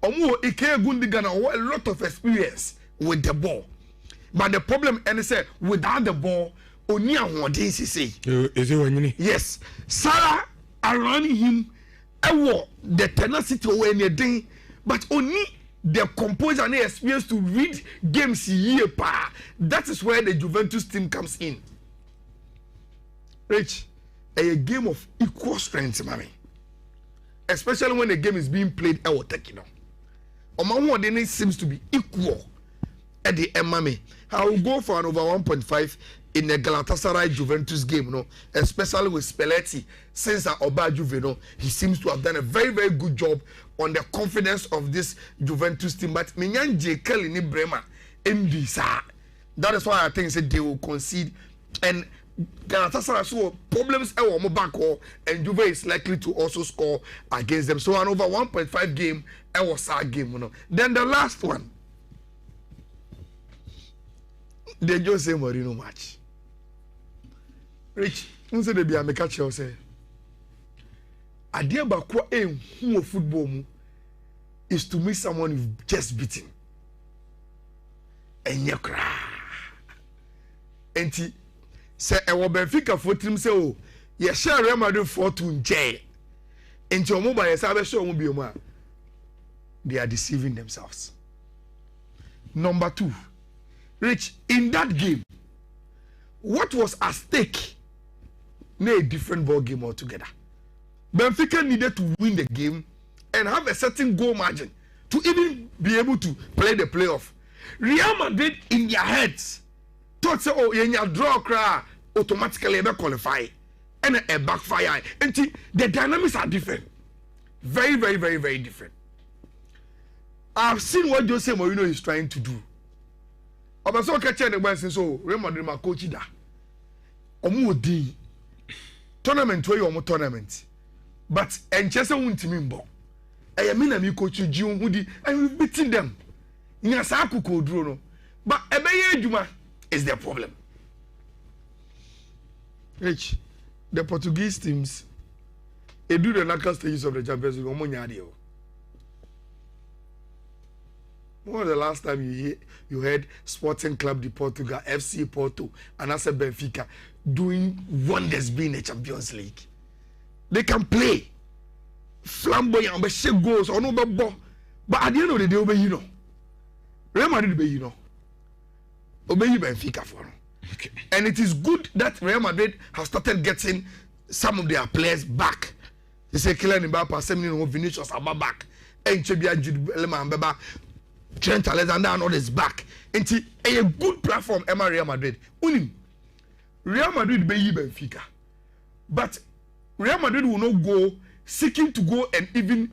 Ike Gundogan a lot of experience with the ball. But the problem, and they say, without the ball, Is it when yes, Sarah around him, the tenacity when you're doing, but only the composure and the experience to read games here. That is where the Juventus team comes in. Rich, a game of equal strength, mommy. Especially when the game is being played, Omamu seems to be equal at the mommy. I will go for an over 1.5 in the Galatasaray Juventus game, especially with Spalletti. Since Oba Juve, he seems to have done a very, very good job on the confidence of this Juventus team. But Minyan J. Kelly ni Bremer, MD, sir. That is why I think they will concede. And Galatasaray saw problems back, and Juve is likely to also score against them. So an over 1.5 game, was a game. Then the last one, the Jose Mourinho match. Rich, unse de bia meka che say ade ba kwa hu football mu is to meet someone you've just beaten. Enye kra. Enti se ewo Benfica fotrim se o ye share Real Madrid 4-2 nje. Enti omo ba ye sa be show omo bi omo a they are deceiving themselves. Number 2, Rich, in that game, what was at stake? A different ball game altogether. Benfica needed to win the game and have a certain goal margin to even be able to play the playoff. Real Madrid in their heads thought, say, oh, you draw cry automatically qualify and a backfire. And the dynamics are different. Very, very, very, very different. I've seen what Jose Mourinho is trying to do. I'm so catching the boys and so Real Madrid my coach da. Omudi tournament where you tournament. But Manchester won't team mbo. I mean I'm coach you and we've beaten them. Nyasa kuko duro no. But ebeye juma is the problem. Rich, the Portuguese teams they do the knockout stages of the Champions League. when was the last time you heard Sporting Club de Portugal, FC Porto, and as a Benfica doing wonders being a Champions League? They can play flamboyant, but shake goals or no ball. But at the end of the day, obey you know. Real Madrid obey you know. Obey you Benfica for them. Okay. And it is good that Real Madrid has started getting some of their players back. They say Kylian Mbappe, Vinicius Abba back, and Chebia Jude Bellingham Beba, Trent Alexander-Arnold is back. And it's a good platform. Emma Real Madrid. Only Real Madrid be Benfica, but Real Madrid will not go seeking to go and even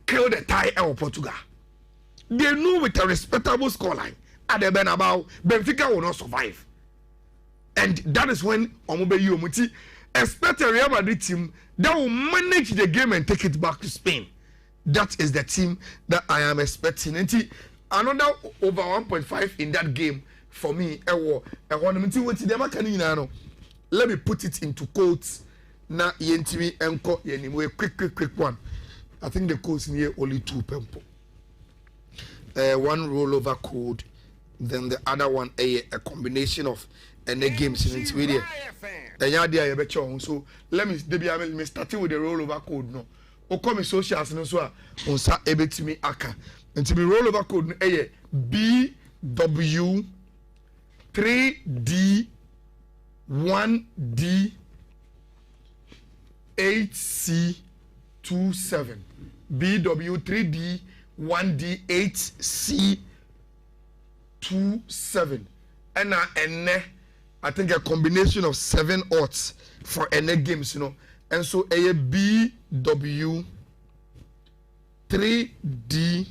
kill the tie of Portugal. They know with a respectable scoreline at the Bernabeu, Benfica will not survive. And that is when Omobeyi Omuti expect a Real Madrid team that will manage the game and take it back to Spain. That is the team that I am expecting. And another over 1.5 in that game for me. Let me put it into quotes. Na yentimi enko yenimwe quick one. I think the quotes here only 2 people. One rollover code, then the other one a combination of any games in it with it. So let me start with the rollover code no. O come socials no so onsa ebetimi aka. And me rollover code no BW 3D 1D 8C27 BW3D 1D 8C27 and I think a combination of 7 odds for any games, you know. And so a BW 3D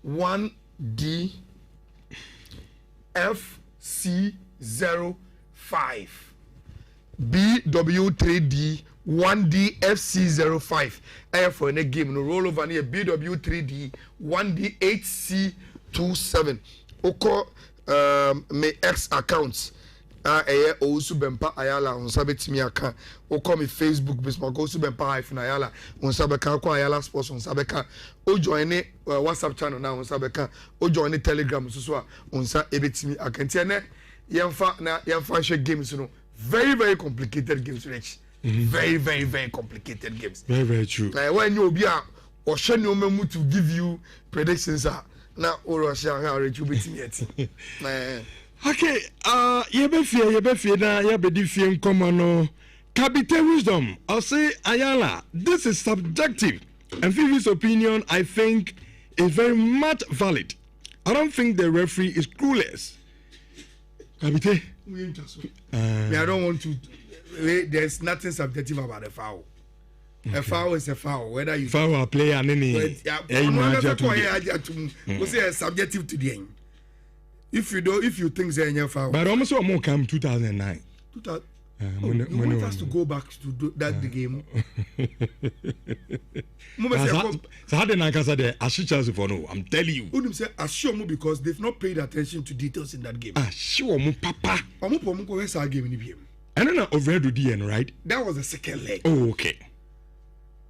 1D FC05 BW3D 1D FC05 for any game no roll over near BW3D 1D 8C27 oko me X accounts Osu Bempa Ayala on Sabetimi aka oko me Facebook bismarck Osu Bempa Ayala on Sabeka ko Ayala Sports on Sabeka o join WhatsApp channel now on Sabeka o join Telegram so on sa ebetimi aka ntiene yemfa share games no very complicated games, Rich. Very complicated games. Very true. When you be a or no memu to give you predictions now or Russia Rich you beat me. Okay, yebefie na yebedifie nkomo Capital wisdom. I'll say Ayala, this is subjective. And Fifi's opinion I think is very much valid. I don't think the referee is clueless. Capital I don't want to. There's nothing subjective about a foul. Okay. A foul is a foul. Whether you foul a player and any, was subjective to the end. If you think they're in your foul, but almost more come 2009. You want us to go back to do that the game. So how did I answer the Ashichas for no? I'm telling you. Wouldn't say assure me because they've not paid attention to details in that game. Assure me, Papa. Where's our game in the game? I don't know over the DN, right? That was the second leg. Oh, okay.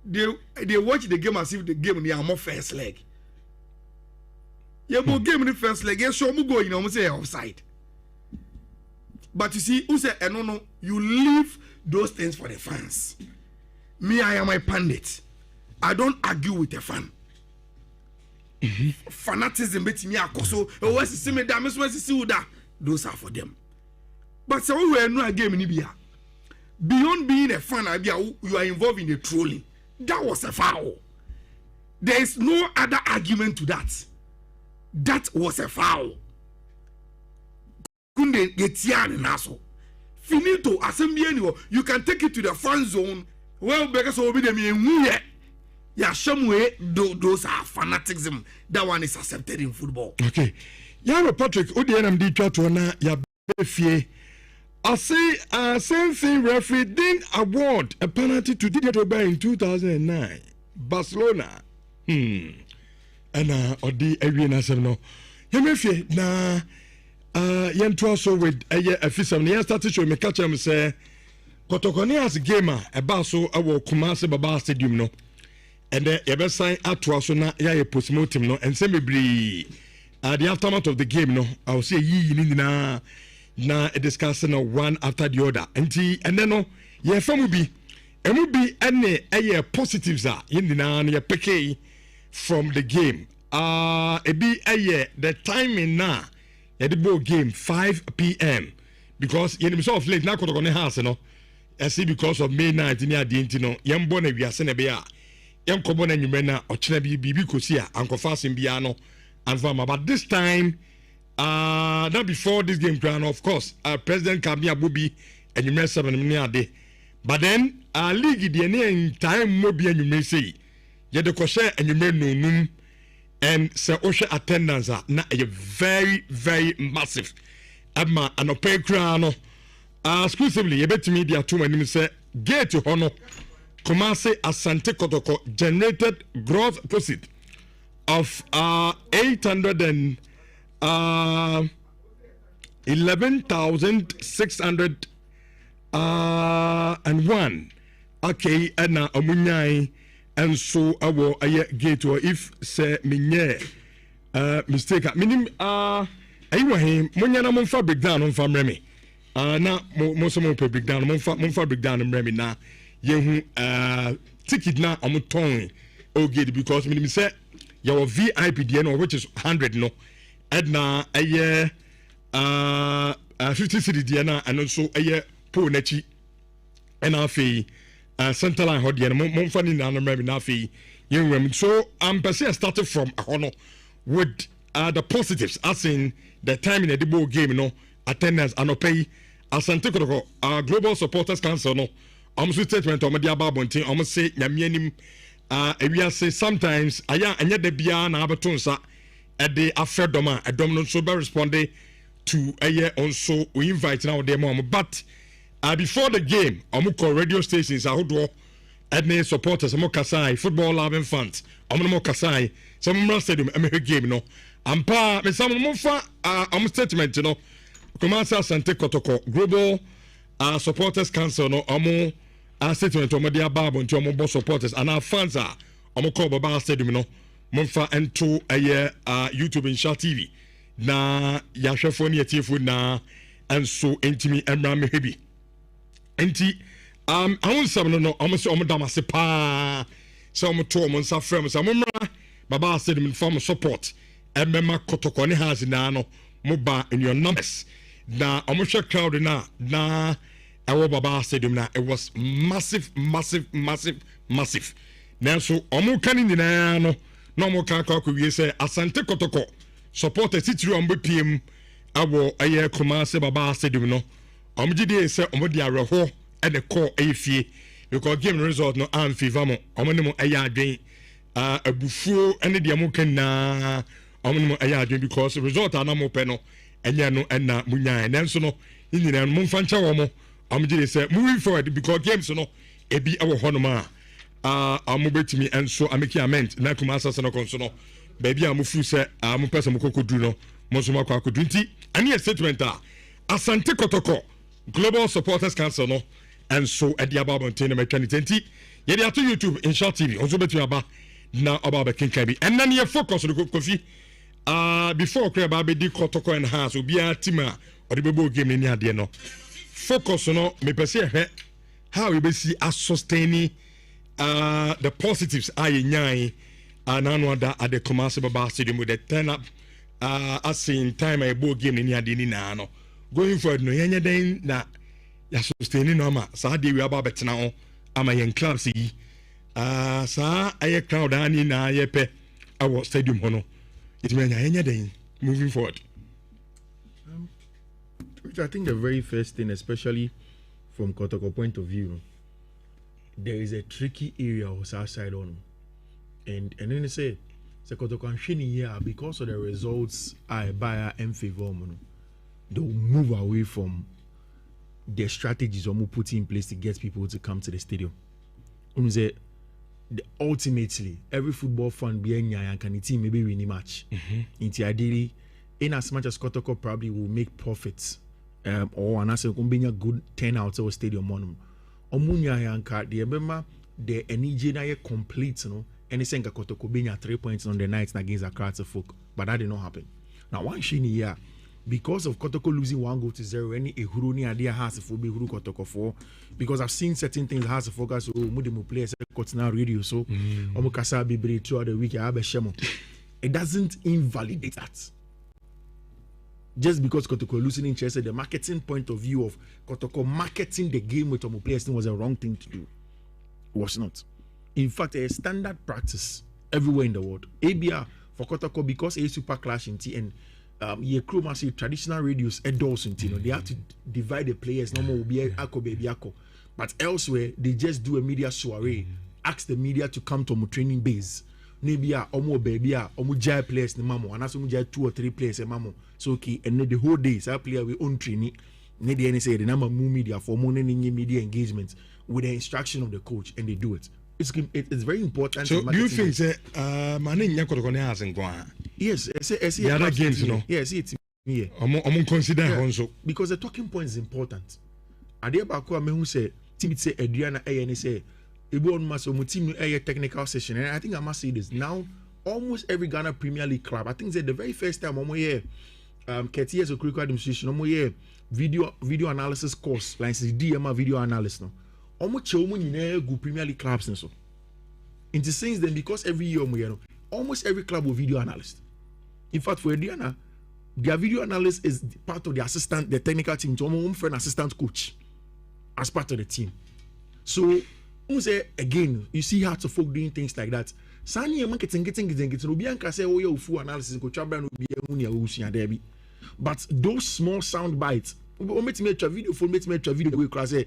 They watch the game as if the game in the more first leg. Yeah, but game in the first leg. Yes, sure, go. You know, say offside. But you see, who said, no, you leave those things for the fans. Me, I am a pundit. I don't argue with a fan. Fanatism, bet me, so those are for them. But so we are not a game in Libya. Beyond being a fan, you are involved in the trolling. That was a foul. There is no other argument to that. That was a foul. Finito, assembly, you can take it to the fan zone. Well, because will be the those are fanaticism. That one is accepted in football. Okay. Yaro Patrick, ODNMD Chatwana, Yabefie. I say, same thing, referee didn't award a penalty to Didier Drogba in 2009. Barcelona. And Odi Edwin Asemno. Yabefie, na. Yentu also with a fisam near started to me catch him say Kotoko as gamer about so our Kumasi Baba Stadium no and then you sign out to us na ya postmortem no and say maybe the aftermath of the game no I will say yi na discussing one after the other and then no yeah from be any positives are in the PK from the game it be the timing now the ball game 5 p.m. because you know of late now Kotoko ne house no I see because of May 9th near the intino yam born we are sene bia yam kobo na nyume na ochina bibi kosi a ankofa sim bia no and farmer but this time not before this game plan of course President Kabia Bobi and you 7 near day but then league the in time mo bia nyume say ye de ko share and you no and say osha attendance na a very very massive ama anope kra no exclusively you bet me dia to manim say gate hono Kumasi Asante Kotoko generated gross proceed of 11,601 okay and omunyai and so our gate or if say minye mistake minim ayiwa him munyana mon fa breakdown on fam remi na mo so mo breakdown mon fa breakdown remi na yehu ticket na omuton gate because minim say your VIP there no which is 100 no edna aye 50 city there na and also aye po nachi and afi central line hot there mon fa ni na remi na afi yehu so person started from ahono with the positives as in the time in the ball game no attendance and pay Asante Kotoko Global Supporters Council no almost statement on media babontin almost say nyamianim we say sometimes aya anya de bia na abetonsa at the afredoma a domino so be responding to also we invite now them but before the game call radio stations ahodo and supporters mo kasai football loving fans mo kasai some stadium game no ampa me some mo fa statement no Kumasi Asante Kotoko Global Supporters Council no statement omo dia babo nti omo bo supporters and our fans are omo call baba stadium no mo fa ento YouTube and Sha TV na ya hwefo ne yetiefo na enso entimi emra me hebi enti awon sam no omo se omo damase pa so omo to omo nsa frem so omo mra baba stadium for support emema Kotoko ne has na no mo ba in your numbers na omo hwe crowd na ewo baba stadium na it was massive now so omo kan ni na no no mo kan ka ko wie say Asante Kotoko supporters titiri ombo pm awo aye Kumasi baba stadium no omo gidi say omo di areho e de call efie because game result no am favor mo omo ne mo aye adwen abufuo ene de mo kan na omo ne mo aye adwen because result ana mo pe no enya no na munya nanso no nyina mo mfa ncha wo mo amjire say moving forward because games no ebi ewo honoma amobetimi enso ameki amend na Kumasi no konso no baby amufu say amu pesa mokokodu no monso makwa kodu nti ani statement Asante Kotoko Global Supporters Council no enso edi ababa ntene me 2020 ye dey to YouTube in Sha TV onso betimi aba na ababa kenkabi and then ye focus no kofi before crab be di Kotoko and house obi atima or the bebo game ni ade no focus no me pese hwe how we be see as sustaining the positives aye nyai anano ada at the Kumasi baba stadium with the turn up as in time a ball game ni ade ni na no going forward no yenya den na ya sustaining no ma sa de we aba betena ho ama yen clubs yi sa aye crowd ani na ye pe our stadium hono it mean yenya den moving forward. Which I think the very first thing, especially from Kotoko point of view, there is a tricky area on our side on, and then they say Kotoko and Shini here because of the results I buy in favor, they'll move away from the strategies I'm putting in place to get people to come to the stadium. Ultimately, every football fan being and can the team maybe win a match. Into ideally, in as much as Kotoko probably will make profits. Or an answer could a good turnout to a stadium on Omunya Yanka, the Ebema, the Enijena complete, and saying Kotoko being 3 points on the night against Accra Folk, but that did not happen. Now one shiny year, because of Kotoko losing 1-0, any Ehuruni idea has to be Huru Kotoko for, because I've seen certain things has to focus on Mudimu players Kotina radio so Omukasa Bibri throughout the week Shemo. It doesn't invalidate that. Just because Kotoko losing in Chelsea, the marketing point of view of Kotoko marketing the game with Omu players was a wrong thing to do. It was not. In fact, a standard practice everywhere in the world. ABR for Kotoko, because a super clash in T and crew must traditional radios adults in T, they have to divide the players. No more will be Ako baby Ako. But elsewhere, they just do a media soiree, ask the media to come to a training base. Maybe omo baby omo jai players ni mamo, and also jai 2 or 3 players e mamo. So okay, and the whole day, so player we own training. Need the say the number more media for more media engagement with the instruction of the coach, and they do it. It's very important. So do you think say Mane Nyakotoko has in Gwan? Yes, the other games, you know. Yes, it's yeah. I'm consider also because the talking point is important. Ade ba ko me hu say team say Adriana and say Ebon must team a technical session, and I think I must say this now. Almost every Ghana Premier League club, I think that the very first time here, Ketias of critical administration, here video analysis course, like DMA video analysis. No, almost good Premier League clubs and so. In the sense then, because every year almost every club will video analyst. In fact, for Adriana, their video analyst is part of the assistant, the technical team, to home for an assistant coach as part of the team. So. Say again, you see how to folk doing things like that. Sani marketing getting Rubianka say, oh, you full analysis go chabran be. But those small sound bites, make a video for make a video class say,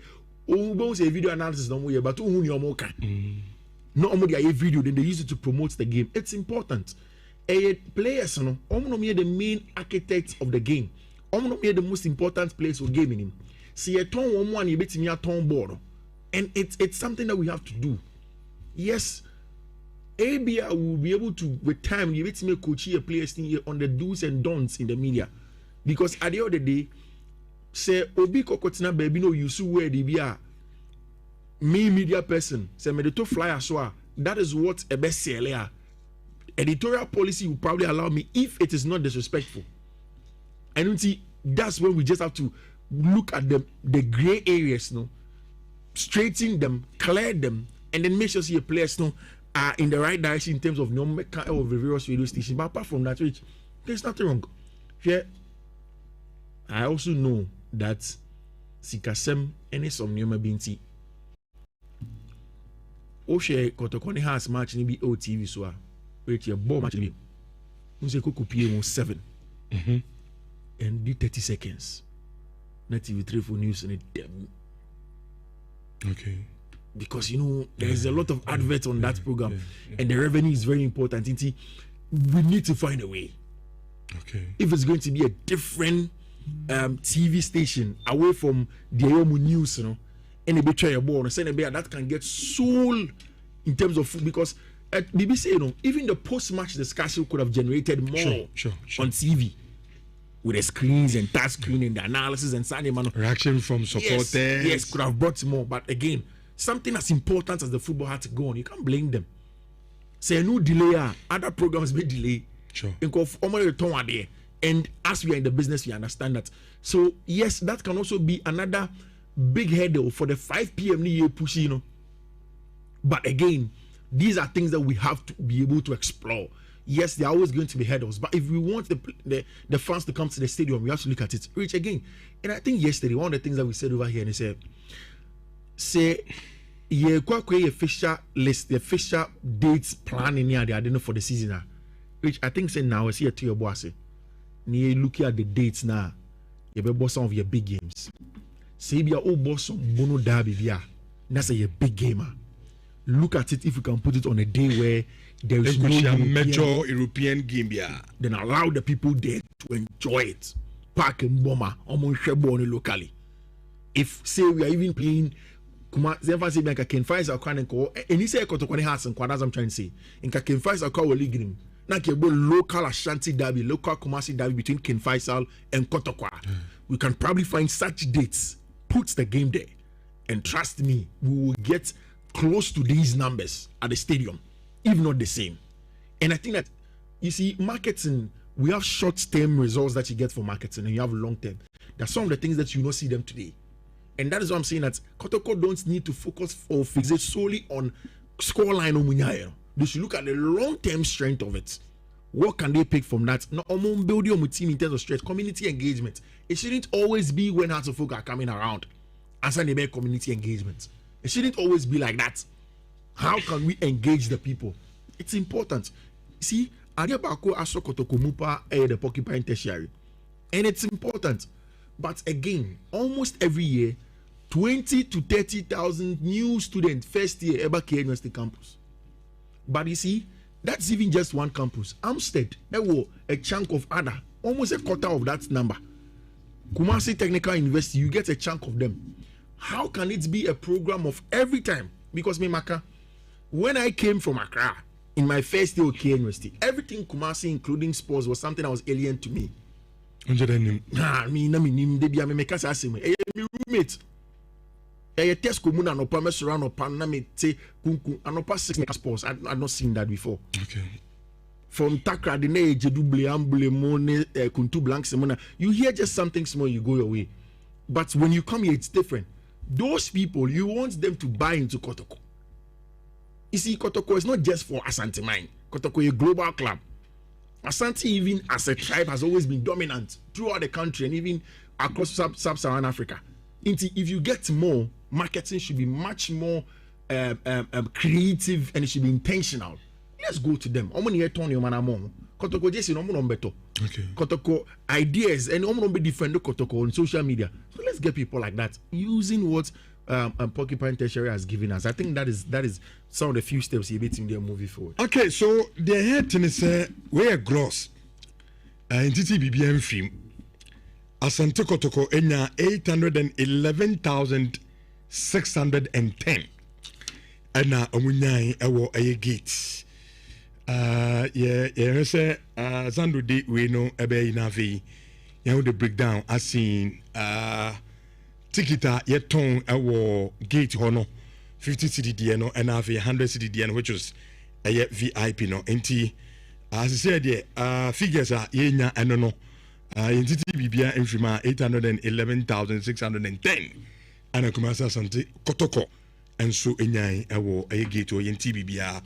oh, say video analysis no more, but your mocha. No only a video, then they use it to promote the game. It's important. A players, no, the main architect of the game. The most important players for gaming him. See a ton one, you bet me a ton board. And it's something that we have to do. Yes, ABR will be able to, with time, you need to make coach a players on the do's and don'ts in the media. Because at the end of the day, say, Obi Kokotina baby no you see where they be me media person, say, me the to fly as well. That is what a best seller. Editorial policy will probably allow me if it is not disrespectful. And you see, that's when we just have to look at the gray areas, no. Straighten them, clear them, and then make sure your players are in the right direction in terms of number of the various radio stations. But apart from that, there's nothing wrong. Yeah, I also know that Sikasem and some new binti. Oshe Kotoko has match ni be OTV so wait your ball match ni. Unse kuku PM 7. And do 30 seconds. Na TV3 for news and it. Okay. Because there is a lot of adverts on that program, and the revenue is very important. We need to find a way. Okay. If it's going to be a different TV station away from the Ayomu news, and a betray a ball, and that can get sold in terms of food, because at BBC, even the post-match discussion could have generated more on TV. With the screens and touch screen and the analysis and Sunday man reaction from supporters. Yes, could have brought more. But again, something as important as the football had to go on. You can't blame them. Say no delay. Other programs may delay. Sure. And as we are in the business, we understand that. So yes, that can also be another big hurdle for the 5 p.m. year push. But again, these are things that we have to be able to explore. Yes, there are always going to be hurdles, but if we want the fans to come to the stadium, we have to look at it. Rich again, and I think yesterday one of the things that we said over here, and they say, yeah, quite official list, the official dates planning here, they are doing for the season. Rich, I think say now I see it to your boss. You looking at the dates now, you be boss some of your big games. Say be your old boss some Bono Derby, that's a big gamer. Look at it if you can put it on a day where there is no major European game, then allow the people there to enjoy it. Park and bomber locally. If say we are even playing say like Ken Faisal and he say Kotoko has and as I'm trying to say in Ken Faisal call Liga na local Ashanti derby, local Kumasi derby between Ken Faisal and Kotoko. We can probably find such dates, put the game there, and trust me, we will get close to these numbers at the stadium. if not the same. And I think that, you see, marketing, we have short-term results that you get for marketing, and you have long-term. That's some of the things that you don't see them today. And that is why I'm saying that Kotoko don't need to focus or fixate solely on scoreline or Munyaya. They should look at the long-term strength of it. What can they pick from that? Not building on team in terms of strength, community engagement. It shouldn't always be when Hearts of Oak are coming around and saying they make community engagement. It shouldn't always be like that. How can we engage the people? It's important. See, Adiabako Aso Kotoko Mupa the Porcupine Tertiary. And it's important. But again, almost every year, 20 to 30,000 new students first year ever came University campus. But you see, that's even just one campus. Amstead, a chunk of other, almost a quarter of that number. Kumasi Technical University, you get a chunk of them. How can it be a program of every time? Because me, Maka, when I came from Accra in my first year of K University, everything Kumasi, including sports, was something that was alien to me. Me roommate. Test commun and opa surround opa na me say kunku and opa 6 sports. I've not seen that before. Okay. From Takra the ne double ambule mone kuntu blank semona. You hear just something small, you go your way. But when you come here, it's different. Those people, you want them to buy into Kotoko. You see, Kotoko is not just for Asante Mine. Kotoko is a global club. Asante, even as a tribe, has always been dominant throughout the country and even across sub-Saharan Africa. If you get more, marketing should be much more creative and it should be intentional. Let's go to them. Kotoko just better. Okay. Kotoko ideas and be different Kotoko on social media. So let's get people like that using what Porcupine Tertiary has given us. I think that is some of the few steps you beat in their movie forward. Okay, so the head to say we are gross. In TTBBM film. Asante Kotoko enya 811,610 ena omunyai ewo eye gate ye say zando de we no ebe ina ve ye the breakdown asin tikita ye ton ewo gate hono 50 cedi no ena ve 100 cedi no, which was a VIP no enti as I said figures are ye nya eno no in TTBBA infima 811,610 and a commercial Asante Kotoko and so enyai ewo a gate or in TBBA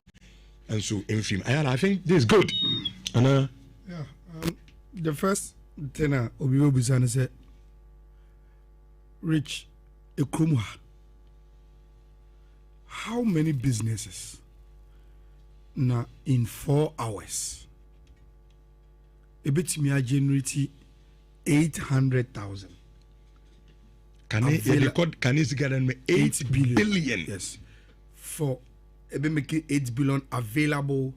and so infim. I think this is good. And the first thing Obiwo Bisana said, Rich Ekrumwa, how many businesses now in 4 hours? A bit me a generate 800,000. Can you get 8 billion? Yes. For make 8 billion available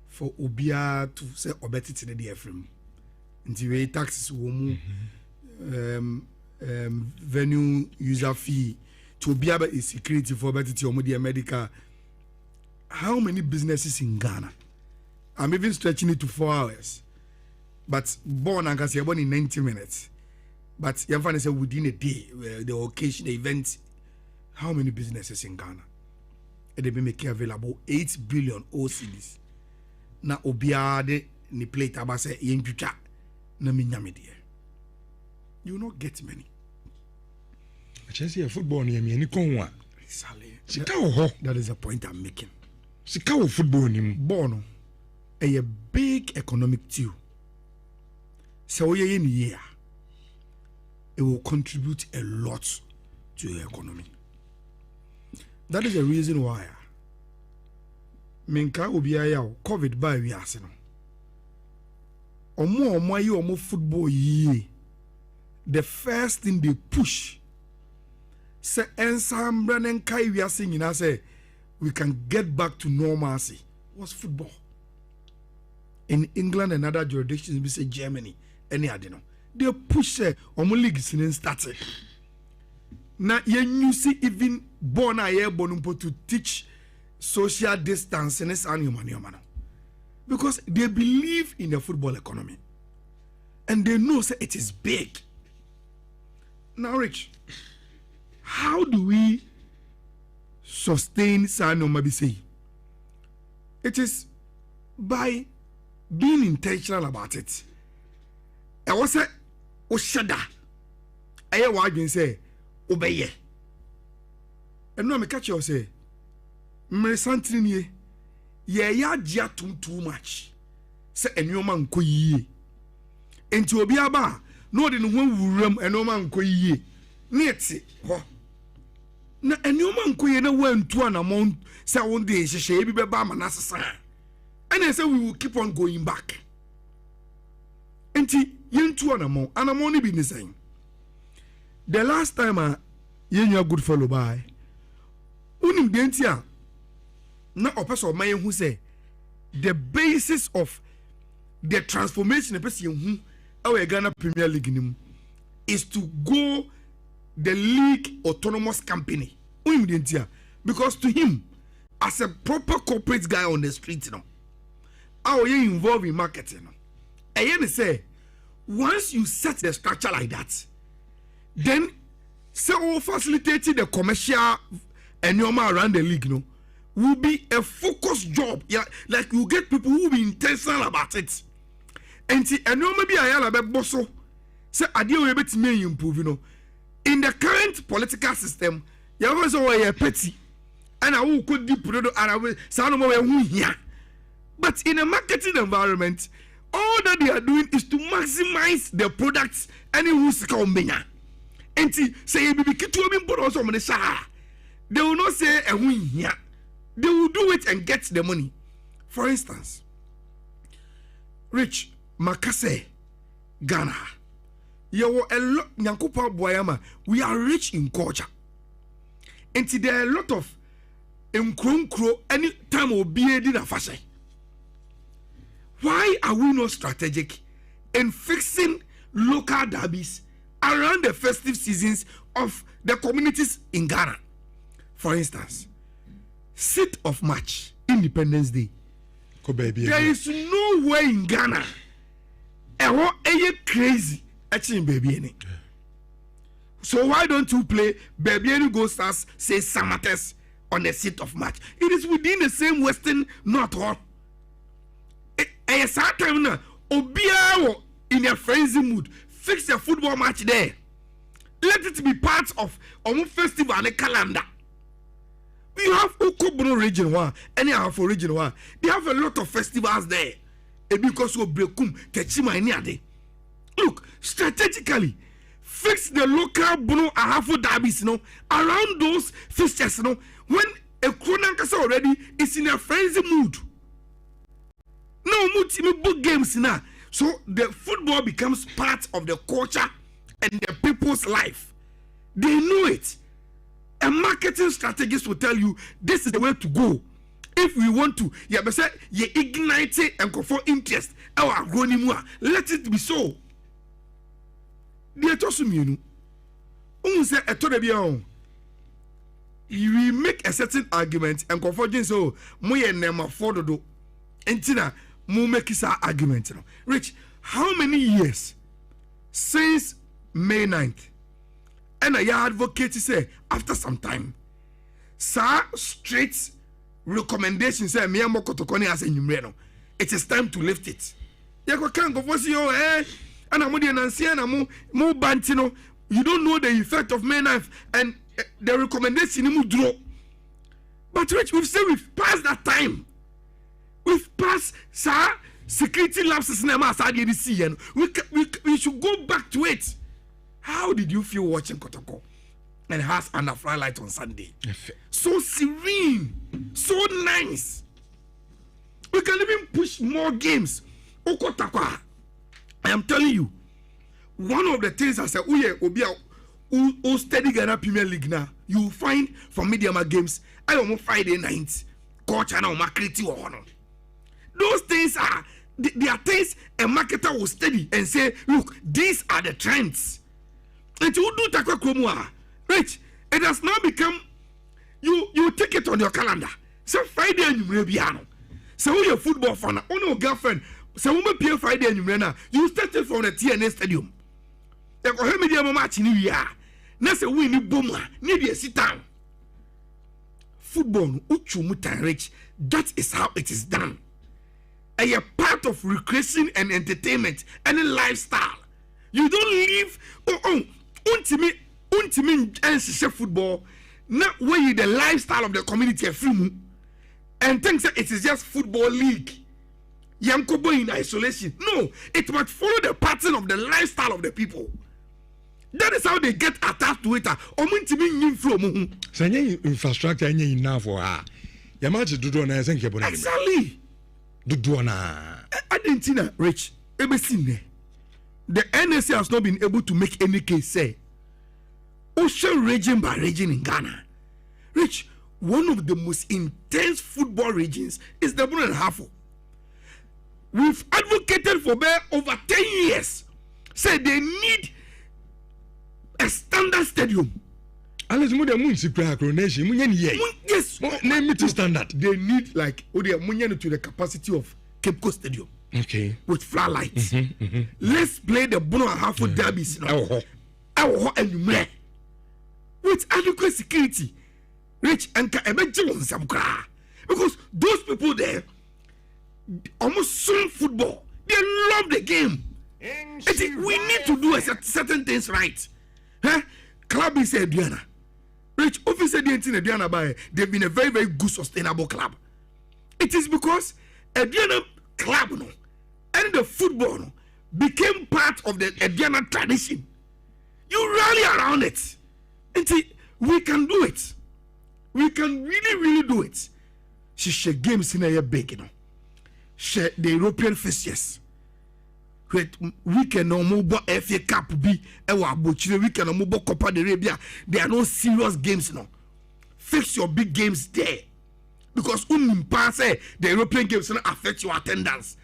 for Obia to say obeti to the DFM. Until taxes venue user fee to be able is security for obeti to media medical. How many businesses in Ghana? I'm even stretching it to 4 hours. But born and you're born in 90 minutes. But you're say within a day, the occasion, the event, how many businesses in Ghana? And they be making available 8 billion OCDs. Na obiade ni plate abase yenjucha na minyamedie. You will not get many. I just see a football near me. That is the point I'm making. Sikawo football ni Bono a big economic tool. So in year, it will contribute a lot to your economy. That is the reason why Minka Ubiaya COVID by we arsenal. Omo football ye. The first thing they push say ensam branen kai we are singing I say we can get back to normalcy was football. In England and other jurisdictions, we say Germany. Any I don't know. They push leagues in started. Now you see even born a year bonumpo to teach social distance and it's man. Because they believe in the football economy. And they know say it is big. Now Rich, how do we sustain Sano Mabise? it is by being intentional about it. I was a Oshada. I was say obey. And no, me catch you say, me something ye, ya too much. Say a new man ko ye. Into obiaba, no de no room and no man ko ye. Neti ho. Na a new man ko ye na went to an amount. Say one day she be ba manasa. And I say we will keep on going back. Enti yen to an amount be the same. The last time yen your good fellow by. Unim dentia na opeso man who say the basis of the transformation of person who our Ghana Premier League is to go the league autonomous company. Unim dentia because to him as a proper corporate guy on the street how you involved in marketing and you say once you set the structure like that then so facilitating the commercial and normal around the league will be a focused job. Yeah, like you get people who will be intentional about it. And see, and maybe I am a bosso. Say, I deal with it may improve, In the current political system, you always a petty. And I will could deep product and I will sound more here. But in a marketing environment, all that they are doing is to maximize the products and who's coming. And see, say, you be kitu but also on the side. They will not say a win here. They will do it and get the money. For instance, Rich Makase, Ghana. You a lot Nyankupa Boyama. We are rich in culture. And there are a lot of Nkronkro any time will be in a fashion. Why are we not strategic in fixing local derbies around the festive seasons of the communities in Ghana? For instance, seat of March, Independence Day. There is no way in Ghana. Crazy. Baby. So why don't you play Baby Go Stars say Samates on the seat of March? It is within the same Western North Hall. A certain time Obia in a frenzy mood. Fix a football match there. Let it be part of our festival and the calendar. We have Okobro region one, any half for region one. They have a lot of festivals there. And because we breakum Techima Niade. Look, strategically, fix the local Bruno Ahafo derbies, around those fixtures, when a Kronankasa already is in a frenzy mood. No mood book games now. So the football becomes part of the culture and the people's life. They know it. A marketing strategist will tell you this is the way to go. If we want to, ignite and go for interest. Let it be so. We make a certain argument and go for so moye nema fododo. Entina mo make this argument. Rich, how many years since May 9th? And I advocate say after some time, sir, straight recommendations say me amo Kotoko as a numero. It is time to lift it. You can't go for and I'm and mo bantino. You don't know the effect of May 9th and the recommendation you draw. But Rich, we've said we've passed that time. We've passed, sir, security lapses in the we should go back to it. How did you feel watching Kotoko and has under fly on Sunday? So serene, so nice. We can even push more games. Okotako, I am telling you, one of the things I said, who study Ghana Premier League now, you will find from Media Games, I almost Friday nights, coach and marketing or honor. Those things are, they are things a marketer will study and say, look, these are the trends. And you do takwa kromwa, Rich, it has now become you take it on your calendar. So Friday and you may be ano. So your football fan, your girlfriend, so we may Friday and you started from the TNA stadium. You go media match in New Year. Now say we need boom, need a sit down. football uchu rich. That is how it is done. A part of recreation and entertainment and a lifestyle. You don't live ultimate and football. Not where you the lifestyle of the community and think that it is just football league. Yankobo in isolation. No, it must follow the pattern of the lifestyle of the people. That is how they get attached to it. Infrastructure enough for her. Exactly. I didn't see that, Rich. The NSA has not been able to make any case say ocean region by region in Ghana. Rich, one of the most intense football regions is the Bruno and Hafo. We've advocated for over 10 years. Say they need a standard stadium. Yes. Name it standard. They need like to the capacity of Cape Coast Stadium. Okay. With floodlights. Let's play the Bruno and Hafo derbies now. With adequate security. Rich and because those people there almost soon football. They love the game. We need to do certain things right. Huh? Club is a Diana. Rich officer Diana by they've been a very, very good sustainable club. It is because a Diana club and the football became part of the Diana tradition. You rally around it. And we can do it. We can really, really do it. She share games in a big, share the European fixtures. We can no more FA Cup be we can no more Copa de Arabia. There are no serious games now. Fix your big games there. Because the European games don't affect your attendance.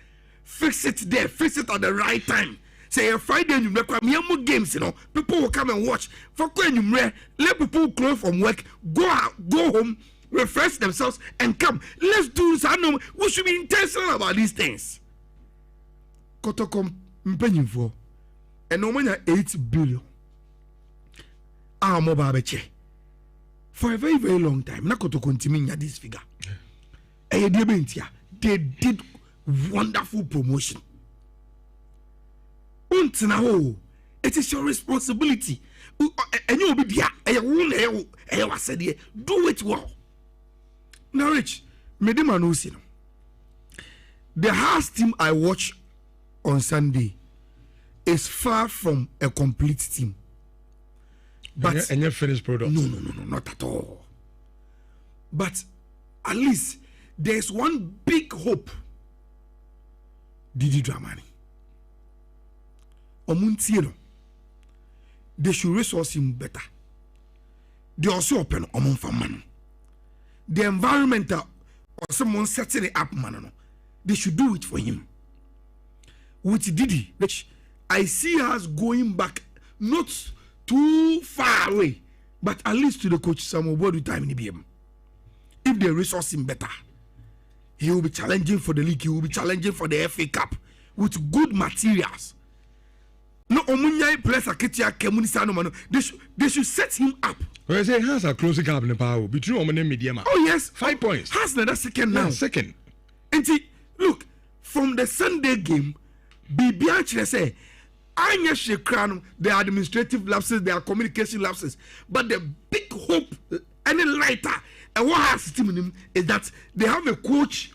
Fix it there, fix it at the right time. Say a Friday you require more games, people will come and watch. For let people close from work, go out, go home, refresh themselves, and come. Let's do something. We should be intentional about these things. Kotoko mpenyin for and no money 8 billion. Mobile for a very, very long time. Na Kotoko ntimi this figure. They did wonderful promotion. It is your responsibility. And you will be there. Do it well. Now, Rich, the house team I watch on Sunday is far from a complete team. But and your finished product? No, not at all. But at least there's one big hope. Didi Dramani. They should resource him better. They also open man. The environmental or someone setting it up, man. They should do it for him. With Didi, which I see us going back, not too far away, but at least to the coach some of time in the BM. If they resource him better, he will be challenging for the league, he will be challenging for the FA Cup with good materials. No, players they should set him up. Well, I say has a close gap in the power between Oman and Mediama. Oh yes, 5 points. Has another second now. Yeah, second. And look, from the Sunday game, Bibianchi say, the administrative lapses, there are communication lapses, but the big hope, any lighter, and what has team in him is that they have a coach.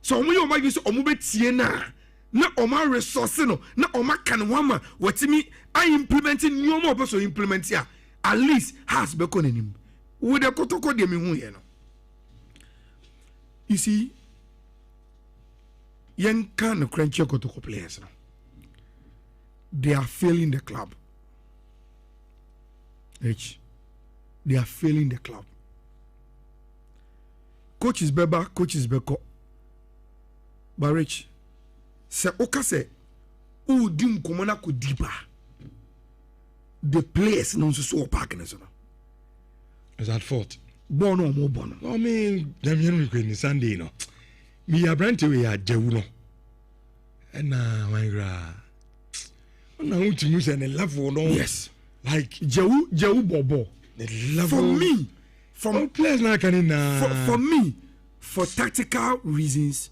So we might use Omubet na oma resource no na oma kanwama watimi I implementing new more person implement here at least has be konanim with the Kotoko de me hu here no. You see young kind of crunchy Kotoko players no, they are failing the club. Rich, they are failing the club. Coach is Beba, coach is Beko, but Rich, se okase u dim komona ko diba the players no so park na so no is at fault bono mo bono. I mean them you know Sunday no me abrante we ajewu no na wangra na ultimu say na level no. Yes, like jewu bobo the level players now can for me, for tactical reasons,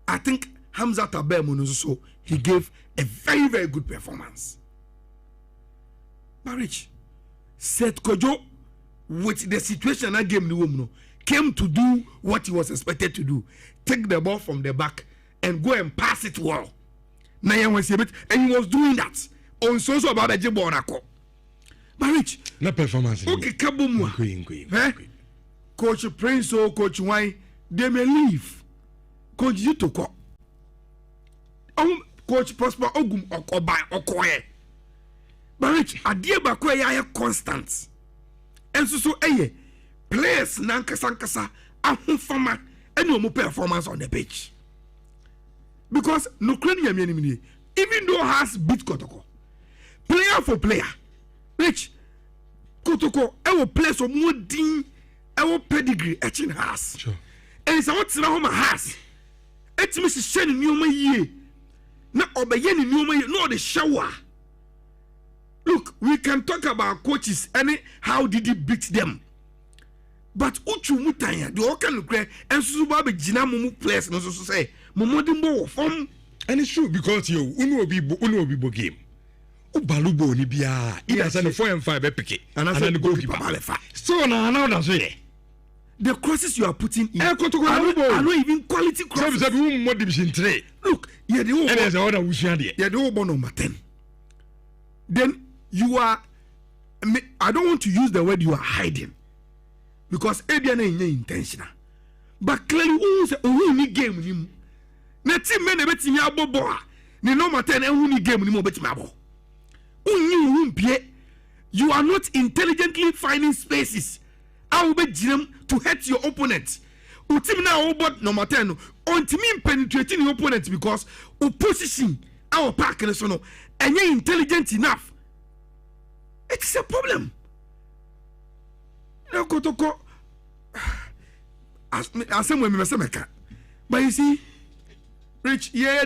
I think Hamza Taber Monoso, he gave a very, very good performance. Marriage. Seth Kojo, with the situation that game no came to do what he was expected to do. Take the ball from the back and go and pass it well. And he was doing that. On so about the Jibonako. Marriage. No performance. Okay, Kabumwa. Coach Prince or Coach Wine, they may leave. Coach Yutoko. Coach Prosper Ogum Okoye. Marriage, a dear Bakoya constant. And so players Nankasa Ahufama and no more performance on the pitch. Because no Ukrainian even though has beat Kotoko. Player for player. Rich Kotoko, I will play some more ding, I will pedigree etching has. Sure. And it's what Sinahoma has. It's Mrs. Shen in Numa ye. Not obeying in Numa, no the shower. Look, we can talk about coaches and how did he beat them. But Uchu Mutaya, the Okan Lucre, and Subabe Jinamu players, no so say, Momodimbo from. And it's true because you will be game. Balubo Nibia, it has a 4 and 5 epic, and I go so now that's it. The crosses you are putting in are not even quality crosses. Look, you're the old number 10. Then you are, I don't want to use the word you are hiding because Abiana is intentional. But clearly, who need game him? Neti men betting ya bobo. Ni number 10 and who need game him bet mabo. You are not intelligently finding spaces. I will bet them to hurt your opponent. Utim now about number 10 on team penetrating your opponent because opposition our park and so no and you're intelligent enough. It's a problem. No Kotoko as but you see, Rich, yeah,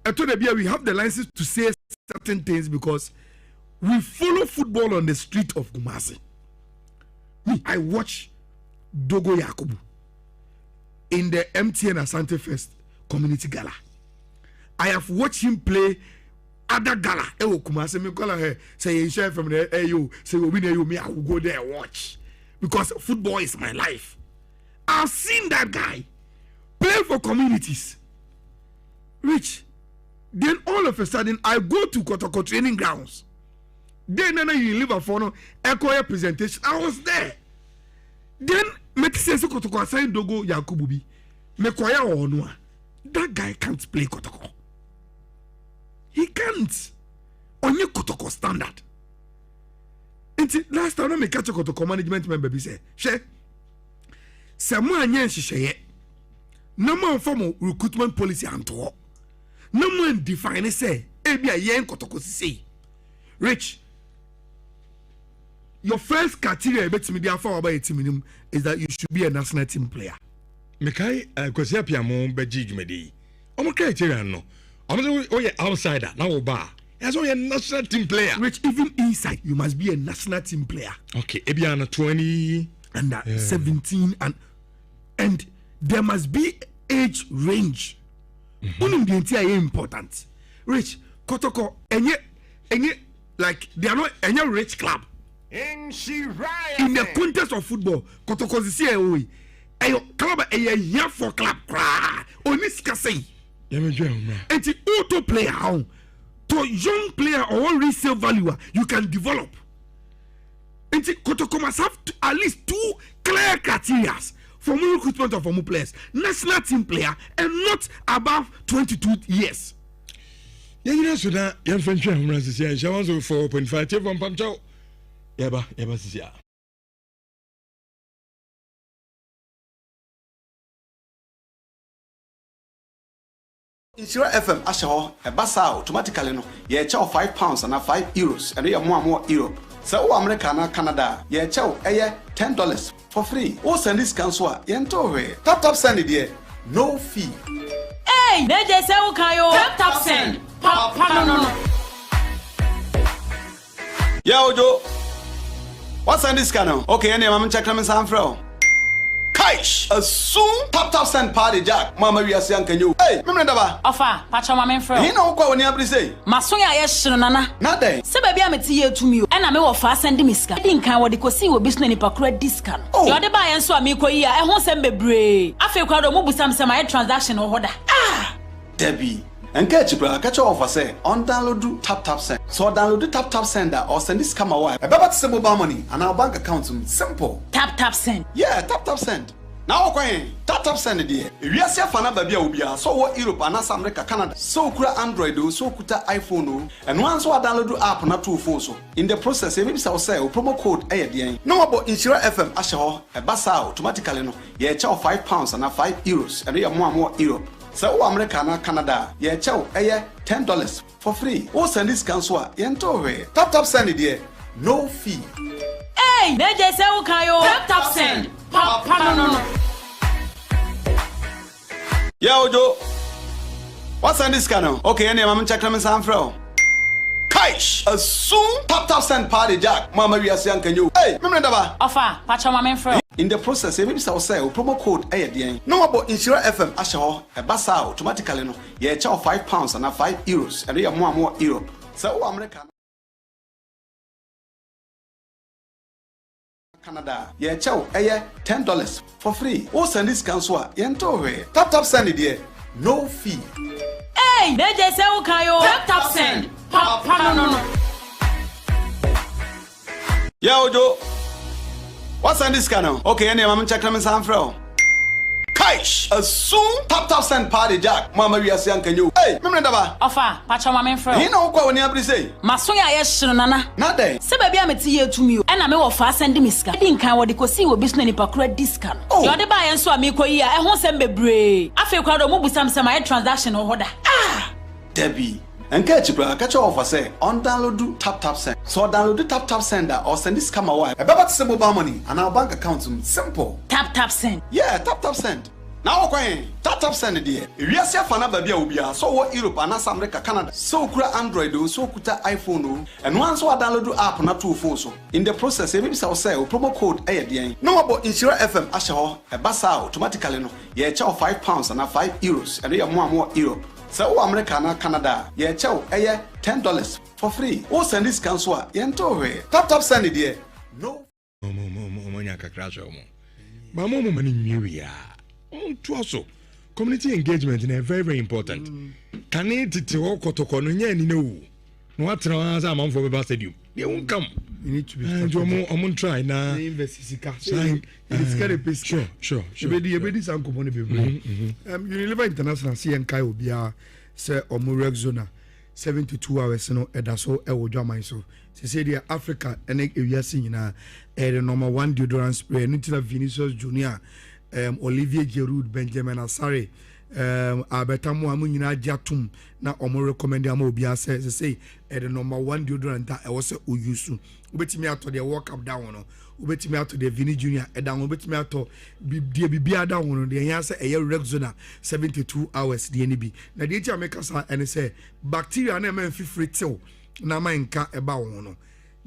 I told the we have the license to say certain things because we follow football on the street of Kumasi. Me, I watch Dogo Yakubu in the MTN Asante Fest Community Gala. I have watched him play other gala. Kumasi, me call her say you share from the AU. Say me, I will go there and watch because football is my life. I've seen that guy play for communities. Rich. Then all of a sudden, I go to Kotoko training grounds. Then you live for no echo presentation. I was there. Then Metisese Kotoko assigned Dogo Yakububi. Mekoya Onwa. That guy can't play Kotoko. He can't. On your Kotoko standard. And last time I make catch a Kotoko management member be say, she Samuel Nyen Shisheye. No more formal recruitment policy and to no one define say ebia yen Kotoko say Rich, your first criteria betimi dia for about team is that you should be a national team player. Mekai kwesi apiamo beji dwumedi omo criteria no omo say outsider na wo ba as a national team player. Rich, even inside you must be a national team player. Okay, ebia na 20 and 17 and there must be age range. The entire important. Rich, Kotoko, any like they are not any rich club. In the context of football, Kotoko is here. A club a for club only say. And the auto player to young player or resale value you can develop. And the Kotoko must have at least 2 clear criteria for more recruitment of more players, national team player, and not above 22 years. You know, so that young French is here. She wants 4.5 from Pamcho. Yaba, Sia. Nhyira FM asho e basa automatically no ye chew £5 and €5 and you more Europe. So America na Canada ye chew $10 for free. O send this cancel yento we. Tap send it there. No fee. Hey, they say ukayo. Tap send. Papa no. Yeah, Ojo. What's on this channel? Okay, any I'm check them some fro. Kaish, a soon tap send party jack. Mama we are saying can you? Hey, remember that? Ofa, pacha mama fro. You know what when you say? Masoya yes nana. Not there. Se baby am tie to me. And me wo fa send me ska. Din kan wo de kosi wo bisu ni pakura discount. You de buy enso am ko yi a e ho sem bebre. Afi kwa do mo busam sem my transaction wo hoda. Ah, Debbie. And catch you, catch offer say on download tap send. So download tap sender or send this come away. A baby to mobile money and our bank account simple. Tap send. Yeah, tap send. Now okay, tap send it there. If you see a fan baby obia, so what Europe and America, Canada, so kura Android, so kuta iPhone, and once we download app na 2 phone so. In the process, maybe say promo code ADN. No about Nhyira FM ashaho a basa automatically no. Yeah, chow £5 and €5 and more Europe. So America and Canada, yeah, chow $10 for free. Oh, send this cancel, yento tap send it there, no fee. Hey, neje se wo kan yo. Tap send. Papa no. Yeah, Ojo. What's on this channel? Okay, any I'm check them some fro. Kaish, a soon tap send party jack. Mama we are saying can you? Hey, remember that? Ofa, pacha mama fro. In the process, maybe say promo code ADN. No about Nhyira FM ashaho a basa automatically no. Yeah, chow £5 and €5 and more Europe. So America. Canada, yeah, chow $10 for free. Oh, send this cancel, yento tap send it there, no fee. Hey, neje se wo kan yo. Tap send. Papa no. Yeah, Ojo. What's on this channel? Okay, any I'm check them some fro. Kaish, a soon tap send party jack. Mama we are saying can you? Hey, remember that? Ofa, pacha mama fro. You know what when you say? Masoya yes nana. Not there. Se baby am tie to me. And me wo fa send me ska. Din kan wo de kosi wo bisu ni pakura discount. You de buy enso am ko yi a e ho sem bebre. Afi kwa do mo busam sem my transaction wo hoda. Ah, Debbie. And catch you, offer say on download tap send. So download tap sender or send this come away. A baby to mobile money and our bank account simple. Tap send. Yeah, tap send. Now okay, tap send it there. If you see a fan baby obia, so what Europe and America, Canada, so kura Android, so kuta iPhone, and once we download app na 2 phone so. In the process, maybe say promo code ADN. No about Nhyira FM ashaho a basa automatically no. Yeah, chow £5 and €5 and more Europe. So America and Canada, yeah, chow $10 for free. Oh, send this cancel, yento tap send it there. No. Community engagement is very, very important. Can it to Kotoko no what a man for the stadium? They won't come. You need to be I'm try now. Sure. Unilever International CNK will be a say Omurek Zona 72 hours no edaso ewo dwaman so say the Africa and we are seeing na the number 1 deodorant spray Nhyira Vinicius Junior Olivier Giroud Benjamin Asare abetamu amu nyina jatum na omo recommend am obi ase say the number 1 deodorant that was oyusu obetimi ato the walk up down no obetimi ato the Vini Junior edan obetimi ato bibia down no the yan say Rexona 72 hours the NB na the tia make sa and say bacteria na men fifre till na man ka eba won no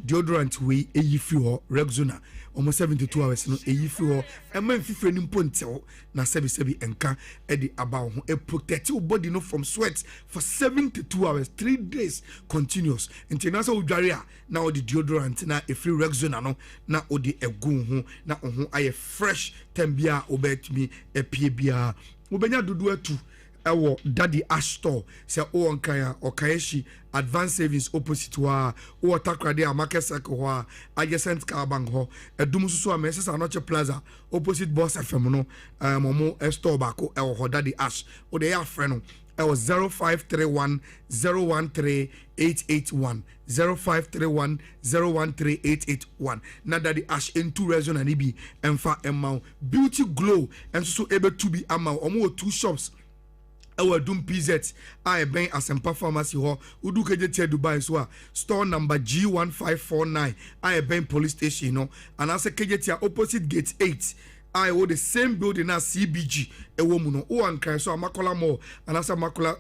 deodorant we eyifi ho Rexona almost 72 hours no eyifi ho e man fifre ni mpontel na sebi enka e di about ho e protect your body no from sweat for 72 hours 3 days continuous international udware na o di deodorant na e free Rexona no na o di egu ho na ho aye fresh tembia obetumi e pie bia obenya dudu atu ewo Daddy Ash store se o onkan okayeshi advanced savings opposite wa o takrade a market circle ho adjacent car bank ho edum susu amesesa anoche plaza opposite boss FM no momo store bako ewo ho Daddy Ash o de ya friend no ewo 0531 013 881 0531 013 881 na Daddy Ash into Rexona ni bi emfa emma beauty glow enso so ebe to be ama omo 2 shops our Doom PZ I ben Asempa Pharmacy ho udu keje Dubai so store number G1549 I ben police station no and as keje opposite gate 8 I wo the same building as CBG ewo mu no o ankan so Amakola Mall and as Amakola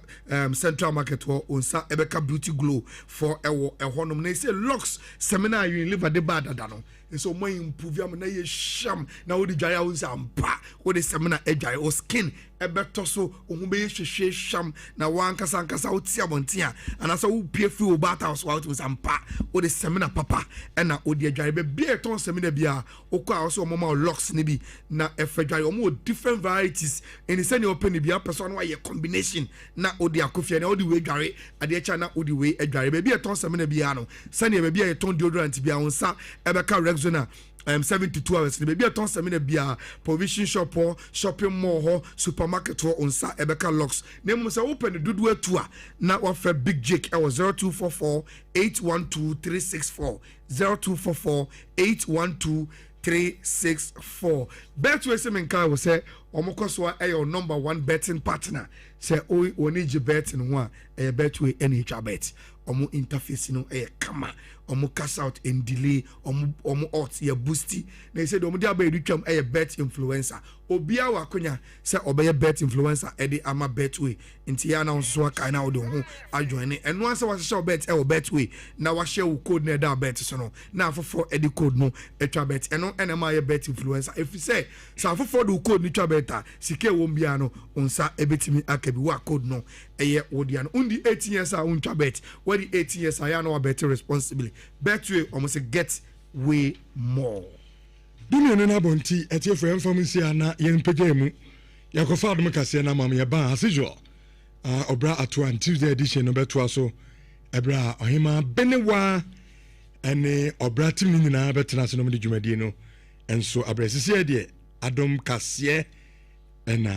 Central Market ho onsa ebeka beauty glow for ewo ehonom na say locks seminar you live at the bad no so mo improve am na ye sham na wo di dware wo zampa wo de semina edware o skin ebeto so ohun be hwehwe sham na wan kasa wo tia bontia anasa wo pie fi wo bata house wo zampa wo de semina papa na wo de dware be bia ton semina bia wo kwa wo so mo ma locks ni bi na efedware o mo different varieties in say ni open ni bia person wa ye combination na wo de akofia na wo de we dware ade cha na wo de we edware be bia ton semina bia no sani be bia ye ton deodorant bia won sa ebeka Rexona 72 hours the baby aton semina bia provision shop or shopping mall or supermarket or onsa ebeka locks name say open the dudu atua na offer big jake was 0244 812 364 0244 812 364 Betway Semenka will say Omokoswa your number one betting partner say oni je betting one a Betway NHR bet omo interface no kama omo cash out and delay omo out ya boosty na say omo dia ba edutwam bet influencer obia wakonya say obeye bet influencer edi ama Betway nti ya na nso aka na wo ho adjoin eno ansa wa share bet Betway na wa share code na da bet so no na afofo edi code no etwa bet eno enema ya bet influencer if you say so afofo do code ni twa beta sike wo mbia no onsa ebetimi akabi wa code no wodia no undi 18 years a untwa bet where 18 years I know bet responsibly Betway almost get way more dunia na bonti etie frem famisi ana yen pejemu yakofa adum kase na mam ye ba asijo obra atwa Tuesday edition no beto aso ebra ohima benewa ene obra tim ni nyina betena se no me dwumadie no enso abrasisi de adom kase ena